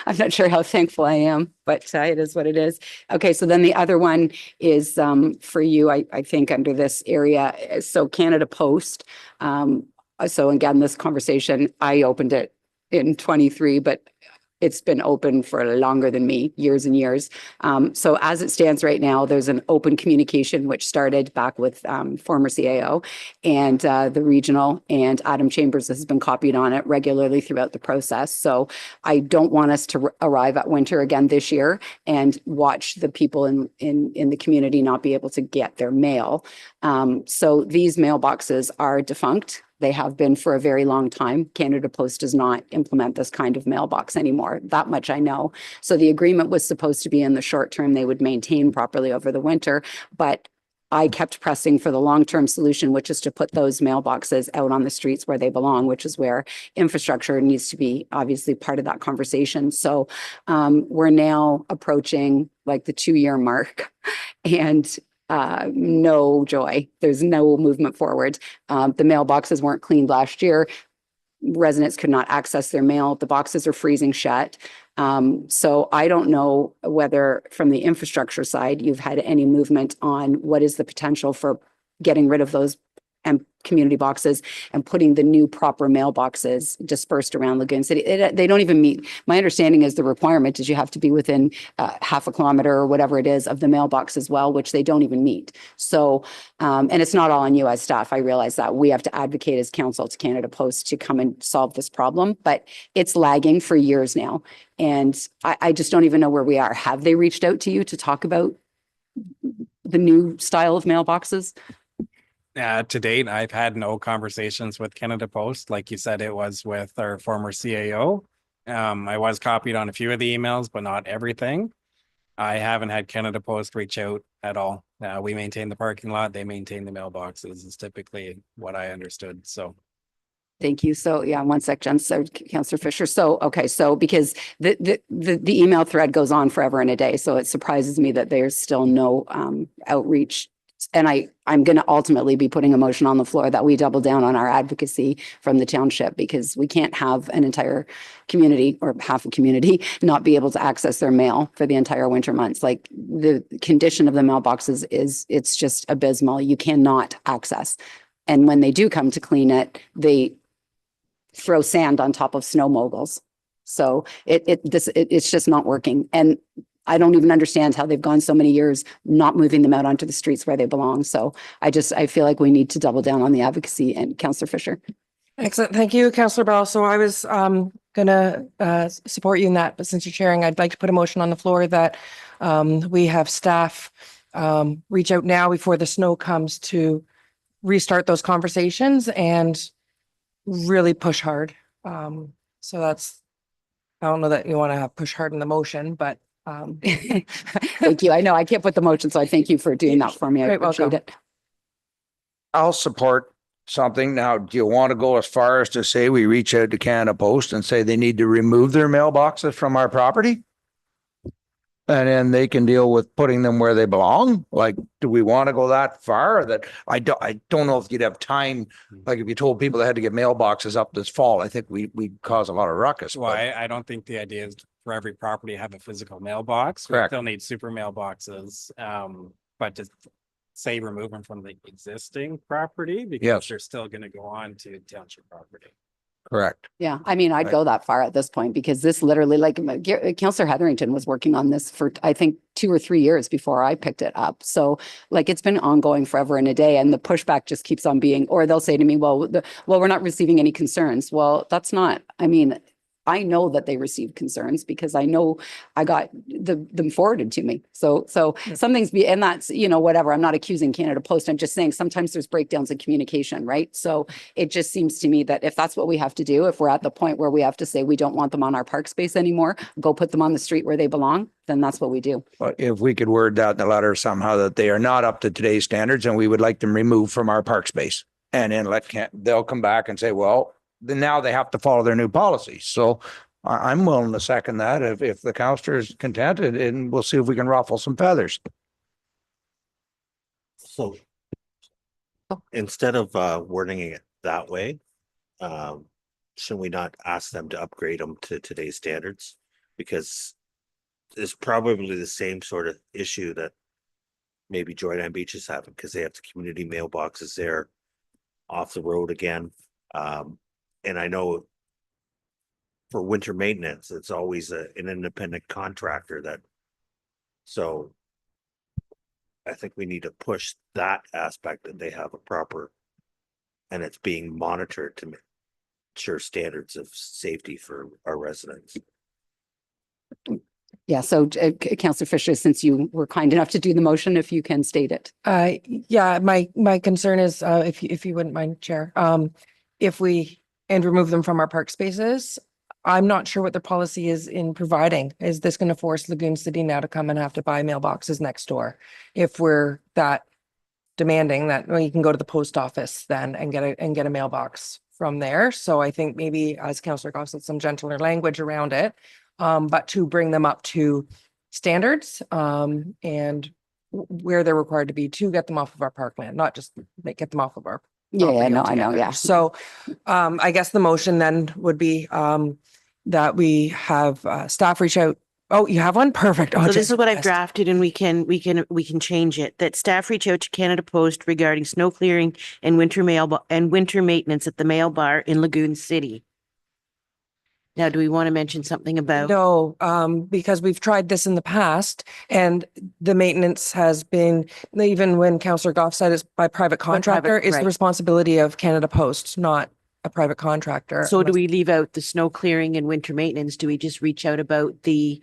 I'm not sure how thankful I am, but it is what it is. Okay, so then the other one is for you, I think under this area. So Canada Post. So again, this conversation, I opened it in 23, but it's been open for longer than me, years and years. So as it stands right now, there's an open communication which started back with former CAO and the regional, and Adam Chambers has been copied on it regularly throughout the process. So I don't want us to arrive at winter again this year and watch the people in the community not be able to get their mail. So these mailboxes are defunct. They have been for a very long time. Canada Post does not implement this kind of mailbox anymore. That much I know. So the agreement was supposed to be in the short term, they would maintain properly over the winter, but I kept pressing for the long-term solution, which is to put those mailboxes out on the streets where they belong, which is where infrastructure needs to be obviously part of that conversation. So we're now approaching like the 2-year mark and no joy. There's no movement forward. The mailboxes weren't cleaned last year. Residents could not access their mail. The boxes are freezing shut. So I don't know whether from the infrastructure side, you've had any movement on what is the potential for getting rid of those community boxes and putting the new proper mailboxes dispersed around Lagoon City. They don't even meet. My understanding is the requirement is you have to be within half a kilometer or whatever it is of the mailbox as well, which they don't even meet. So, and it's not all on you as staff. I realize that we have to advocate as council to Canada Post to come and solve this problem, but it's lagging for years now. And I just don't even know where we are. Have they reached out to you to talk about the new style of mailboxes? To date, I've had no conversations with Canada Post. Like you said, it was with our former CAO. I was copied on a few of the emails, but not everything. I haven't had Canada Post reach out at all. We maintain the parking lot. They maintain the mailboxes is typically what I understood. So. Thank you. So yeah, one sec, Jen. So Councillor Fisher. So, okay. So because the email thread goes on forever and a day. So it surprises me that there's still no outreach. And I'm going to ultimately be putting a motion on the floor that we double down on our advocacy from the township, because we can't have an entire community or half a community not be able to access their mail for the entire winter months. Like the condition of the mailboxes it's just abysmal. You cannot access. And when they do come to clean it, they throw sand on top of snow moguls. So it's just not working. And I don't even understand how they've gone so many years not moving them out onto the streets where they belong. So I feel like we need to double down on the advocacy. And Councillor Fisher. Excellent. Thank you, Councillor Bell. So I was going to support you in that, but since you're chairing, I'd like to put a motion on the floor that we have staff reach out now before the snow comes to restart those conversations and really push hard. So that's, I don't know that you want to have push hard in the motion, but thank you. I know I can't put the motion, so I thank you for doing that for me. I appreciate it. I'll support something. Now, do you want to go as far as to say we reach out to Canada Post and say they need to remove their mailboxes from our property? And then they can deal with putting them where they belong? Like, do we want to go that far? Or that I don't know if you'd have time. Like if you told people they had to get mailboxes up this fall, I think we'd cause a lot of ruckus. Well, I don't think the idea is for every property to have a physical mailbox. Correct. We still need super mailboxes. But to say remove them from the existing property because Yes. they're still going to go on to township property. Correct. Yeah, I mean, I'd go that far at this point because this literally, like Councillor Hetherington was working on this for, I think, 2 or 3 years before I picked it up. So like it's been ongoing forever and a day, and the pushback just keeps on being, or they'll say to me, well, we're not receiving any concerns. Well, that's not, I mean, I know that they received concerns because I know I got them forwarded to me. So some things and that's, whatever. I'm not accusing Canada Post. I'm just saying sometimes there's breakdowns in communication, right? So it just seems to me that if that's what we have to do, if we're at the point where we have to say we don't want them on our park space anymore, go put them on the street where they belong, then that's what we do. But if we could word that in the letter somehow that they are not up to today's standards and we would like them removed from our park space, and then they'll come back and say, well, then now they have to follow their new policies. So I'm willing to second that if the councillor is contented, and we'll see if we can ruffle some feathers. So instead of wording it that way, should we not ask them to upgrade them to today's standards? Because it's probably the same sort of issue that maybe Joyland Beach is having, because they have the community mailboxes there off the road again. And I know for winter maintenance, it's always an independent contractor that, so I think we need to push that aspect that they have a proper, and it's being monitored to make sure standards of safety for our residents. Yeah, so Councillor Fisher, since you were kind enough to do the motion, if you can state it. Yeah, my concern is, if you wouldn't mind, Chair, if we remove them from our park spaces, I'm not sure what their policy is in providing. Is this going to force Lagoon City now to come and have to buy mailboxes next door? If we're that demanding that, well, you can go to the post office then and get a mailbox from there. So I think maybe, as Councillor Goff said, some gentler language around it, but to bring them up to standards, and where they're required to be to get them off of our parkland, not just get them off of our. Yeah, no, I know, altogether. yeah. So, I guess the motion then would be, that we have, staff reach out. Oh, you have one? Perfect. Oh, So this is what I've yes. drafted, and we can change it. That staff reach out to Canada Post regarding snow clearing and winter maintenance at the mail bar in Lagoon City. Now, do we want to mention something about? No, because we've tried this in the past, and the maintenance has been, even when Councillor Goff said it's by private contractor, it's the right. responsibility of Canada Post, not a private contractor. So do we leave out the snow clearing and winter maintenance? Do we just reach out about the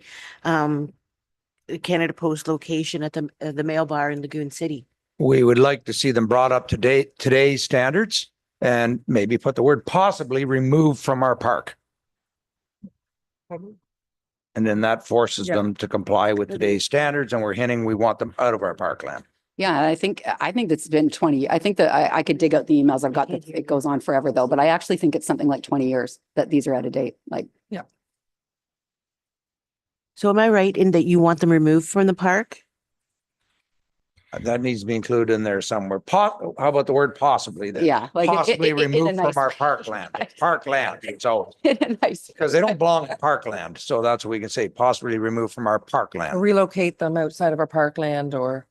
Canada Post location at the mail bar in Lagoon City? We would like to see them brought up to date, today's standards, and maybe put the word possibly removed from our park. And then that forces them to comply with today's standards, and we're hinting we want them out of our parkland. Yeah, I think that's been 20. I think that I could dig out the emails I've got, that it goes on forever though, but I actually think it's something like 20 years that these are out of date, like. Yeah. So am I right in that you want them removed from the park? That needs to be included in there somewhere. How about the word possibly then? Yeah, like Possibly in a removed nice from our way. parkland, parkland. So, In a nice because they don't belong in parkland. So that's what we can say, possibly removed from our parkland. Relocate them outside of our parkland, or.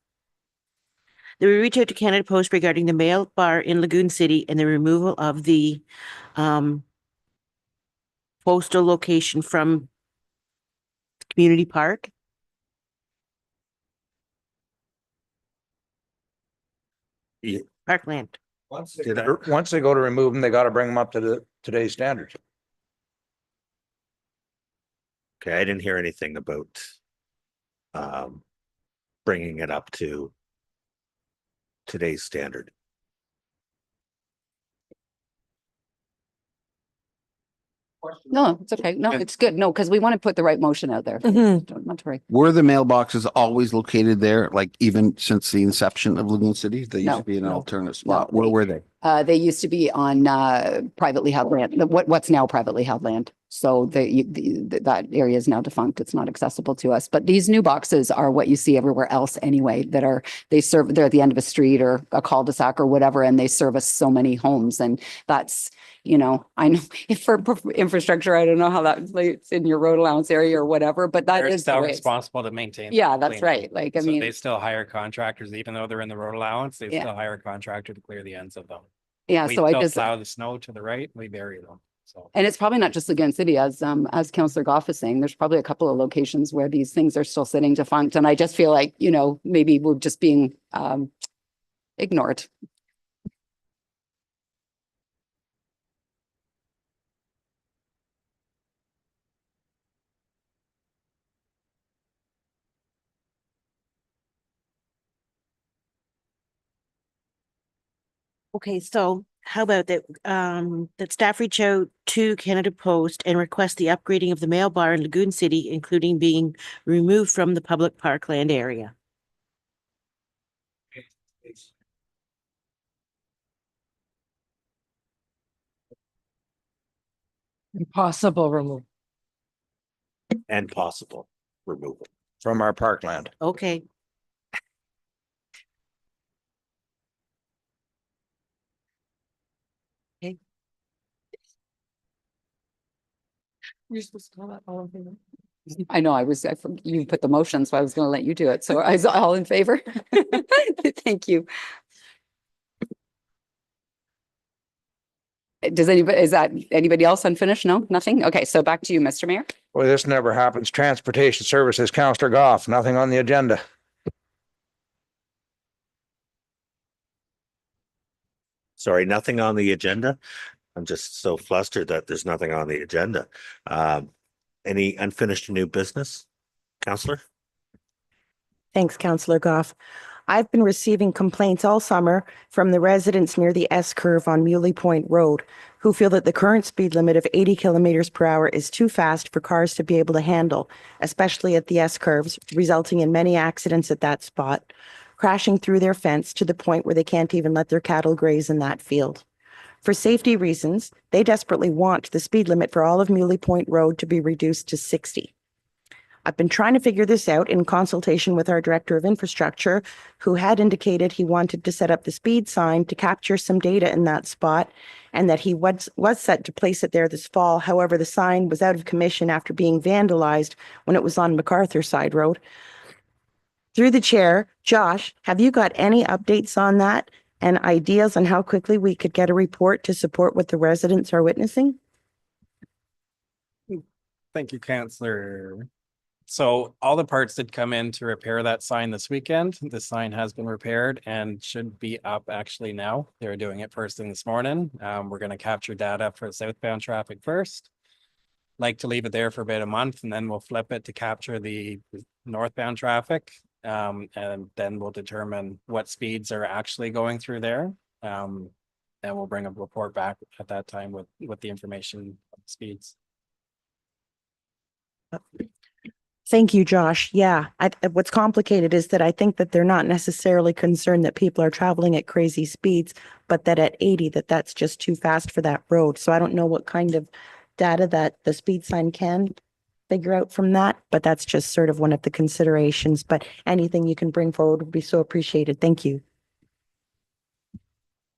They will reach out to Canada Post regarding the mail bar in Lagoon City and the removal of the postal location from community park. Yeah. Parkland. Once they go to remove them, they got to bring them up to today's standards. Okay, I didn't hear anything about bringing it up to today's standard. No, it's okay. No, it's good. No, because we want to put the right motion out there. Don't, not to worry. Were the mailboxes always located there, like even since the inception of Lagoon City? They used No. to be an No. alternate spot. No, Where were they? They used to be on privately held land, what's now privately held land. So that area is now defunct. It's not accessible to us. But these new boxes are what you see everywhere else anyway, they're at the end of a street or a cul-de-sac or whatever, and they service so many homes. And that's, I know if for infrastructure, I don't know how it's in your road allowance area or whatever, but that They're is still the way it's. responsible to maintain. Yeah, that's clean. right. Like, I So mean, they still hire contractors, even though they're in the road allowance, they Yeah. still hire a contractor to clear the ends of them. yeah, We so I still just. plow the snow to the right, we bury them. So And it's probably not just Lagoon City, as Councillor Goff is saying, there's probably a couple of locations where these things are still sitting defunct. And I just feel like, maybe we're just being ignored. Okay, so how about that, that staff reach out to Canada Post and request the upgrading of the mail bar in Lagoon City, including being removed from the public parkland area. Impossible removal. And possible removal. From our parkland. Okay. Okay. You're supposed to call that all in favor? I know you put the motion, so I was going to let you do it. So I was all in favor. Thank you. Is that anybody else unfinished? No, nothing? Okay, so back to you, Mr. Mayor. Well, this never happens. Transportation Services, Councillor Goff, nothing on the agenda. Sorry, nothing on the agenda. I'm just so flustered that there's nothing on the agenda. Any unfinished new business, Councillor? Thanks, Councillor Goff. I've been receiving complaints all summer from the residents near the S-curve on Muley Point Road who feel that the current speed limit of 80 kilometers per hour is too fast for cars to be able to handle, especially at the S-curves, resulting in many accidents at that spot, crashing through their fence to the point where they can't even let their cattle graze in that field. For safety reasons, they desperately want the speed limit for all of Muley Point Road to be reduced to 60. I've been trying to figure this out in consultation with our Director of Infrastructure, who had indicated he wanted to set up the speed sign to capture some data in that spot, and that he was set to place it there this fall. However, the sign was out of commission after being vandalized when it was on MacArthur Side Road. Through the chair, Josh, have you got any updates on that and ideas on how quickly we could get a report to support what the residents are witnessing? Thank you, Councillor. So all the parts did come in to repair that sign this weekend. The sign has been repaired and should be up actually now. They're doing it first thing this morning. We're going to capture data for southbound traffic first. Like to leave it there for about a month, and then we'll flip it to capture the northbound traffic. And then we'll determine what speeds are actually going through there. And we'll bring a report back at that time with the information of the speeds. Thank you, Josh. Yeah, what's complicated is that I think that they're not necessarily concerned that people are traveling at crazy speeds, but that at 80, that's just too fast for that road. So I don't know what kind of data that the speed sign can figure out from that, but that's just sort of one of the considerations. But anything you can bring forward would be so appreciated. Thank you.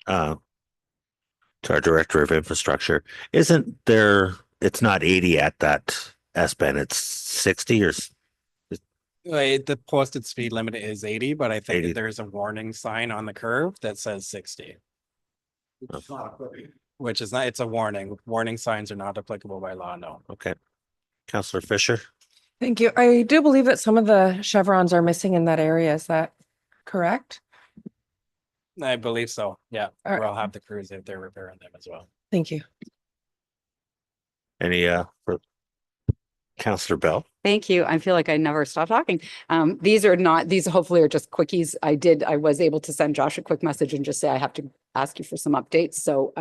To our Director of Infrastructure, it's not 80 at that S-bend, it's 60 or The posted speed limit is 80, but I think 80. there's a warning sign on the curve that says 60. Which is not, it's a warning. Warning signs are not applicable by law, no. Okay. Councillor Fisher? Thank you. I do believe that some of the chevrons are missing in that area. Is that correct? I believe so, yeah. All right. We'll have the crews if they're repairing them as well. Thank you. Any for Councillor Bell? Thank you. I feel like I never stop talking. These hopefully are just quickies. I was able to send Josh a quick message and just say, I have to ask you for some updates. So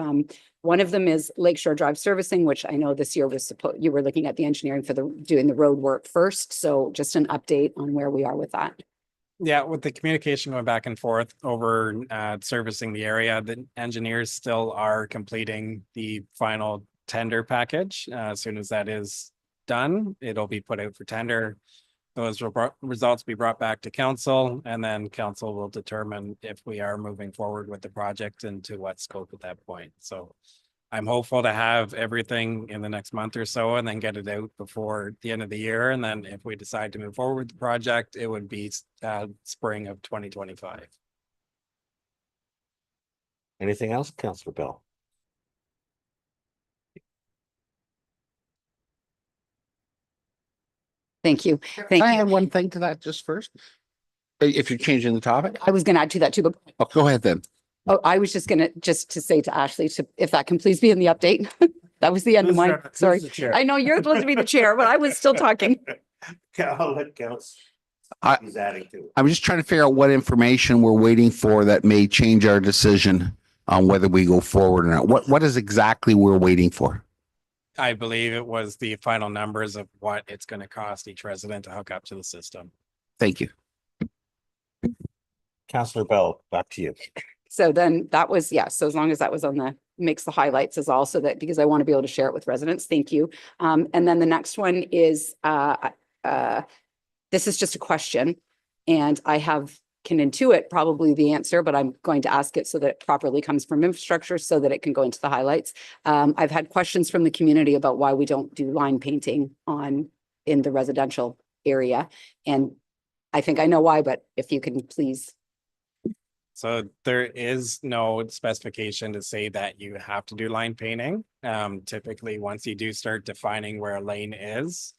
one of them is Lakeshore Drive servicing, which I know this year you were looking at the engineering for doing the road work first. So just an update on where we are with that. Yeah, with the communication going back and forth over servicing the area, the engineers still are completing the final tender package. As soon as that is done, it'll be put out for tender. Those results be brought back to council, and then council will determine if we are moving forward with the project and to what scope at that point. So I'm hopeful to have everything in the next month or so and then get it out before the end of the year. And then if we decide to move forward with the project, it would be spring of 2025. Anything else, Councillor Bell? Thank you. Can I add one thing to that just first? If you're changing the topic? I was going to add to that too, but Go ahead then. oh, I was just to say to Ashley, if that can please be in the update. That was the end of my, sorry. I know you're supposed to be the chair, but I was still talking. I'll let Councillor. He's adding to it. I'm just trying to figure out what information we're waiting for that may change our decision on whether we go forward or not. What is exactly we're waiting for? I believe it was the final numbers of what it's going to cost each resident to hook up to the system. Thank you. Councillor Bell, back to you. So then that was, yeah. So as long as that was on makes the highlights is also that because I want to be able to share it with residents. Thank you. And then the next one is, this is just a question and I can intuit probably the answer, but I'm going to ask it so that it properly comes from infrastructure so that it can go into the highlights. I've had questions from the community about why we don't do line painting on in the residential area. And I think I know why, but if you can please. So there is no specification to say that you have to do line painting. Typically, once you do start defining where a lane is,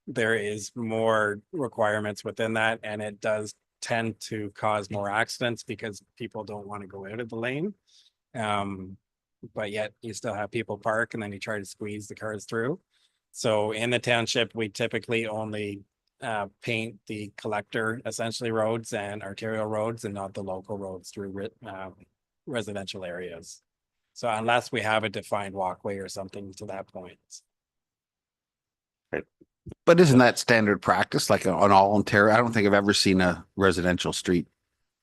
there is more requirements within that, and it does tend to cause more accidents because people don't want to go out of the lane. But yet you still have people park and then you try to squeeze the cars through. So in the township, we typically only paint the collector essentially roads and arterial roads and not the local roads through residential areas. So unless we have a defined walkway or something to that point. But isn't that standard practice, like on all Ontario? I don't think I've ever seen a residential street.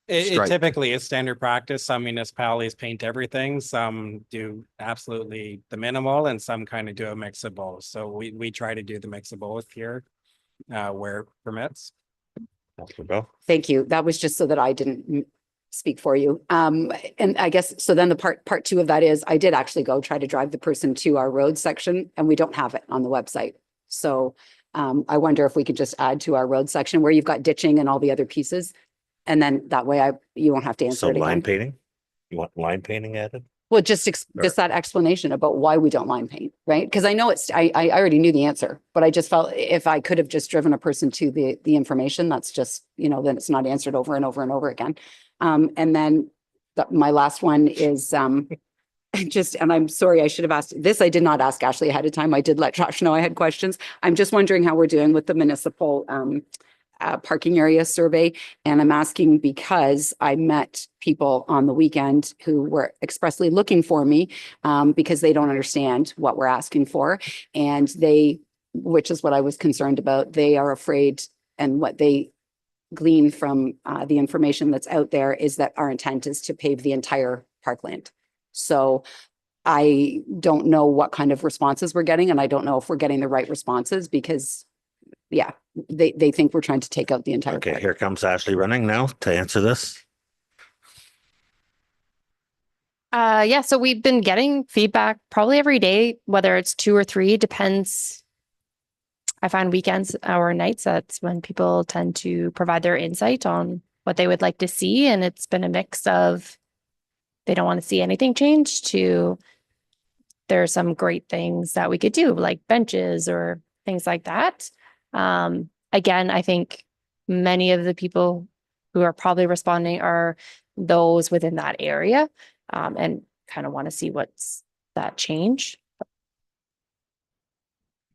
It stripe. typically is standard practice. Some municipalities paint everything, some do absolutely the minimal, and some kind of do a mix of both. So we try to do the mix of both here where it permits. Thank you. That was just so that I didn't speak for you. And I guess, so then the part two of that is I did actually go try to drive the person to our road section and we don't have it on the website. So I wonder if we could just add to our road section where you've got ditching and all the other pieces. And then that way you won't have to answer So it again. line painting? You want line painting added? Well, just that explanation about why we don't line paint, right? Because I know I already knew the answer, but I just felt if I could have just driven a person to the information, that's just, then it's not answered over and over and over again. And then my last one is and I'm sorry, I should have asked this. I did not ask Ashley ahead of time. I did let Josh know I had questions. I'm just wondering how we're doing with the municipal parking area survey. And I'm asking because I met people on the weekend who were expressly looking for me because they don't understand what we're asking for. And which is what I was concerned about, they are afraid, and what they glean from the information that's out there is that our intent is to pave the entire parkland. So I don't know what kind of responses we're getting, and I don't know if we're getting the right responses because they think we're trying to take out the entire Okay, park. here comes Ashley running now to answer this. Yeah, so we've been getting feedback probably every day, whether it's 2 or 3, depends. I find weekends or nights, that's when people tend to provide their insight on what they would like to see. And it's been a mix of they don't want to see anything change to there are some great things that we could do, like benches or things like that. Again, I think many of the people who are probably responding are those within that area and kind of want to see what's that change.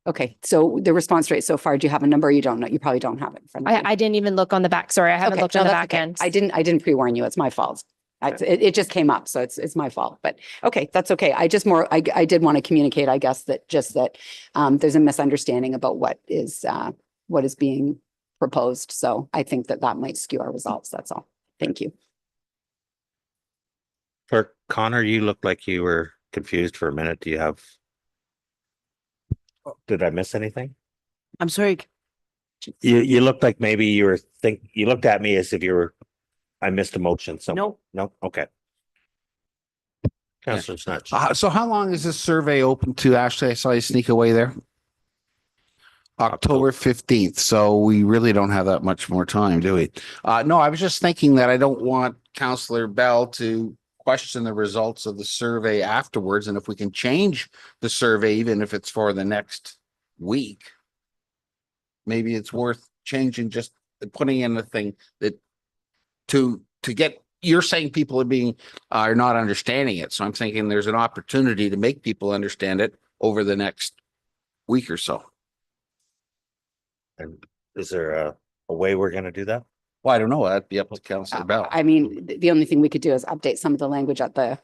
Okay, so the response rate so far, do you have a number? You don't know. You probably don't have it in front of you. I didn't even look on the back. Sorry, I haven't looked on the that's back okay. end. I didn't pre-warn you. It's my fault. It just came up, so it's my fault. But okay, that's okay. I did want to communicate, I guess, that there's a misunderstanding about what is being proposed. So I think that might skew our results. That's all. Thank you. For Connor, you looked like you were confused for a minute. Did I miss anything? I'm sorry. You looked like maybe you looked at me as if I missed a motion. So no. Okay. Councillor Snatch. So how long is this survey open to, Ashley? I saw you sneak away there. October 15th. So we really don't have that much more time, do we? No, I was just thinking that I don't want Councillor Bell to question the results of the survey afterwards. And if we can change the survey, even if it's for the next week, maybe it's worth changing, just putting in the thing that to get, you're saying people are not understanding it. So I'm thinking there's an opportunity to make people understand it over the next week or so. And is there a way we're going to do that? Well, I don't know. That'd be up to Councillor Bell. I mean, the only thing we could do is update some of the language at the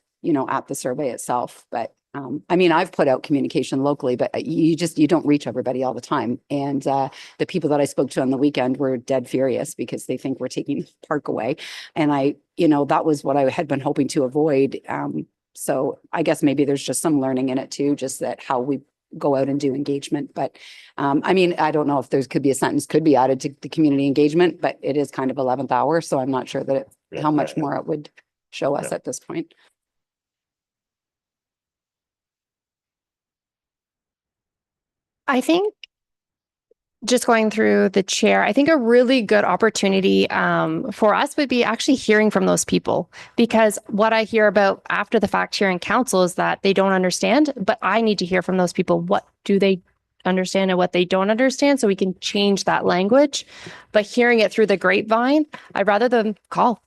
survey itself. But I mean, I've put out communication locally, but you don't reach everybody all the time. And the people that I spoke to on the weekend were dead furious because they think we're taking the park away. And that was what I had been hoping to avoid. So I guess maybe there's just some learning in it too, just that how we go out and do engagement. But I mean, I don't know if there could be a sentence could be added to the community engagement, but it is kind of 11th hour. So I'm not sure that how much more it would show us at this point. I think just going through the chair, I think a really good opportunity for us would be actually hearing from those people, because what I hear about after the fact here in council is that they don't understand, but I need to hear from those people. What do they understand and what they don't understand, so we can change that language. But hearing it through the grapevine, I'd rather them call,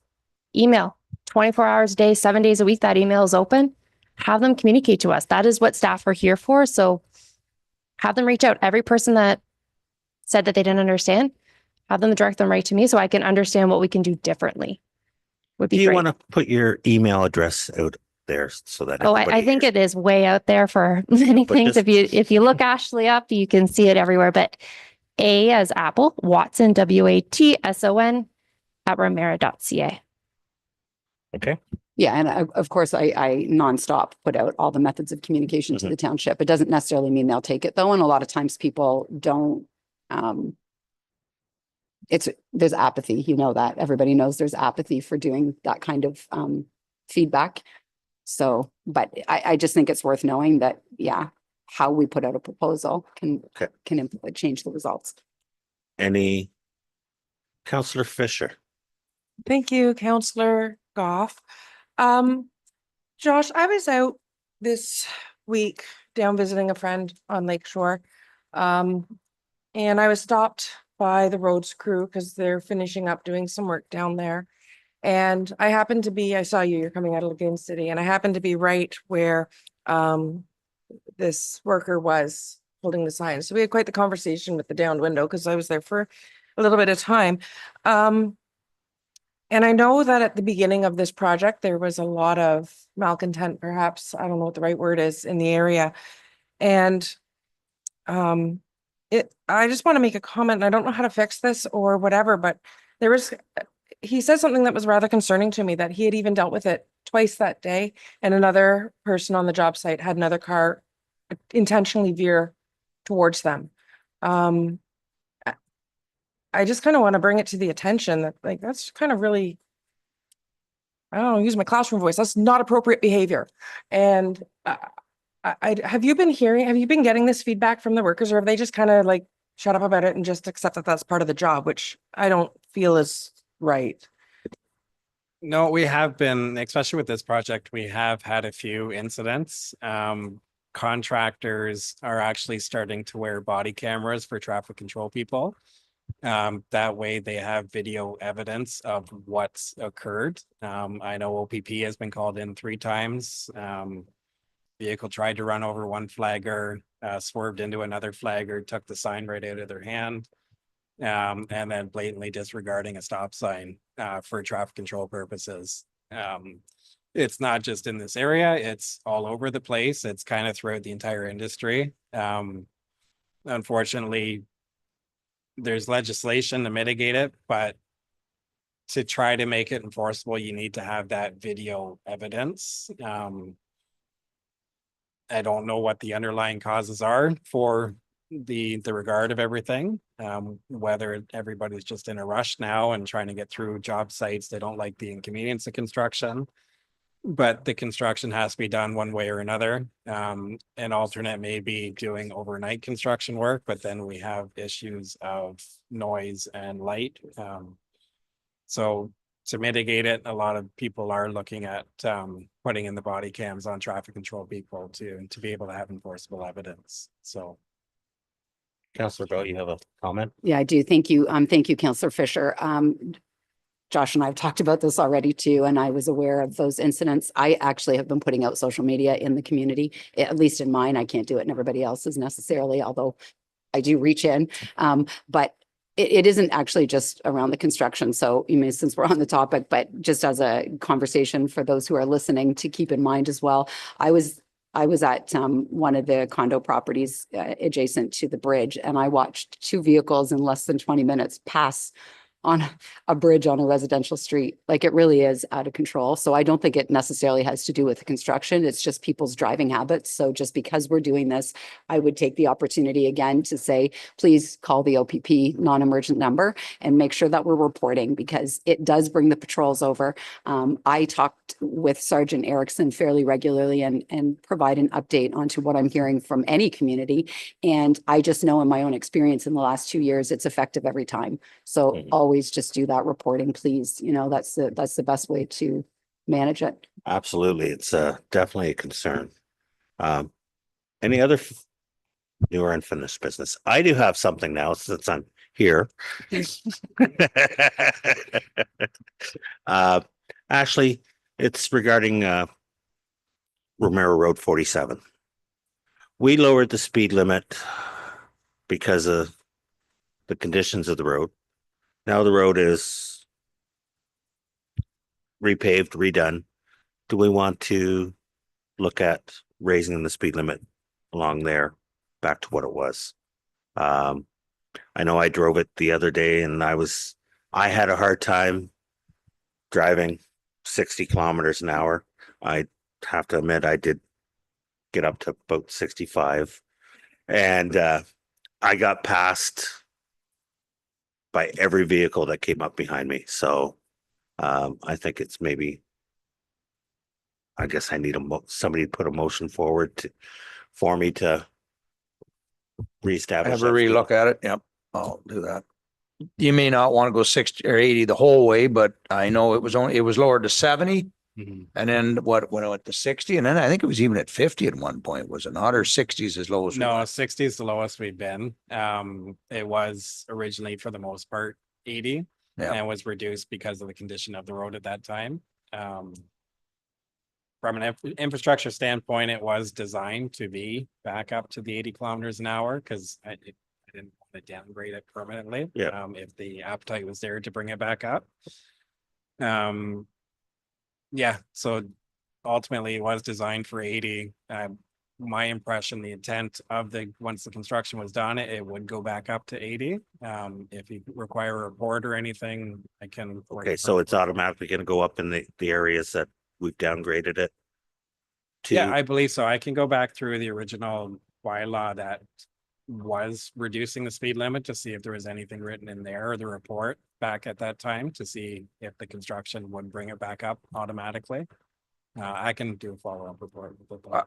email, 24 hours a day, 7 days a week, that email is open. Have them communicate to us. That is what staff are here for. So have them reach out. Every person that said that they didn't understand, have them direct them right to me so I can understand what we can do differently. Would be Do you great. want to put your email address out there so that Oh, I everybody think hears? it is way out there for many But things. just- If you look Ashley up, you can see it everywhere. But A as Apple, Watson, WATSON at ramara.ca. Okay. Yeah, and of course, I nonstop put out all the methods of communication to the township. It doesn't necessarily mean they'll take it though, and a lot of times people don't. There's apathy, you know that. Everybody knows there's apathy for doing that kind of feedback. So, but I just think it's worth knowing that, yeah, how we put out a proposal can change the results. Any Councillor Fisher? Thank you, Councillor Goff. Josh, I was out this week down visiting a friend on Lakeshore. And I was stopped by the roads crew because they're finishing up doing some work down there. And I happened to be, I saw you're coming out of Lagoon City, and I happened to be right where this worker was holding the sign. So we had quite the conversation with the down window because I was there for a little bit of time. And I know that at the beginning of this project, there was a lot of malcontent, perhaps, I don't know what the right word is, in the area. And I just want to make a comment, and I don't know how to fix this or whatever, but he said something that was rather concerning to me, that he had even dealt with it twice that day, and another person on the job site had another car intentionally veer towards them. I just kind of want to bring it to the attention that, like, that's kind of really, I don't know, use my classroom voice. That's not appropriate behavior. And have you been getting this feedback from the workers, or have they just kind of like shut up about it and just accept that that's part of the job, which I don't feel is right? No, we have been, especially with this project, we have had a few incidents. Contractors are actually starting to wear body cameras for traffic control people. That way they have video evidence of what's occurred. I know OPP has been called in 3 times. Vehicle tried to run over one flagger, swerved into another flagger, took the sign right out of their hand, and then blatantly disregarding a stop sign for traffic control purposes. It's not just in this area, it's all over the place. It's kind of throughout the entire industry. Unfortunately, there's legislation to mitigate it, but to try to make it enforceable, you need to have that video evidence. I don't know what the underlying causes are for the regard of everything. Whether everybody's just in a rush now and trying to get through job sites, they don't like the inconvenience of construction. But the construction has to be done one way or another. An alternate may be doing overnight construction work, but then we have issues of noise and light. So to mitigate it, a lot of people are looking at putting in the body cams on traffic control people to be able to have enforceable evidence. So. Councillor Bell, you have a comment? Yeah, I do. Thank you. Thank you, Councillor Fisher. Josh and I have talked about this already too, and I was aware of those incidents. I actually have been putting out social media in the community, at least in mine. I can't do it in everybody else's necessarily, although I do reach in. But it isn't actually just around the construction. So, since we're on the topic, but just as a conversation for those who are listening to keep in mind as well, I was at one of the condo properties adjacent to the bridge, and I watched 2 vehicles in less than 20 minutes pass on a bridge on a residential street. Like it really is out of control. So I don't think it necessarily has to do with the construction. It's just people's driving habits. So just because we're doing this, I would take the opportunity again to say, please call the OPP non-emergent number and make sure that we're reporting, because it does bring the patrols over. I talked with Sergeant Erickson fairly regularly and provide an update onto what I'm hearing from any community. And I just know in my own experience in the last 2 years, it's effective every time. So always just do that reporting, please. You know, that's the best way to manage it. Absolutely. It's definitely a concern. Any other new or unfinished business? I do have something now since I'm here. Actually, it's regarding Ramara Road 47. We lowered the speed limit because of the conditions of the road. Now the road is repaved, redone. Do we want to look at raising the speed limit along there back to what it was? I know I drove it the other day and I had a hard time driving 60 kilometers an hour. I have to admit, I did get up to about 65 and I got passed by every vehicle that came up behind me. So I think it's maybe, I guess I need somebody to put a motion forward for me to reestablish. Have a relook at it. Yep, I'll do that. You may not want to go 60 or 80 the whole way, but I know it was lowered to 70. Mhm. And then when it went to 60, and then I think it was even at 50 at one point, was it not? Or 60s as low as we No, went? 60 is the lowest we've been. It was originally for the most part 80 Yeah. and was reduced because of the condition of the road at that time. From an infrastructure standpoint, it was designed to be back up to the 80 kilometers an hour because I didn't want to downgrade it permanently. Yeah. If the appetite was there to bring it back up. Yeah, so ultimately it was designed for 80. My impression, the intent of once the construction was done, it would go back up to 80. If you require a report or anything, I can. Okay, so it's automatically going to go up in the areas that we've downgraded it to. Yeah, I believe so. I can go back through the original bylaw that was reducing the speed limit to see if there was anything written in there or the report back at that time to see if the construction would bring it back up automatically. I can do a follow-up report.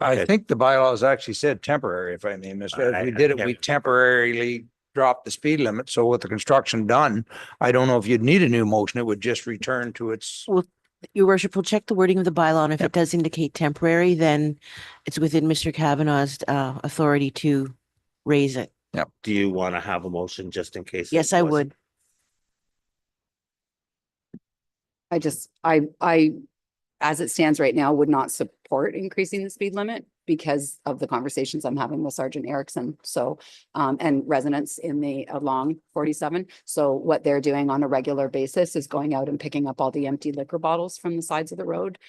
I think the bylaws actually said temporary, if I may miss. If we did it, we temporarily dropped the speed limit. So with the construction done, I don't know if you'd need a new motion. It would just return to its. Well, Your Worship, we'll check the wording of the bylaw, and if it does indicate temporary, then it's within Mr. Kavanaugh's authority to raise it. Yep. Do you want to have a motion just in case? Yes, I would. I as it stands right now, would not support increasing the speed limit because of the conversations I'm having with Sergeant Erickson. So, and residents along 47. So what they're doing on a regular basis is going out and picking up all the empty liquor bottles from the sides of the road,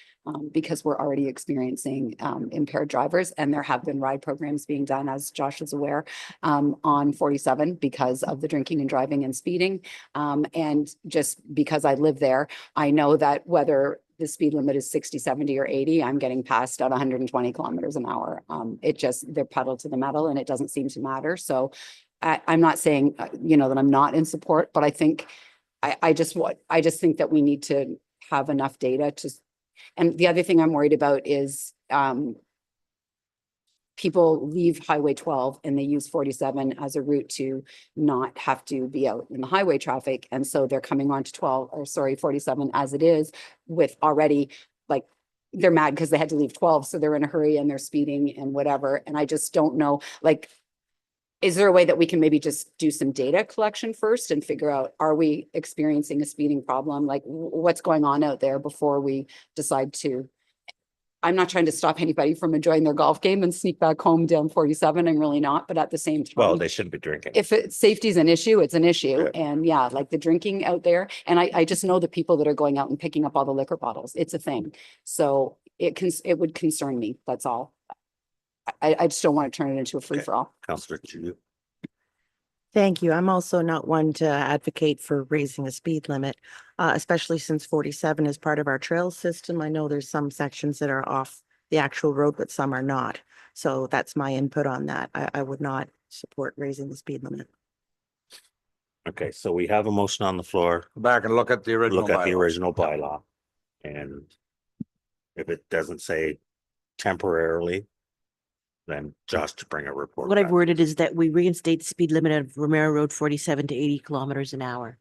because we're already experiencing impaired drivers, and there have been ride programs being done, as Josh is aware, on 47 because of the drinking and driving and speeding. And just because I live there, I know that whether the speed limit is 60, 70, or 80, I'm getting passed at 120 kilometers an hour. They're pedal to the metal and it doesn't seem to matter. So I'm not saying, that I'm not in support, but I think, I just think that we need to have enough data and the other thing I'm worried about is, people leave Highway 12 and they use 47 as a route to not have to be out in the highway traffic. And so they're coming on to 47 as it is, with already, like, they're mad because they had to leave 12. So they're in a hurry and they're speeding and whatever. And I just don't know, like, is there a way that we can maybe just do some data collection first and figure out, are we experiencing a speeding problem? Like, what's going on out there before we decide to. I'm not trying to stop anybody from enjoying their golf game and sneak back home down 47. I'm really not, but at the same time. Well, they shouldn't be drinking. If safety is an issue, it's an issue. Yeah. And yeah, like the drinking out there. And I just know the people that are going out and picking up all the liquor bottles. It's a thing. So it would concern me. That's all. I just don't want to turn it into a free for all. Councillor, to you. Thank you. I'm also not one to advocate for raising the speed limit, especially since 47 is part of our trail system. I know there's some sections that are off the actual road, but some are not. So that's my input on that. I would not support raising the speed limit. Okay, so we have a motion on the floor. Go back and look at the original Look at the bylaws. original bylaw. And if it doesn't say temporarily, then just bring a report What I've back. worded is that we reinstate the speed limit of Ramara Road 47 to 80 kilometers an hour.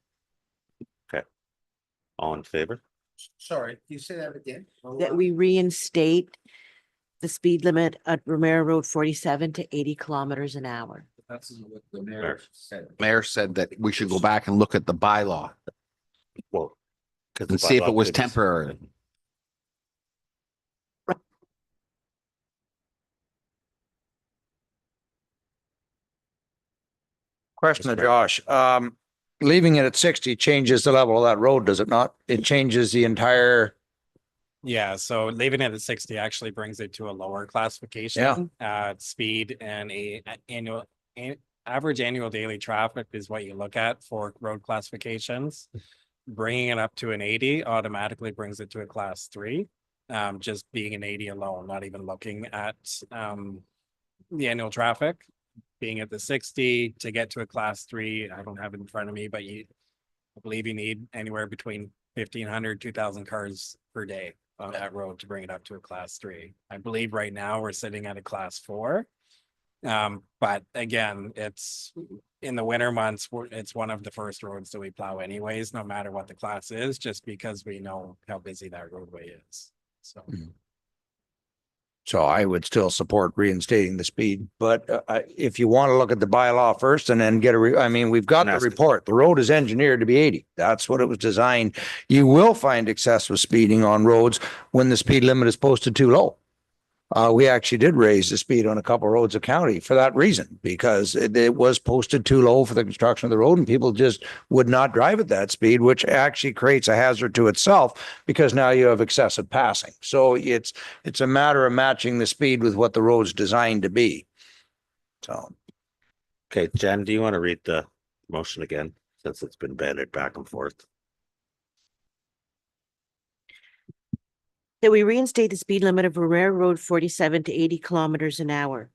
Okay. All in favor? Sorry, can you say that again? That we reinstate the speed limit at Ramara Road 47 to 80 kilometers an hour. That's what the mayor said. Mayor said that we should go back and look at the bylaw Well, because and see if it was temporary. Question to Josh. Leaving it at 60 changes the level of that road, does it not? It changes the entire, Yeah, so leaving it at 60 actually brings it to a lower classification. Speed and average annual daily traffic is what you look at for road classifications. Bringing it up to an 80 automatically brings it to a class 3. Just being an 80 alone, not even looking at the annual traffic. Being at the 60 to get to a class 3, I don't have it in front of me, but I believe you need anywhere between 1,500, 2,000 cars per day on that road to bring it up to a class 3. I believe right now we're sitting at a class 4. But again, it's in the winter months, it's one of the first roads that we plow anyways, no matter what the class is, just because we know how busy that roadway is. So. so I would still support reinstating the speed. But if you want to look at the bylaw first and then get I mean, we've got the report. The road is engineered to be 80. That's what it was designed. You will find excessive speeding on roads when the speed limit is posted too low. We actually did raise the speed on a couple of roads of county for that reason, because it was posted too low for the construction of the road and people just would not drive at that speed, which actually creates a hazard to itself because now you have excessive passing. So it's a matter of matching the speed with what the road's designed to be. So. Okay, Jen, do you want to read the motion again, since it's been bandied back and forth? That we reinstate the speed limit of Ramara Road 47 to 80 kilometers an hour.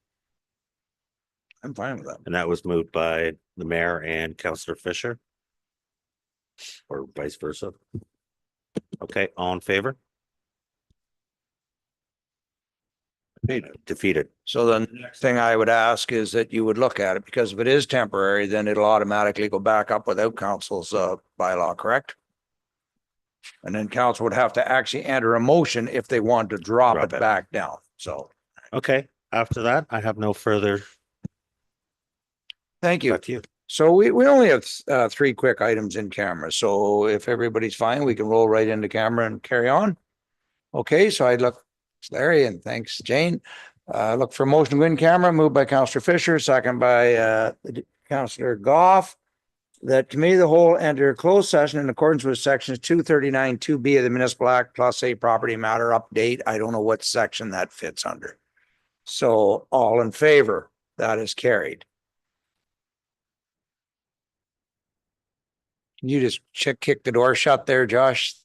I'm fine with that. And that was moved by the mayor and Councillor Fisher? Or vice versa? Okay, all in favor? Defeated. So then the next thing I would ask is that you would look at it, because if it is temporary, then it'll automatically go back up without council's bylaw, correct? And then council would have to actually enter a motion if they want to drop it back down. So. Okay, after that, I have no further. Thank you. Back to you. So we only have 3 quick items in camera. So if everybody's fine, we can roll right into camera and carry on. Okay, so I'd look, Larry, and thanks, Jane. Look for a motion to go in camera, moved by Councillor Fisher, second by Councillor Goff. That committee of the whole enter closed session in accordance with sections 239, 2B of the Municipal Act plus a property matter update. I don't know what section that fits under. So all in favor, that is carried. Can you just kick the door shut there, Josh?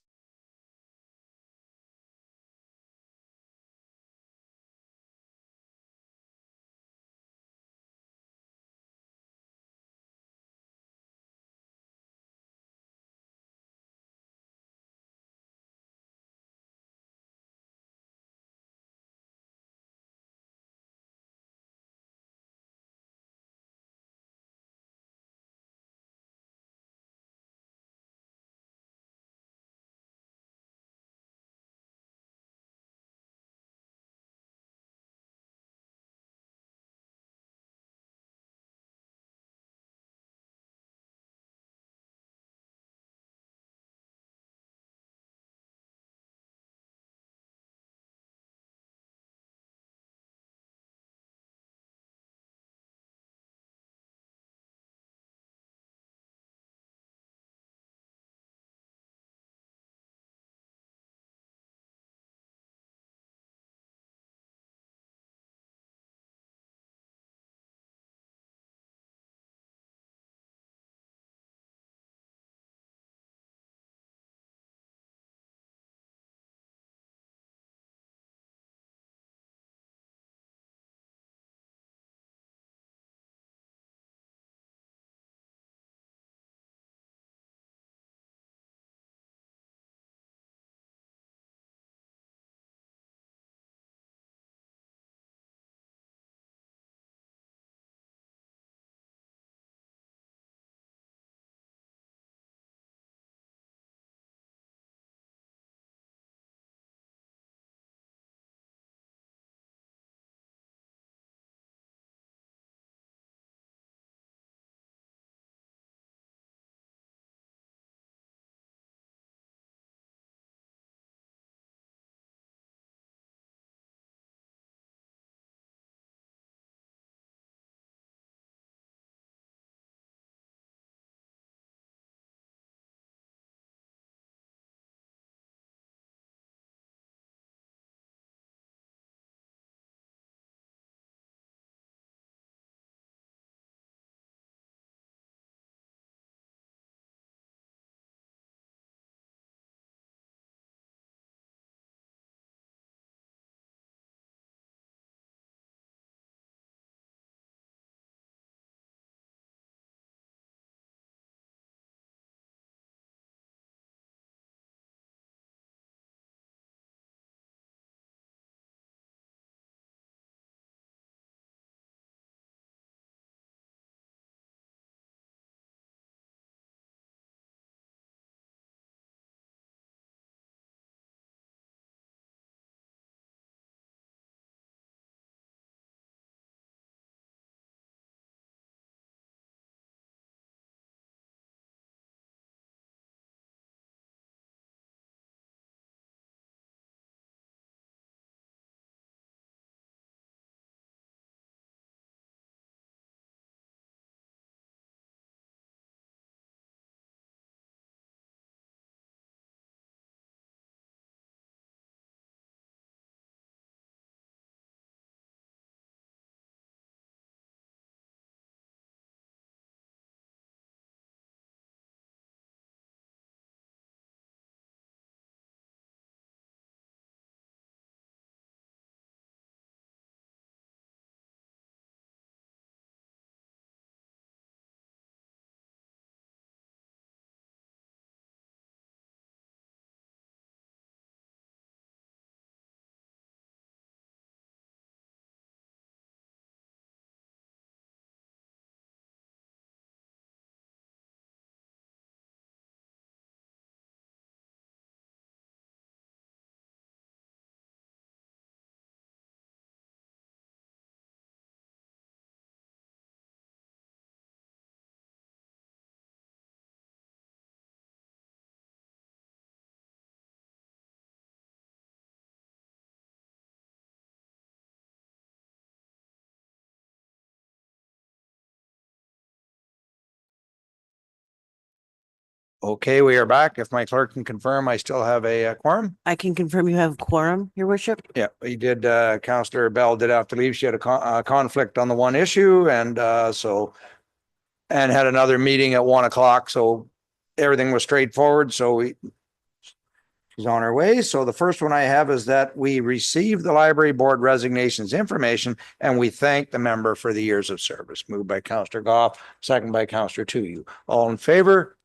Okay, we are back. If my clerk can confirm, I still have a quorum. I can confirm you have quorum, your worship. Yeah, we did, Councillor Bell did have to leave. She had a conflict on the one issue and and had another meeting at 1 o'clock. So everything was straightforward. So she's on her way. So the first one I have is that we received the library board resignations information and we thank the member for the years of service. Moved by Councillor Goff, second by Councillor Tuyu. All in favor?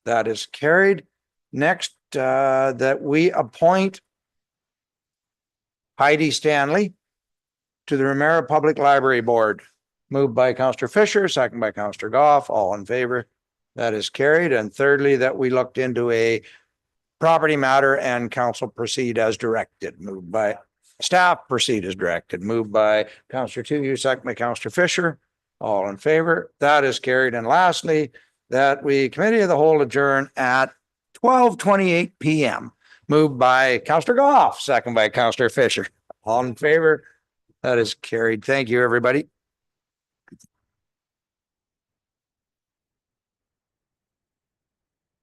That is carried. Next, that we appoint Heidi Stanley to the Ramara Public Library Board. Moved by Councillor Fisher, second by Councillor Goff. All in favor? That is carried. And thirdly, that we looked into a property matter and council proceed as directed. Moved by staff proceed as directed. Moved by Councillor Tuyu, second by Councillor Fisher. All in favor? That is carried. And lastly, that we committee of the whole adjourn at 12:28 p.m. Moved by Councillor Goff, second by Councillor Fisher. All in favor? That is carried. Thank you, everybody.